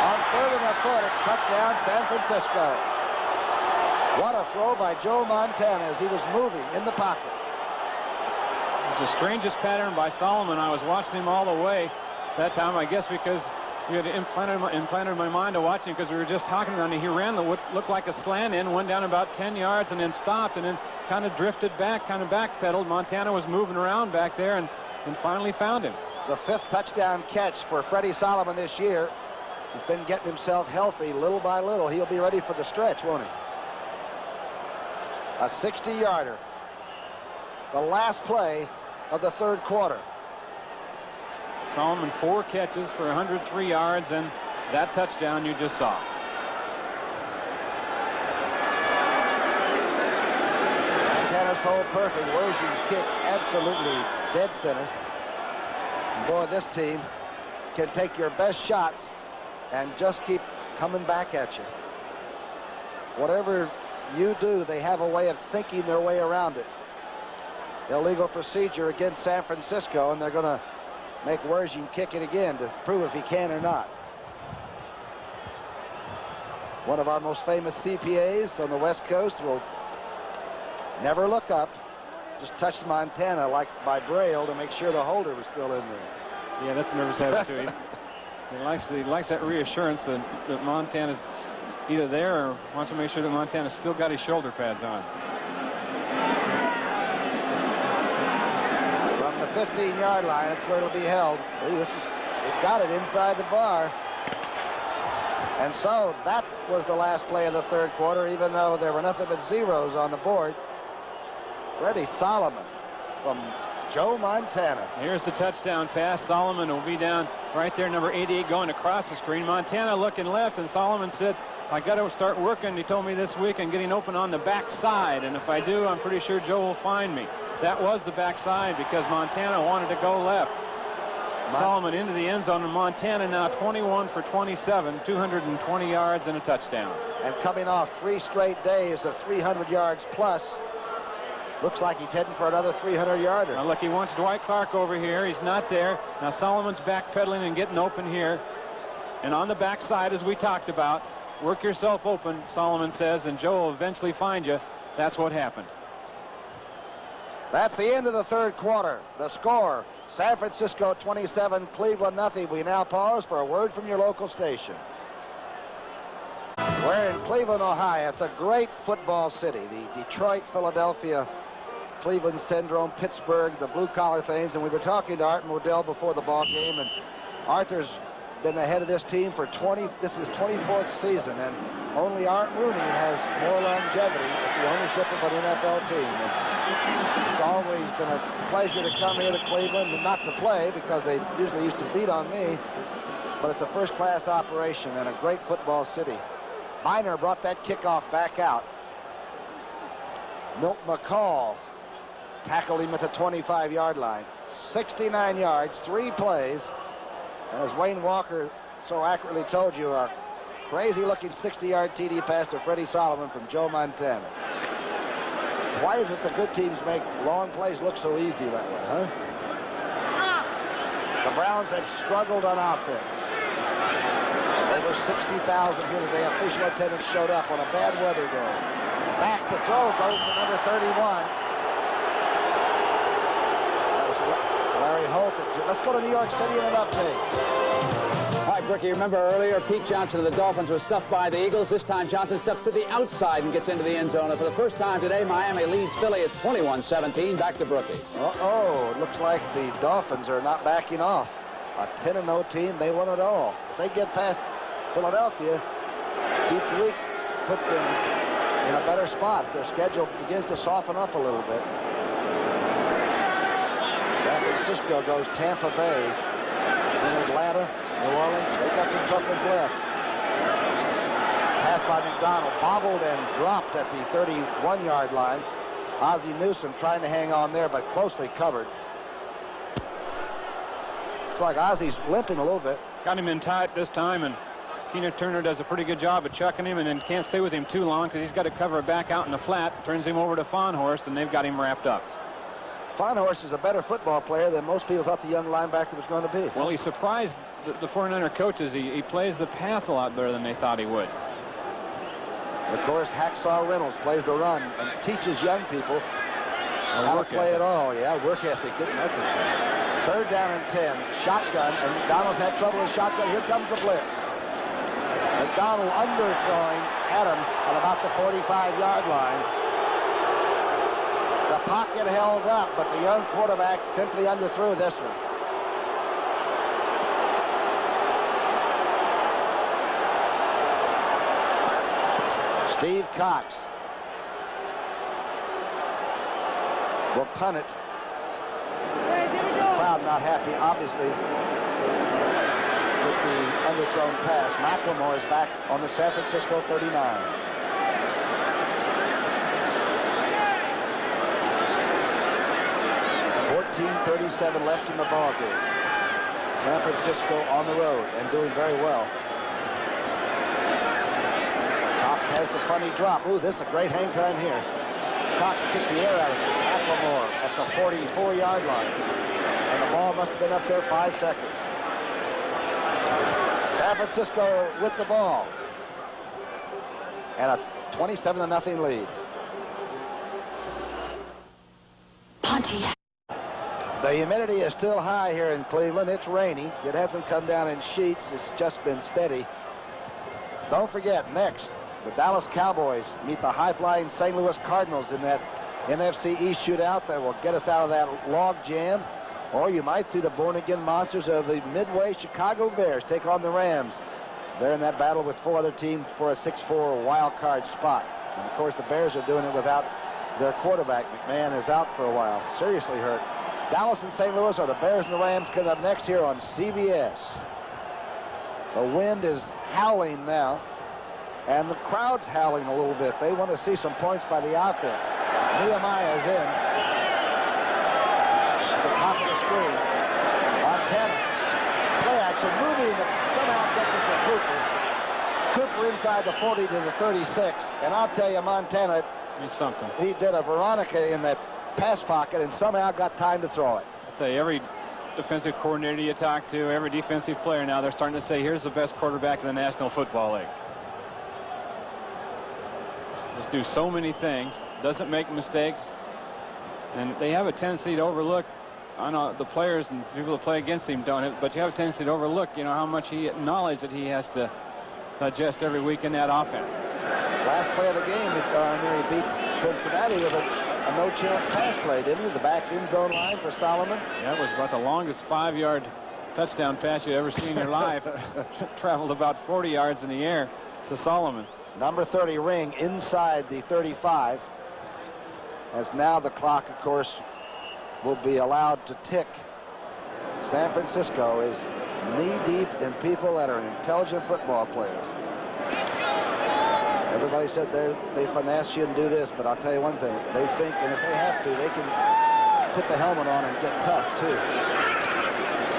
On third and a foot, it's touchdown San Francisco. What a throw by Joe Montana as he was moving in the pocket. It's the strangest pattern by Solomon. I was watching him all the way that time, I guess because we had implanted my mind to watching because we were just talking about it. He ran what looked like a slant in, went down about 10 yards and then stopped and then kind of drifted back, kind of backpedaled. Montana was moving around back there and finally found him. The 5th touchdown catch for Freddie Solomon this year. He's been getting himself healthy little by little. He'll be ready for the stretch, won't he? A 60-yarder. The last play of the third quarter. Solomon 4 catches for 103 yards and that touchdown you just saw. Montana's hold perfect. Wersching's kick absolutely dead center. And boy, this team can take your best shots and just keep coming back at you. Whatever you do, they have a way of thinking their way around it. Illegal procedure against San Francisco, and they're going to make Wersching kick it again to prove if he can or not. One of our most famous CPAs on the West Coast will never look up, just touch Montana like by Braille to make sure the holder was still in there. Yeah, that's a nervous attitude. He likes that reassurance that Montana's either there or wants to make sure that Montana's still got his shoulder pads on. From the 15-yard line, that's where it'll be held. They've got it inside the bar. And so that was the last play of the third quarter, even though there were nothing but zeros on the board. Freddie Solomon from Joe Montana. Here's the touchdown pass. Solomon will be down right there, number 88, going across the screen. Montana looking left, and Solomon said, I got to start working, he told me this week, and getting open on the backside. And if I do, I'm pretty sure Joe will find me. That was the backside because Montana wanted to go left. Solomon into the end zone, and Montana now 21 for 27, 220 yards and a touchdown. And coming off 3 straight days of 300 yards plus, Looks like he's heading for another 300-yarder. Now look, he wants Dwight Clark over here. He's not there. Now Solomon's backpedaling and getting open here. And on the backside, as we talked about, work yourself open, Solomon says, and Joe will eventually find you. That's what happened. That's the end of the third quarter. The score, San Francisco 27, Cleveland nothing. We now pause for a word from your local station. We're in Cleveland, Ohio. It's a great football city. The Detroit, Philadelphia, Cleveland syndrome, Pittsburgh, the blue-collar things. And we were talking to Art Modell before the ball game, and Arthur's been the head of this team for this is 24th season, and only Art Rooney has more longevity with the ownership of an NFL team. And it's always been a pleasure to come here to Cleveland, and not to play because they usually used to beat on me, but it's a first-class operation and a great football city. Miner brought that kickoff back out. Milt McCall tackled him at the 25-yard line. 69 yards, 3 plays. And as Wayne Walker so accurately told you, a crazy-looking 60-yard TD pass to Freddie Solomon from Joe Montana. Why is it the good teams make long plays look so easy that way, huh? The Browns have struggled on offense. Over 60,000 here today. Official attendance showed up on a bad weather day. Back to throw goes to number 31. That was Larry Holt. Let's go to New York City and an update. All right, Brookie, remember earlier Pete Johnson of the Dolphins was stuffed by the Eagles. This time Johnson steps to the outside and gets into the end zone. And for the first time today, Miami leads Philly. It's 21-17. Back to Brookie. Uh-oh. It looks like the Dolphins are not backing off. A 10-0 team, they won it all. If they get past Philadelphia, each week puts them in a better spot. Their schedule begins to soften up a little bit. San Francisco goes Tampa Bay, then Atlanta, New Orleans. They got some tough ones left. Pass by McDonald, bobbled and dropped at the 31-yard line. Ozzie Newsome trying to hang on there, but closely covered. Looks like Ozzie's limping a little bit. Got him in tight this time, and Keena Turner does a pretty good job of chucking him, and then can't stay with him too long because he's got to cover back out in the flat. Turns him over to Fahnhorst, and they've got him wrapped up. Fahnhorst is a better football player than most people thought the young linebacker was going to be. Well, he surprised the 49er coaches. He plays the pass a lot better than they thought he would. Of course, Hacksaw Reynolds plays the run and teaches young people how to play it all. Yeah, work ethic, getting that. Third down and 10, shotgun, and McDonald's had trouble with shotgun. Here comes the blitz. McDonald underthrowing Adams at about the 45-yard line. The pocket held up, but the young quarterback simply underthrew this one. Steve Cox will punt it. Crowd not happy, obviously, with the underthrown pass. McLemore is back on the San Francisco 39. 14:37 left in the ball game. San Francisco on the road and doing very well. Cox has the funny drop. Ooh, this is a great hang time here. Cox kicked the air out of it. McLemore at the 44-yard line. And the ball must have been up there 5 seconds. San Francisco with the ball. And a 27-0 lead. Pontiac. The humidity is still high here in Cleveland. It's rainy. It hasn't come down in sheets. It's just been steady. Don't forget, next, the Dallas Cowboys meet the high-flying St. Louis Cardinals in that NFC East shootout that will get us out of that log jam. Or you might see the born-again monsters of the Midway Chicago Bears take on the Rams. They're in that battle with 4 other teams for a 6-4 wild card spot. And, of course, the Bears are doing it without their quarterback. McMahon is out for a while, seriously hurt. Dallas and St. Louis are the Bears and the Rams coming up next here on CBS. The wind is howling now, and the crowd's howling a little bit. They want to see some points by the offense. Nehemiah is in. At the top of the screen. Montana. Play action, moving, somehow gets it to Cooper. Cooper inside the 40 to the 36. And I'll tell you, Montana, he's something. He did a Veronica in that pass pocket and somehow got time to throw it. I tell you, every defensive coordinator you talk to, every defensive player now, they're starting to say, here's the best quarterback in the National Football League. Just do so many things, doesn't make mistakes, and they have a tendency to overlook. I know the players and people that play against him don't, but you have a tendency to overlook, you know, how much knowledge that he has to digest every week in that offense. Last play of the game, he beats Cincinnati with a no-chance pass play, didn't he? The back end zone line for Solomon. That was about the longest 5-yard touchdown pass you've ever seen in your life. Traveled about 40 yards in the air to Solomon. Number 30 Ring inside the 35. As now the clock, of course, will be allowed to tick. San Francisco is knee-deep in people that are intelligent football players. Everybody said they finesse you and do this, but I'll tell you one thing. They think, and if they have to, they can put the helmet on and get tough, too.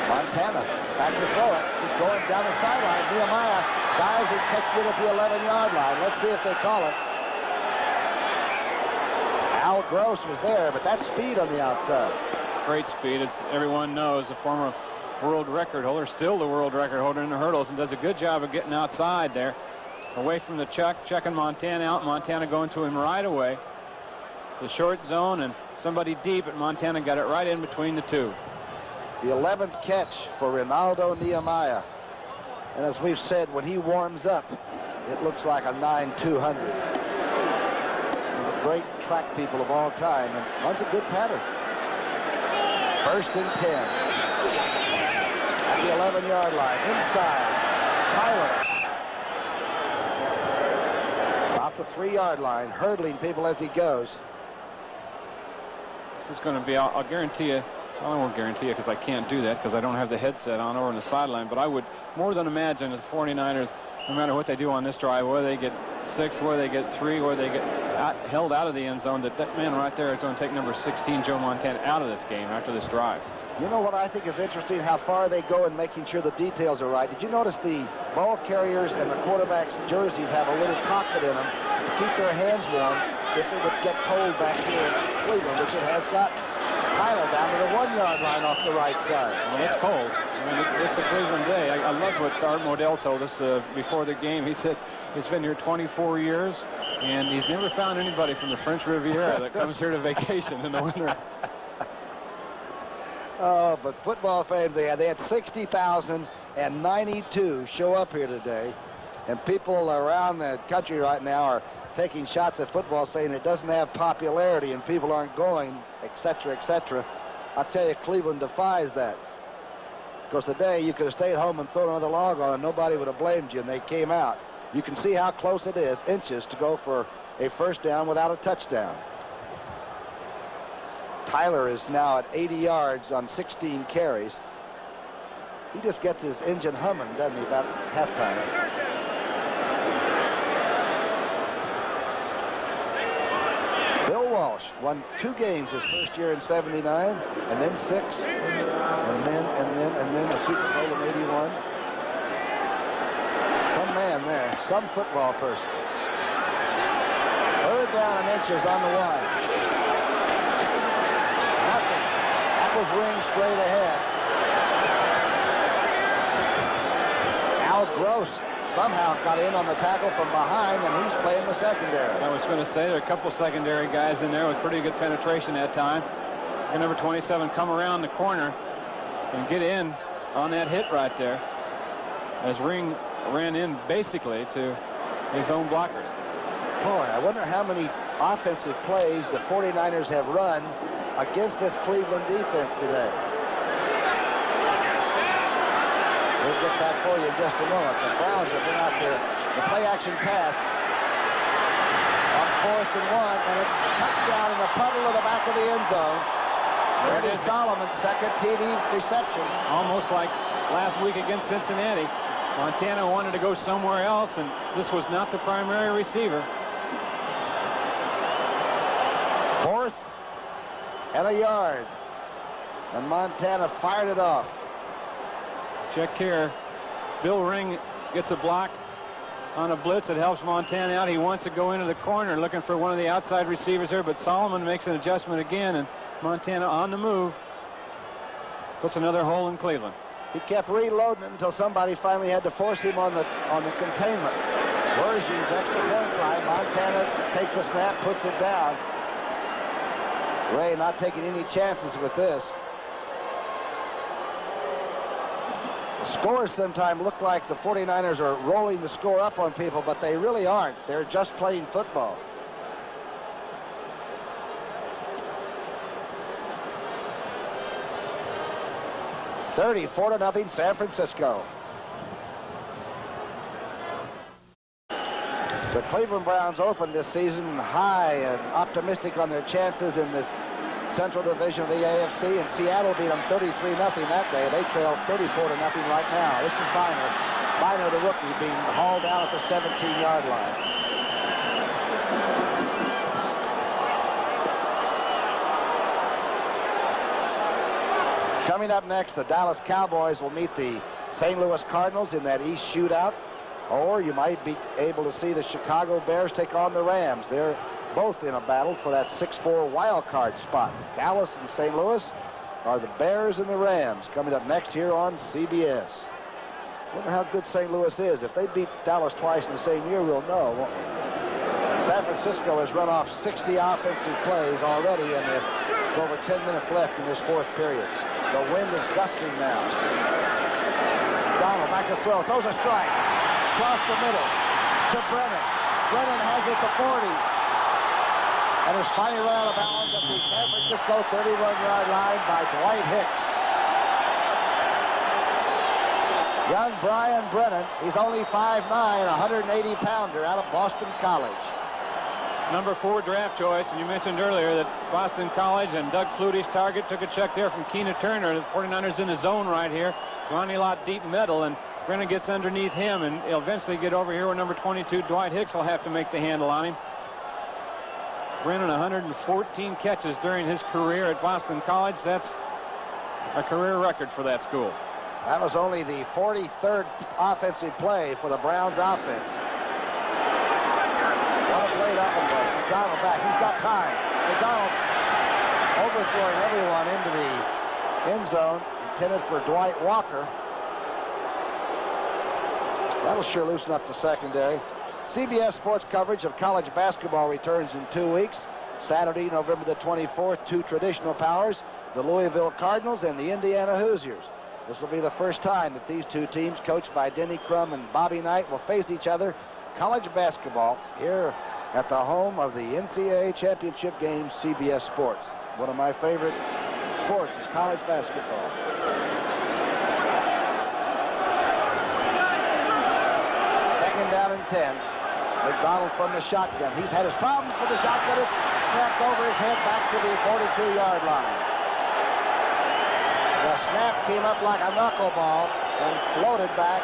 Montana back to throw it. He's going down the sideline. Nehemiah dives and catches it at the 11-yard line. Let's see if they call it. Al Gross was there, but that's speed on the outside. Great speed. As everyone knows, a former world record holder, still the world record holder in the hurdles, and does a good job of getting outside there. Away from the chuck, checking Montana out. Montana going to him right away. It's a short zone and somebody deep, and Montana got it right in between the two. The 11th catch for Ronaldo Nehemiah. And as we've said, when he warms up, it looks like a 9-200. The great track people of all time, and runs a good pattern. 1st and 10. At the 11-yard line, inside, Tyler. About the 3-yard line, hurdling people as he goes. This is going to be, I'll guarantee you, well, I won't guarantee you because I can't do that because I don't have the headset on over on the sideline, but I would more than imagine the 49ers, no matter what they do on this drive, whether they get 6, whether they get 3, whether they get held out of the end zone, that man right there is going to take number 16, Joe Montana, out of this game after this drive. You know what I think is interesting, how far they go in making sure the details are right. Did you notice the ball carriers and the quarterbacks' jerseys have a little pocket in them to keep their hands warm if it would get cold back here in Cleveland, which it has got. Tyler down to the 1-yard line off the right side. Well, it's cold. I mean, it's a Cleveland day. I love what Art Modell told us before the game. He said he's been here 24 years, and he's never found anybody from the French Riviera that comes here to vacation in the winter. Oh, but football fans, they had 60,092 show up here today, and people around the country right now are taking shots at football, saying it doesn't have popularity and people aren't going, etc., etc. I'll tell you, Cleveland defies that. Because today you could have stayed home and thrown another log on and nobody would have blamed you, and they came out. You can see how close it is, inches, to go for a first down without a touchdown. Tyler is now at 80 yards on 16 carries. He just gets his engine humming, doesn't he, about halftime. Bill Walsh won 2 games his first year in '79, and then 6, and then a Super Bowl in '81. Some man there, some football person. 3rd down and inches on the 1. Nothing. That was Ring straight ahead. Al Gross somehow got in on the tackle from behind, and he's playing the secondary. I was going to say there are a couple secondary guys in there with pretty good penetration that time. And number 27 come around the corner and get in on that hit right there as Ring ran in basically to his own blockers. Boy, I wonder how many offensive plays the 49ers have run against this Cleveland defense today. We'll get that for you in just a moment. The Browns have been out there. The play-action pass on 4th and 1, and it's touchdown in the puddle of the back of the end zone. Freddie Solomon's second TD reception. Almost like last week against Cincinnati. Montana wanted to go somewhere else, and this was not the primary receiver. 4th and a yard. And Montana fired it off. Check here. Bill Ring gets a block on a blitz that helps Montana out. He wants to go into the corner looking for one of the outside receivers there, but Solomon makes an adjustment again, and Montana on the move puts another hole in Cleveland. He kept reloading it until somebody finally had to force him on the containment. Bergeon's extra point try. Montana takes the snap, puts it down. Ray not taking any chances with this. The scores sometimes look like the 49ers are rolling the score up on people, but they really aren't. They're just playing football. $34-0 San Francisco. The Cleveland Browns opened this season high and optimistic on their chances in this Central Division of the AFC, and Seattle beat them 33-0 that day. They trail 34-0 right now. This is Biner. Biner, the rookie, being hauled out at the 17-yard line. Coming up next, the Dallas Cowboys will meet the St. Louis Cardinals in that East shootout. Or you might be able to see the Chicago Bears take on the Rams. They're both in a battle for that 6-4 wild card spot. Dallas and St. Louis are the Bears and the Rams. Coming up next here on CBS. Wonder how good St. Louis is. If they beat Dallas twice in the same year, we'll know. Well, San Francisco has run off 60 offensive plays already, and there's over 10 minutes left in this fourth period. The wind is gusting now. Donald back to throw. Throws a strike. Across the middle to Brennan. Brennan has it to 40. And is finally run out of bounds at the San Francisco 31-yard line by Dwight Hicks. Young Brian Brennan, he's only 5'9", 180-pounder out of Boston College. Number 4 draft choice, and you mentioned earlier that Boston College and Doug Flutie's target took a check there from Keena Turner. The 49ers in the zone right here. Ronnie Lott deep middle, and Brennan gets underneath him, and he'll eventually get over here where number 22, Dwight Hicks, will have to make the handle on him. Brennan, 114 catches during his career at Boston College. That's a career record for that school. That was only the 43rd offensive play for the Browns offense. What a play that one was. McDonald back. He's got time. McDonald overthrowing everyone into the end zone, intended for Dwight Walker. That'll sure loosen up the secondary. CBS Sports coverage of college basketball returns in 2 weeks. Saturday, November the 24th, 2 traditional powers, the Louisville Cardinals and the Indiana Hoosiers. This will be the first time that these two teams, coached by Denny Crum and Bobby Knight, will face each other. College basketball here at the home of the NCAA championship game, CBS Sports. One of my favorite sports is college basketball. Second down and 10. McDonald from the shotgun. He's had his problems with the shotgun. It's snapped over his head back to the 42-yard line. The snap came up like a knuckleball and floated back,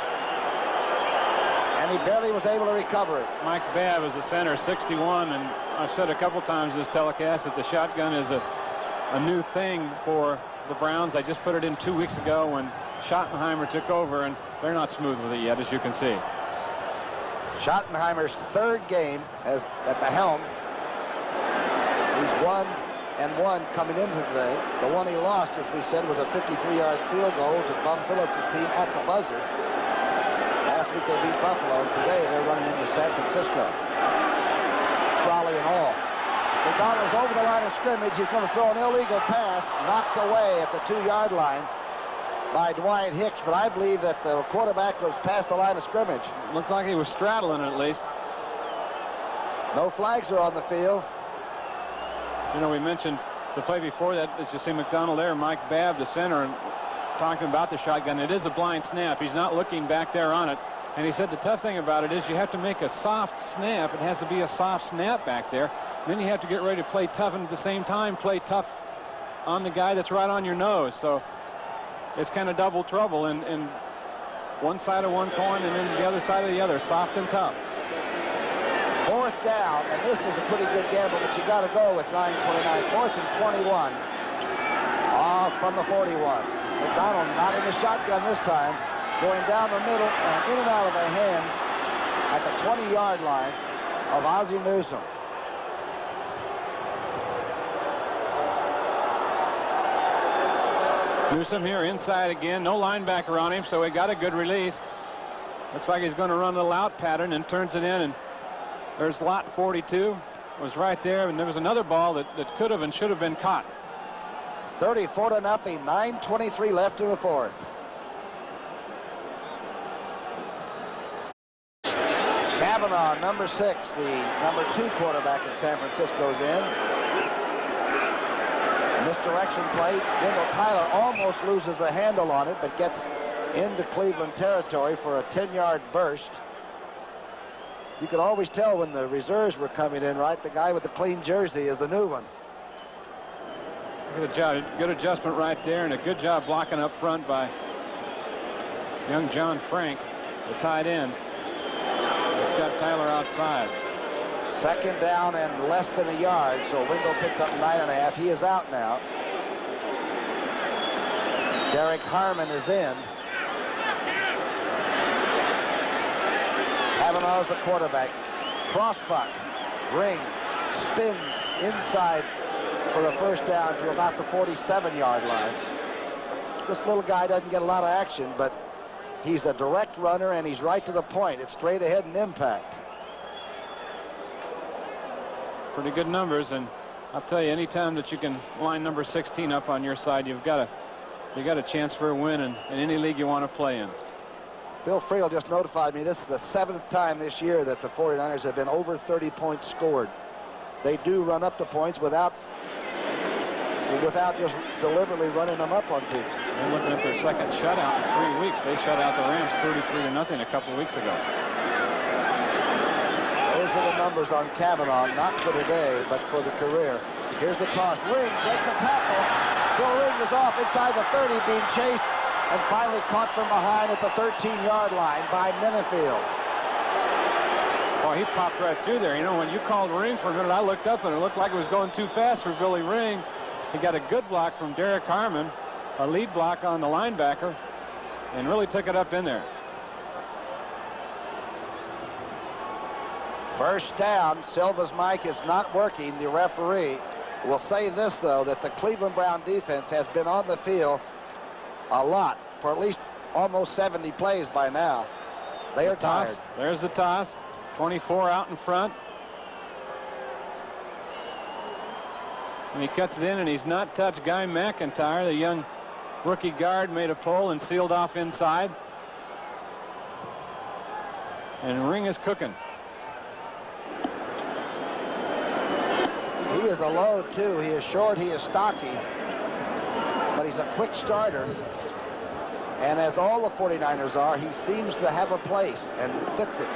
and he barely was able to recover it. Mike Babb is the center, 61, and I've said a couple times this telecast that the shotgun is a new thing for the Browns. I just put it in 2 weeks ago when Schottenheimer took over, and they're not smooth with it yet, as you can see. Schottenheimer's third game at the helm. He's 1-1 coming into today. The one he lost, as we said, was a 53-yard field goal to Bum Phillips' team at the buzzer. Last week they beat Buffalo. Today they're running into San Francisco. Trolley and all. McDonald's over the line of scrimmage. He's going to throw an illegal pass, knocked away at the 2-yard line by Dwight Hicks, but I believe that the quarterback was past the line of scrimmage. Looks like he was straddling it at least. No flags are on the field. You know, we mentioned the play before that, as you see McDonald there, Mike Babb, the center, and talking about the shotgun. It is a blind snap. He's not looking back there on it. And he said the tough thing about it is you have to make a soft snap. It has to be a soft snap back there. And then you have to get ready to play tough, and at the same time play tough on the guy that's right on your nose. So it's kind of double trouble, and one side of one coin and then the other side of the other, soft and tough. Fourth down, and this is a pretty good gamble, but you got to go with 9:29. 4th and 21. Off from the 41. McDonald not in the shotgun this time, going down the middle and in and out of the hands at the 20-yard line of Ozzie Newsome. Newsome here inside again. No linebacker on him, so he got a good release. Looks like he's going to run a little out pattern and turns it in. And there's lot 42. Was right there, and there was another ball that could have and should have been caught. 34-0, 9:23 left in the fourth. Kavanaugh, number 6, the number 2 quarterback at San Francisco, is in. Misdirection play. Wendell Tyler almost loses the handle on it, but gets into Cleveland territory for a 10-yard burst. You could always tell when the reserves were coming in, right? The guy with the clean jersey is the new one. Good job, good adjustment right there, and a good job blocking up front by young John Frank, the tight end. Got Tyler outside. Second down and less than a yard, so Wendell picked up 9.5. He is out now. Derek Harmon is in. Kavanaugh's the quarterback. Crossbuck. Ring spins inside for the first down to about the 47-yard line. This little guy doesn't get a lot of action, but he's a direct runner, and he's right to the point. It's straight ahead and impact. Pretty good numbers, and I'll tell you, anytime that you can line number 16 up on your side, you got a chance for a win in any league you want to play in. Bill Friel just notified me this is the 7th time this year that the 49ers have been over 30 points scored. They do run up the points without just deliberately running them up on people. They're looking at their second shutout in 3 weeks. They shut out the Rams 33-0 a couple weeks ago. Those are the numbers on Kavanaugh, not for today, but for the career. Here's the toss. Ring breaks a tackle. Bill Ring is off inside the 30, being chased and finally caught from behind at the 13-yard line by Minifield. Oh, he popped right through there. You know, when you called Ring for a minute, I looked up and it looked like it was going too fast for Billy Ring. He got a good block from Derek Harmon, a lead block on the linebacker, and really took it up in there. First down. Silva's mic is not working. The referee will say this, though, that the Cleveland Brown defense has been on the field a lot for at least almost 70 plays by now. They are tired. There's the toss. 24 out in front. And he cuts it in, and he's not touched Guy McIntyre. The young rookie guard made a pull and sealed off inside. And Ring is cooking. He is a load, too. He is short, he is stocky, but he's a quick starter. And as all the 49ers are, he seems to have a place and fits it.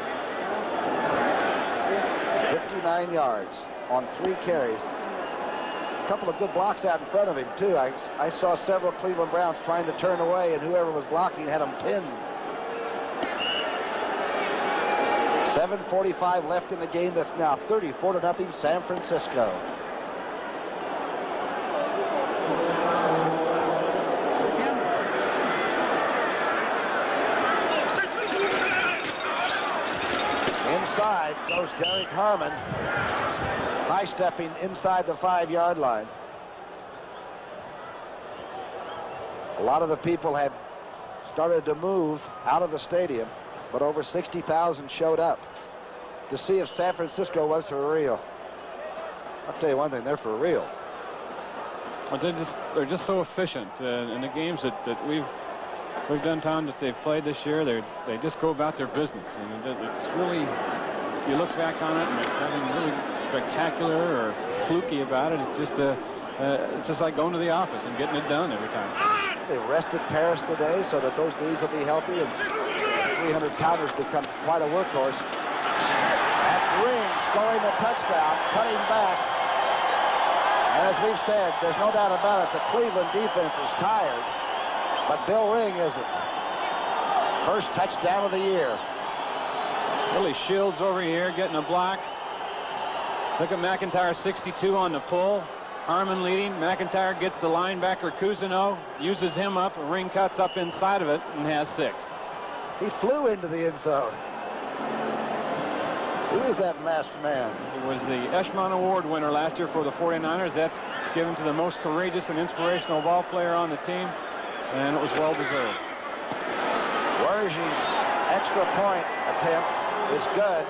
59 yards on 3 carries. A couple of good blocks out in front of him, too. I saw several Cleveland Browns trying to turn away, and whoever was blocking had them pinned. 7:45 left in the game. That's now 34-0 San Francisco. Inside goes Derek Harmon, high-stepping inside the 5-yard line. A lot of the people have started to move out of the stadium, but over 60,000 showed up to see if San Francisco was for real. I'll tell you one thing, they're for real. Well, they're just so efficient in the games that we've done, Tom, that they've played this year. They just go about their business, and it's really, you look back on it and it's nothing really spectacular or fluky about it. It's just like going to the office and getting it done every time. They rested Paris today so that those knees will be healthy, and 300-pounders become quite a workhorse. That's Ring scoring the touchdown, cutting back. And as we've said, there's no doubt about it, the Cleveland defense is tired, but Bill Ring isn't. First touchdown of the year. Billy Shields over here getting a block. Look at McIntyre, 62 on the pull. Harmon leading. McIntyre gets the linebacker Cousineau, uses him up. Ring cuts up inside of it and has 6. He flew into the end zone. Who is that masked man? He was the Eshmon Award winner last year for the 49ers. That's given to the most courageous and inspirational ball player on the team, and it was well deserved. Werge's extra point attempt is good.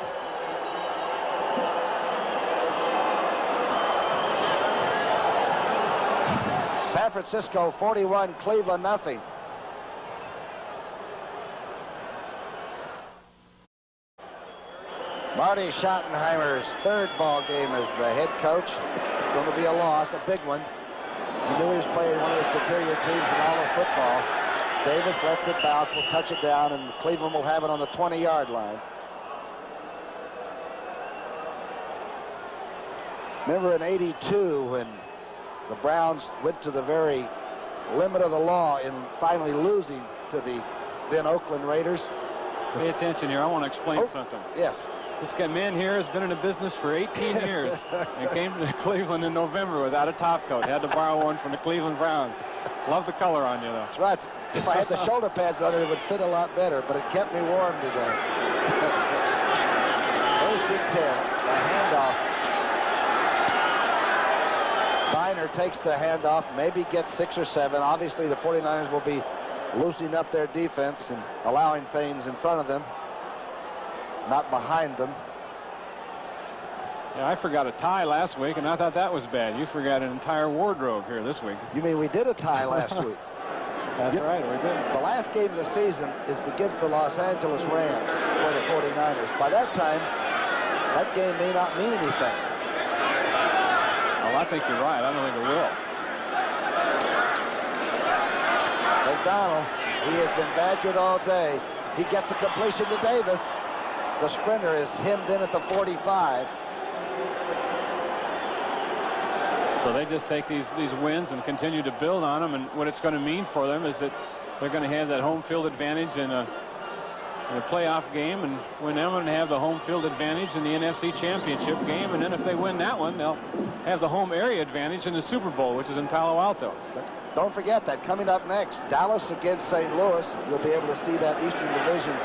San Francisco 41, Cleveland nothing. Marty Schottenheimer's third ball game as the head coach. It's going to be a loss, a big one. He knew he was playing one of the superior teams in all of football. Davis lets it bounce, will touch it down, and Cleveland will have it on the 20-yard line. Remember in '82 when the Browns went to the very limit of the law in finally losing to the then Oakland Raiders? Pay attention here. I want to explain something. Yes. This man here has been in the business for 18 years and came to Cleveland in November without a top coat. Had to borrow one from the Cleveland Browns. Love the color on you, though. That's right. If I had the shoulder pads on it, it would fit a lot better, but it kept me warm today. First and 10. The handoff. Biner takes the handoff, maybe gets 6 or 7. Obviously, the 49ers will be loosening up their defense and allowing things in front of them, not behind them. Yeah, I forgot a tie last week, and I thought that was bad. You forgot an entire wardrobe here this week. You mean we did a tie last week? That's right, we did. The last game of the season is against the Los Angeles Rams for the 49ers. By that time, that game may not mean anything. Well, I think you're right. I don't think it will. McDonald, he has been badgered all day. He gets a completion to Davis. The sprinter is hemmed in at the 45. So they just take these wins and continue to build on them, and what it's going to mean for them is that they're going to have that home field advantage in a playoff game, and win them and have the home field advantage in the NFC Championship game, and then if they win that one, they'll have the home area advantage in the Super Bowl, which is in Palo Alto. But don't forget that coming up next, Dallas against St. Louis. You'll be able to see that Eastern Division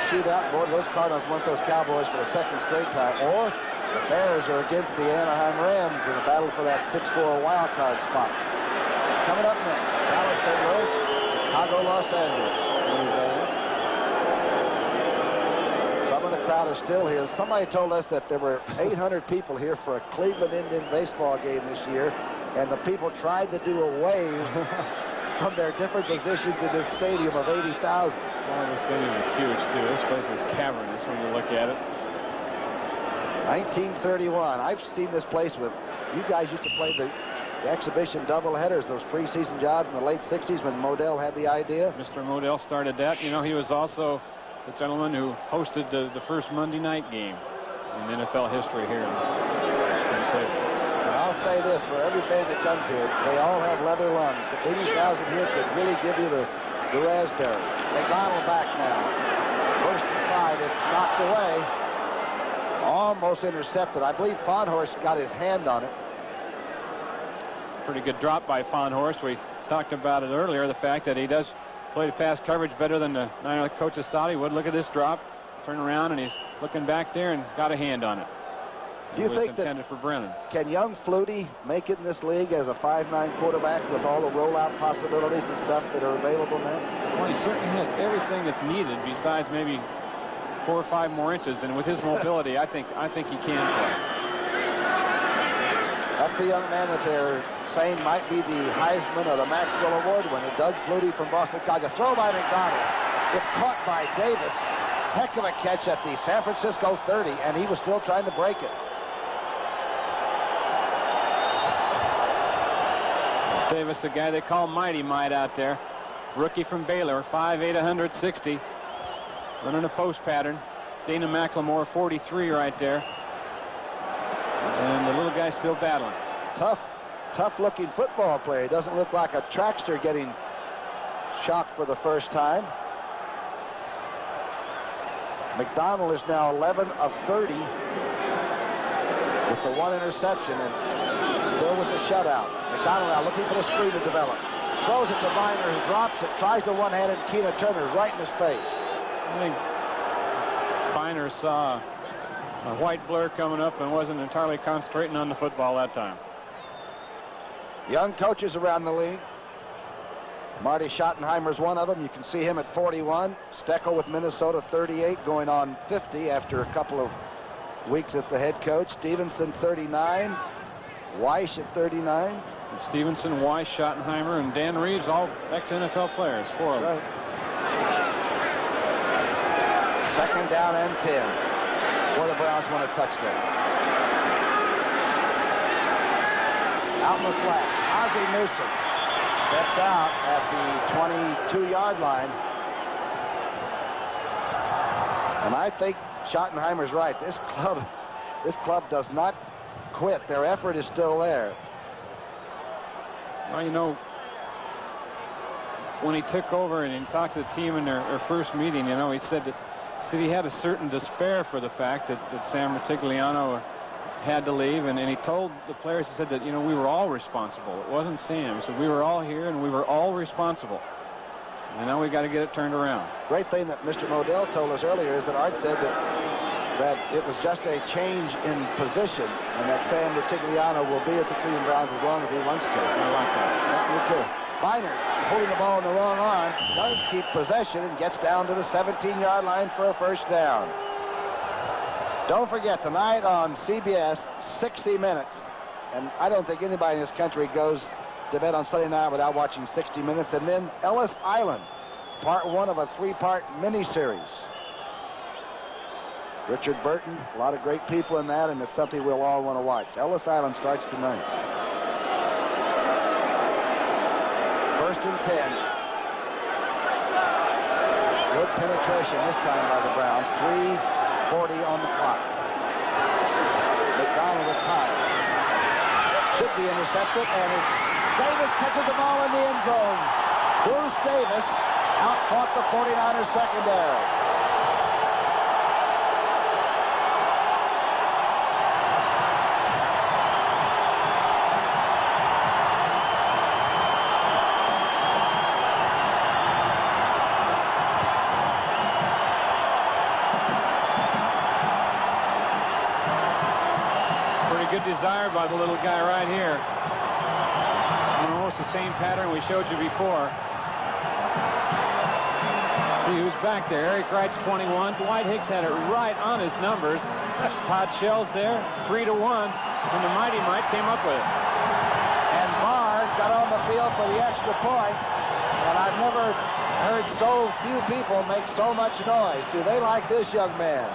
shootout. Boy, those Cardinals want those Cowboys for the second straight time. Or the Bears are against the Anaheim Rams in a battle for that 6-4 wild card spot. It's coming up next. Dallas, St. Louis, Chicago, Los Angeles. Some of the crowd is still here. Somebody told us that there were 800 people here for a Cleveland Indian baseball game this year, and the people tried to do a wave from their different positions in this stadium of 80,000. Well, the stadium is huge, too. This place is cavernous when you look at it. 1931. I've seen this place with, you guys used to play the exhibition doubleheaders, those preseason jobs in the late 60s when Modell had the idea. Mr. Modell started that. You know, he was also the gentleman who hosted the first Monday night game in NFL history here in Cleveland. And I'll say this, for every fan that comes here, they all have leather lungs. The 80,000 here could really give you the raspberry. McDonald back now. First and 5, it's knocked away. Almost intercepted. I believe Fonhorst got his hand on it. Pretty good drop by Fonhorst. We talked about it earlier, the fact that he does play the pass coverage better than the Niner coaches thought he would. Look at this drop. Turn around, and he's looking back there and got a hand on it. Do you think intended for Brennan? Can young Flutie make it in this league as a 5'9" quarterback with all the rollout possibilities and stuff that are available now? Well, he certainly has everything that's needed besides maybe 4 or 5 more inches, and with his mobility, I think he can play. That's the young man that they're saying might be the Heisman or the Maxwell Award winner, Doug Flutie from Boston College. A throw by McDonald. It's caught by Davis. Heck of a catch at the San Francisco 30, and he was still trying to break it. Davis, a guy they call Mighty Might out there. Rookie from Baylor, 5'8", 160. Running a post pattern. Dana McLemore, 43 right there. And the little guy's still battling. Tough looking football player. He doesn't look like a trackster getting shocked for the first time. McDonald is now 11 of 30 with the 1 interception and still with the shutout. McDonald now looking for the screen to develop. Throws it to Viner, who drops it, tries to one-handed Keena Turner right in his face. I think Viner saw A white blur coming up and wasn't entirely concentrating on the football that time. Young coaches around the league. Marty Schottenheimer's one of them. You can see him at 41. Steckel with Minnesota, 38, going on 50 after a couple of weeks at the head coach. Stevenson, 39. Weiss at 39. And Stevenson, Weiss, Schottenheimer, and Dan Reeves, all ex-NFL players, 4 of them. Right. Second down and 10. Boy, the Browns won a touchdown. Out in the flat, Ozzie Newsome steps out at the 22-yard line. And I think Schottenheimer's right. This club does not quit. Their effort is still there. Well, you know, when he took over and he talked to the team in their first meeting, you know, he said he had a certain despair for the fact that Sam Rutigliano had to leave, and he told the players, he said that, you know, we were all responsible. It wasn't Sam. He said we were all here and we were all responsible. And now we got to get it turned around. Great thing that Mr. Modell told us earlier is that Art said that it was just a change in position, and that Sam Rutigliano will be at the Cleveland Browns as long as he wants to. I like that. Yeah, me too. Biner, holding the ball in the wrong arm, does keep possession and gets down to the 17-yard line for a first down. Don't forget, tonight on CBS, 60 Minutes. And I don't think anybody in this country goes to bed on Sunday night without watching 60 Minutes. And then Ellis Island. It's part 1 of a 3-part miniseries. Richard Burton, a lot of great people in that, and it's something we'll all want to watch. Ellis Island starts tonight. First and 10. Good penetration this time by the Browns. 3:40 on the clock. McDonald with time. Should be intercepted, and Davis catches the ball in the end zone. Bruce Davis outfought the 49ers secondary. Desired by the little guy right here. Almost the same pattern we showed you before. See who's back there. Eric Wright's 21. Dwight Hicks had it right on his numbers. Todd Shell's there, 3-1, and the Mighty Mite came up with it. And Barr got on the field for the extra point, and I've never heard so few people make so much noise. Do they like this young man?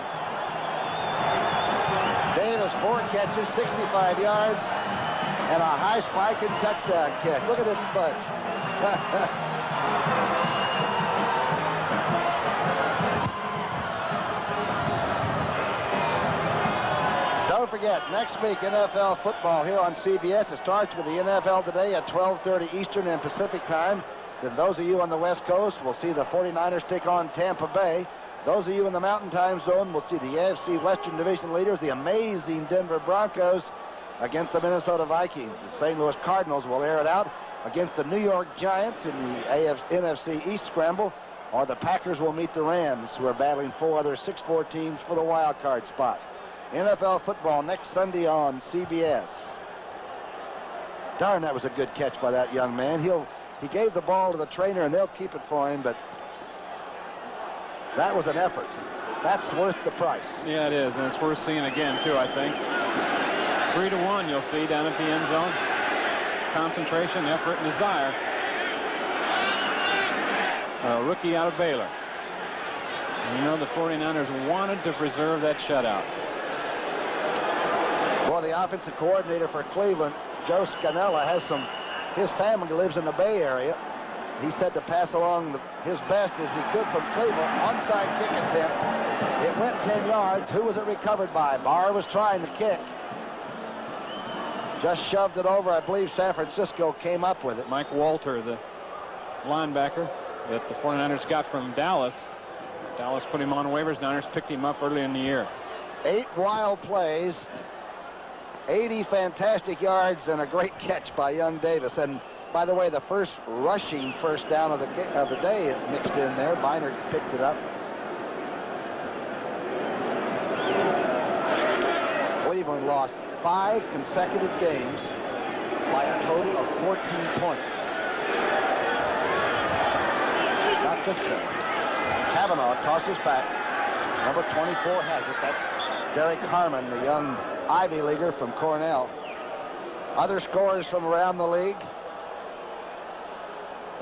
Davis, 4 catches, 65 yards, and a high spike and touchdown kick. Look at this bunch. Don't forget, next week, NFL football here on CBS. It starts with the NFL Today at 12:30 Eastern and Pacific time. Then those of you on the West Coast will see the 49ers take on Tampa Bay. Those of you in the Mountain Time Zone will see the AFC Western Division leaders, the amazing Denver Broncos, against the Minnesota Vikings. The St. Louis Cardinals will air it out against the New York Giants in the NFC East scramble, or the Packers will meet the Rams, who are battling 4 other 6-4 teams for the wild card spot. NFL football next Sunday on CBS. Darn, that was a good catch by that young man. He gave the ball to the trainer, and they'll keep it for him, but that was an effort. That's worth the price. Yeah, it is, and it's worth seeing again, too, I think. 3-1, you'll see, down at the end zone. Concentration, effort, and desire. A rookie out of Baylor. And you know the 49ers wanted to preserve that shutout. Well, the offensive coordinator for Cleveland, Joe Scannella, his family lives in the Bay Area. He said to pass along his best as he could from Cleveland. Onside kick attempt. It went 10 yards. Who was it recovered by? Barr was trying the kick. Just shoved it over. I believe San Francisco came up with it. Mike Walter, the linebacker that the 49ers got from Dallas. Dallas put him on waivers. Niners picked him up early in the year. 8 wild plays, 80 fantastic yards, and a great catch by young Davis. And by the way, the first rushing first down of the day mixed in there. Biner picked it up. Cleveland lost 5 consecutive games by a total of 14 points. Not this time. Kavanaugh tosses back. Number 24 has it. That's Derek Harmon, the young Ivy Leaguer from Cornell. Other scores from around the league.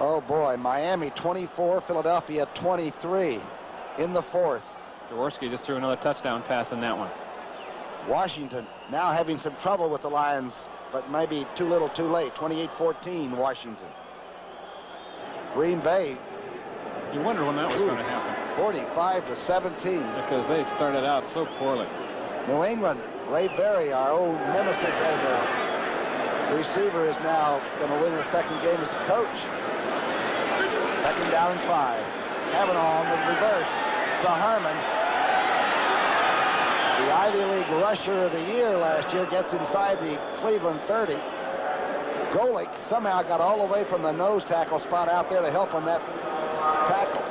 Oh boy, Miami 24, Philadelphia 23 in the fourth. Jaworski just threw another touchdown pass in that one. Washington now having some trouble with the Lions, but maybe too little too late. 28-14 Washington. Green Bay. You wonder when that was going to happen. 45-17. Because they started out so poorly. New England, Ray Berry, our old nemesis as a receiver, is now going to win the second game as a coach. Second down and 5. Kavanaugh on the reverse to Harmon. The Ivy League rusher of the year last year gets inside the Cleveland 30. Golick somehow got all the way from the nose tackle spot out there to help on that tackle.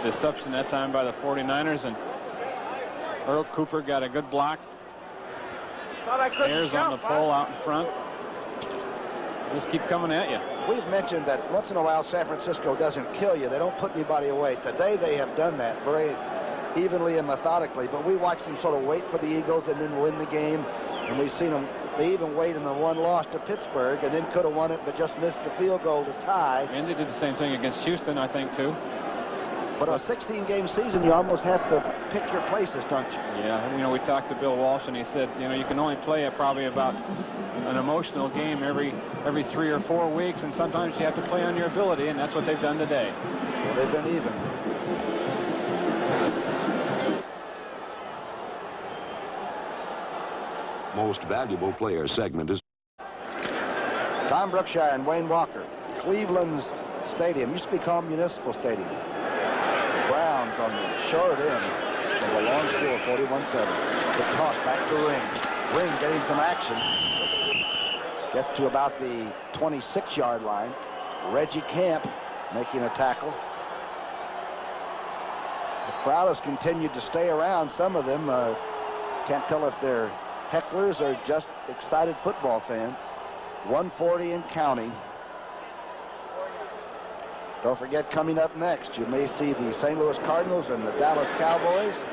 Deception that time by the 49ers, and Earl Cooper got a good block. Ayers on the pole out in front. Just keep coming at you. We've mentioned that once in a while San Francisco doesn't kill you. They don't put anybody away. Today they have done that very evenly and methodically, but we watched them sort of wait for the Eagles and then win the game, and we've seen them. They even wait in the one loss to Pittsburgh and then could have won it but just missed the field goal to tie. And they did the same thing against Houston, I think, too. But a 16-game season, you almost have to pick your places, don't you? Yeah, you know, we talked to Bill Walsh, and he said, you know, you can only play probably about an emotional game every 3 or 4 weeks, and sometimes you have to play on your ability, and that's what they've done today. Well, they've been even. Most valuable player segment is Tom Brookshire and Wayne Walker. Cleveland's stadium used to be called Municipal Stadium. Browns on the short end of a long score, 41-7. The toss back to Ring. Ring getting some action. Gets to about the 26-yard line. Reggie Camp making a tackle. The crowd has continued to stay around. Some of them can't tell if they're hecklers or just excited football fans. 140 and counting. Don't forget, coming up next, you may see the St. Louis Cardinals and the Dallas Cowboys,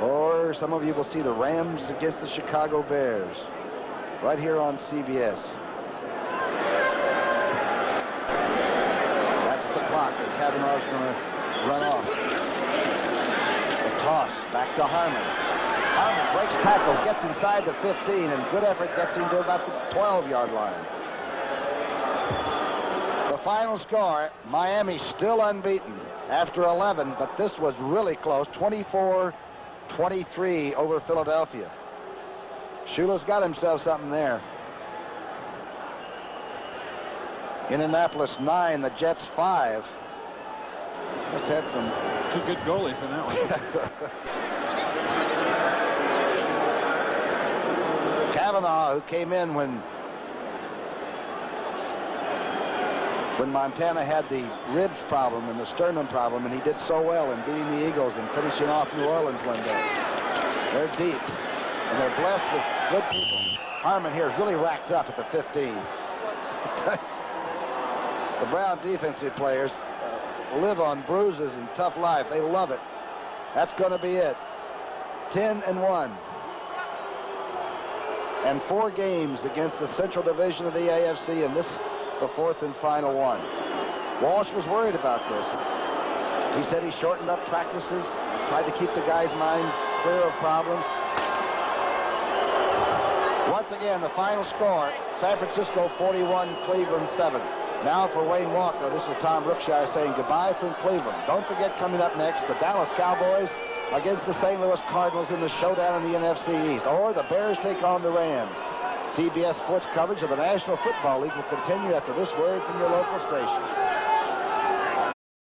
or some of you will see the Rams against the Chicago Bears right here on CBS. That's the clock that Kavanaugh's going to run off. The toss back to Harmon. Harmon breaks tackles, gets inside the 15, and good effort gets him to about the 12-yard line. The final score, Miami still unbeaten after 11, but this was really close, 24-23 over Philadelphia. Shula's got himself something there. Indianapolis 9, the Jets 5. Just had some 2 good goalies in that one. Kavanaugh, who came in when Montana had the ribs problem and the sternum problem, and he did so well in beating the Eagles and finishing off New Orleans one day. They're deep, and they're blessed with good people. Harmon here is really racked up at the 15. The Brown defensive players live on bruises and tough life. They love it. That's going to be it. 10-1. And 4 games against the Central Division of the AFC, and this the 4th and final one. Walsh was worried about this. He said he shortened up practices, tried to keep the guys' minds clear of problems. Once again, the final score, San Francisco 41, Cleveland 7. Now for Wayne Walker, this is Tom Brookshire saying goodbye from Cleveland. Don't forget, coming up next, the Dallas Cowboys against the St. Louis Cardinals in the showdown in the NFC East, or the Bears take on the Rams. CBS Sports coverage of the National Football League will continue after this word from your local station.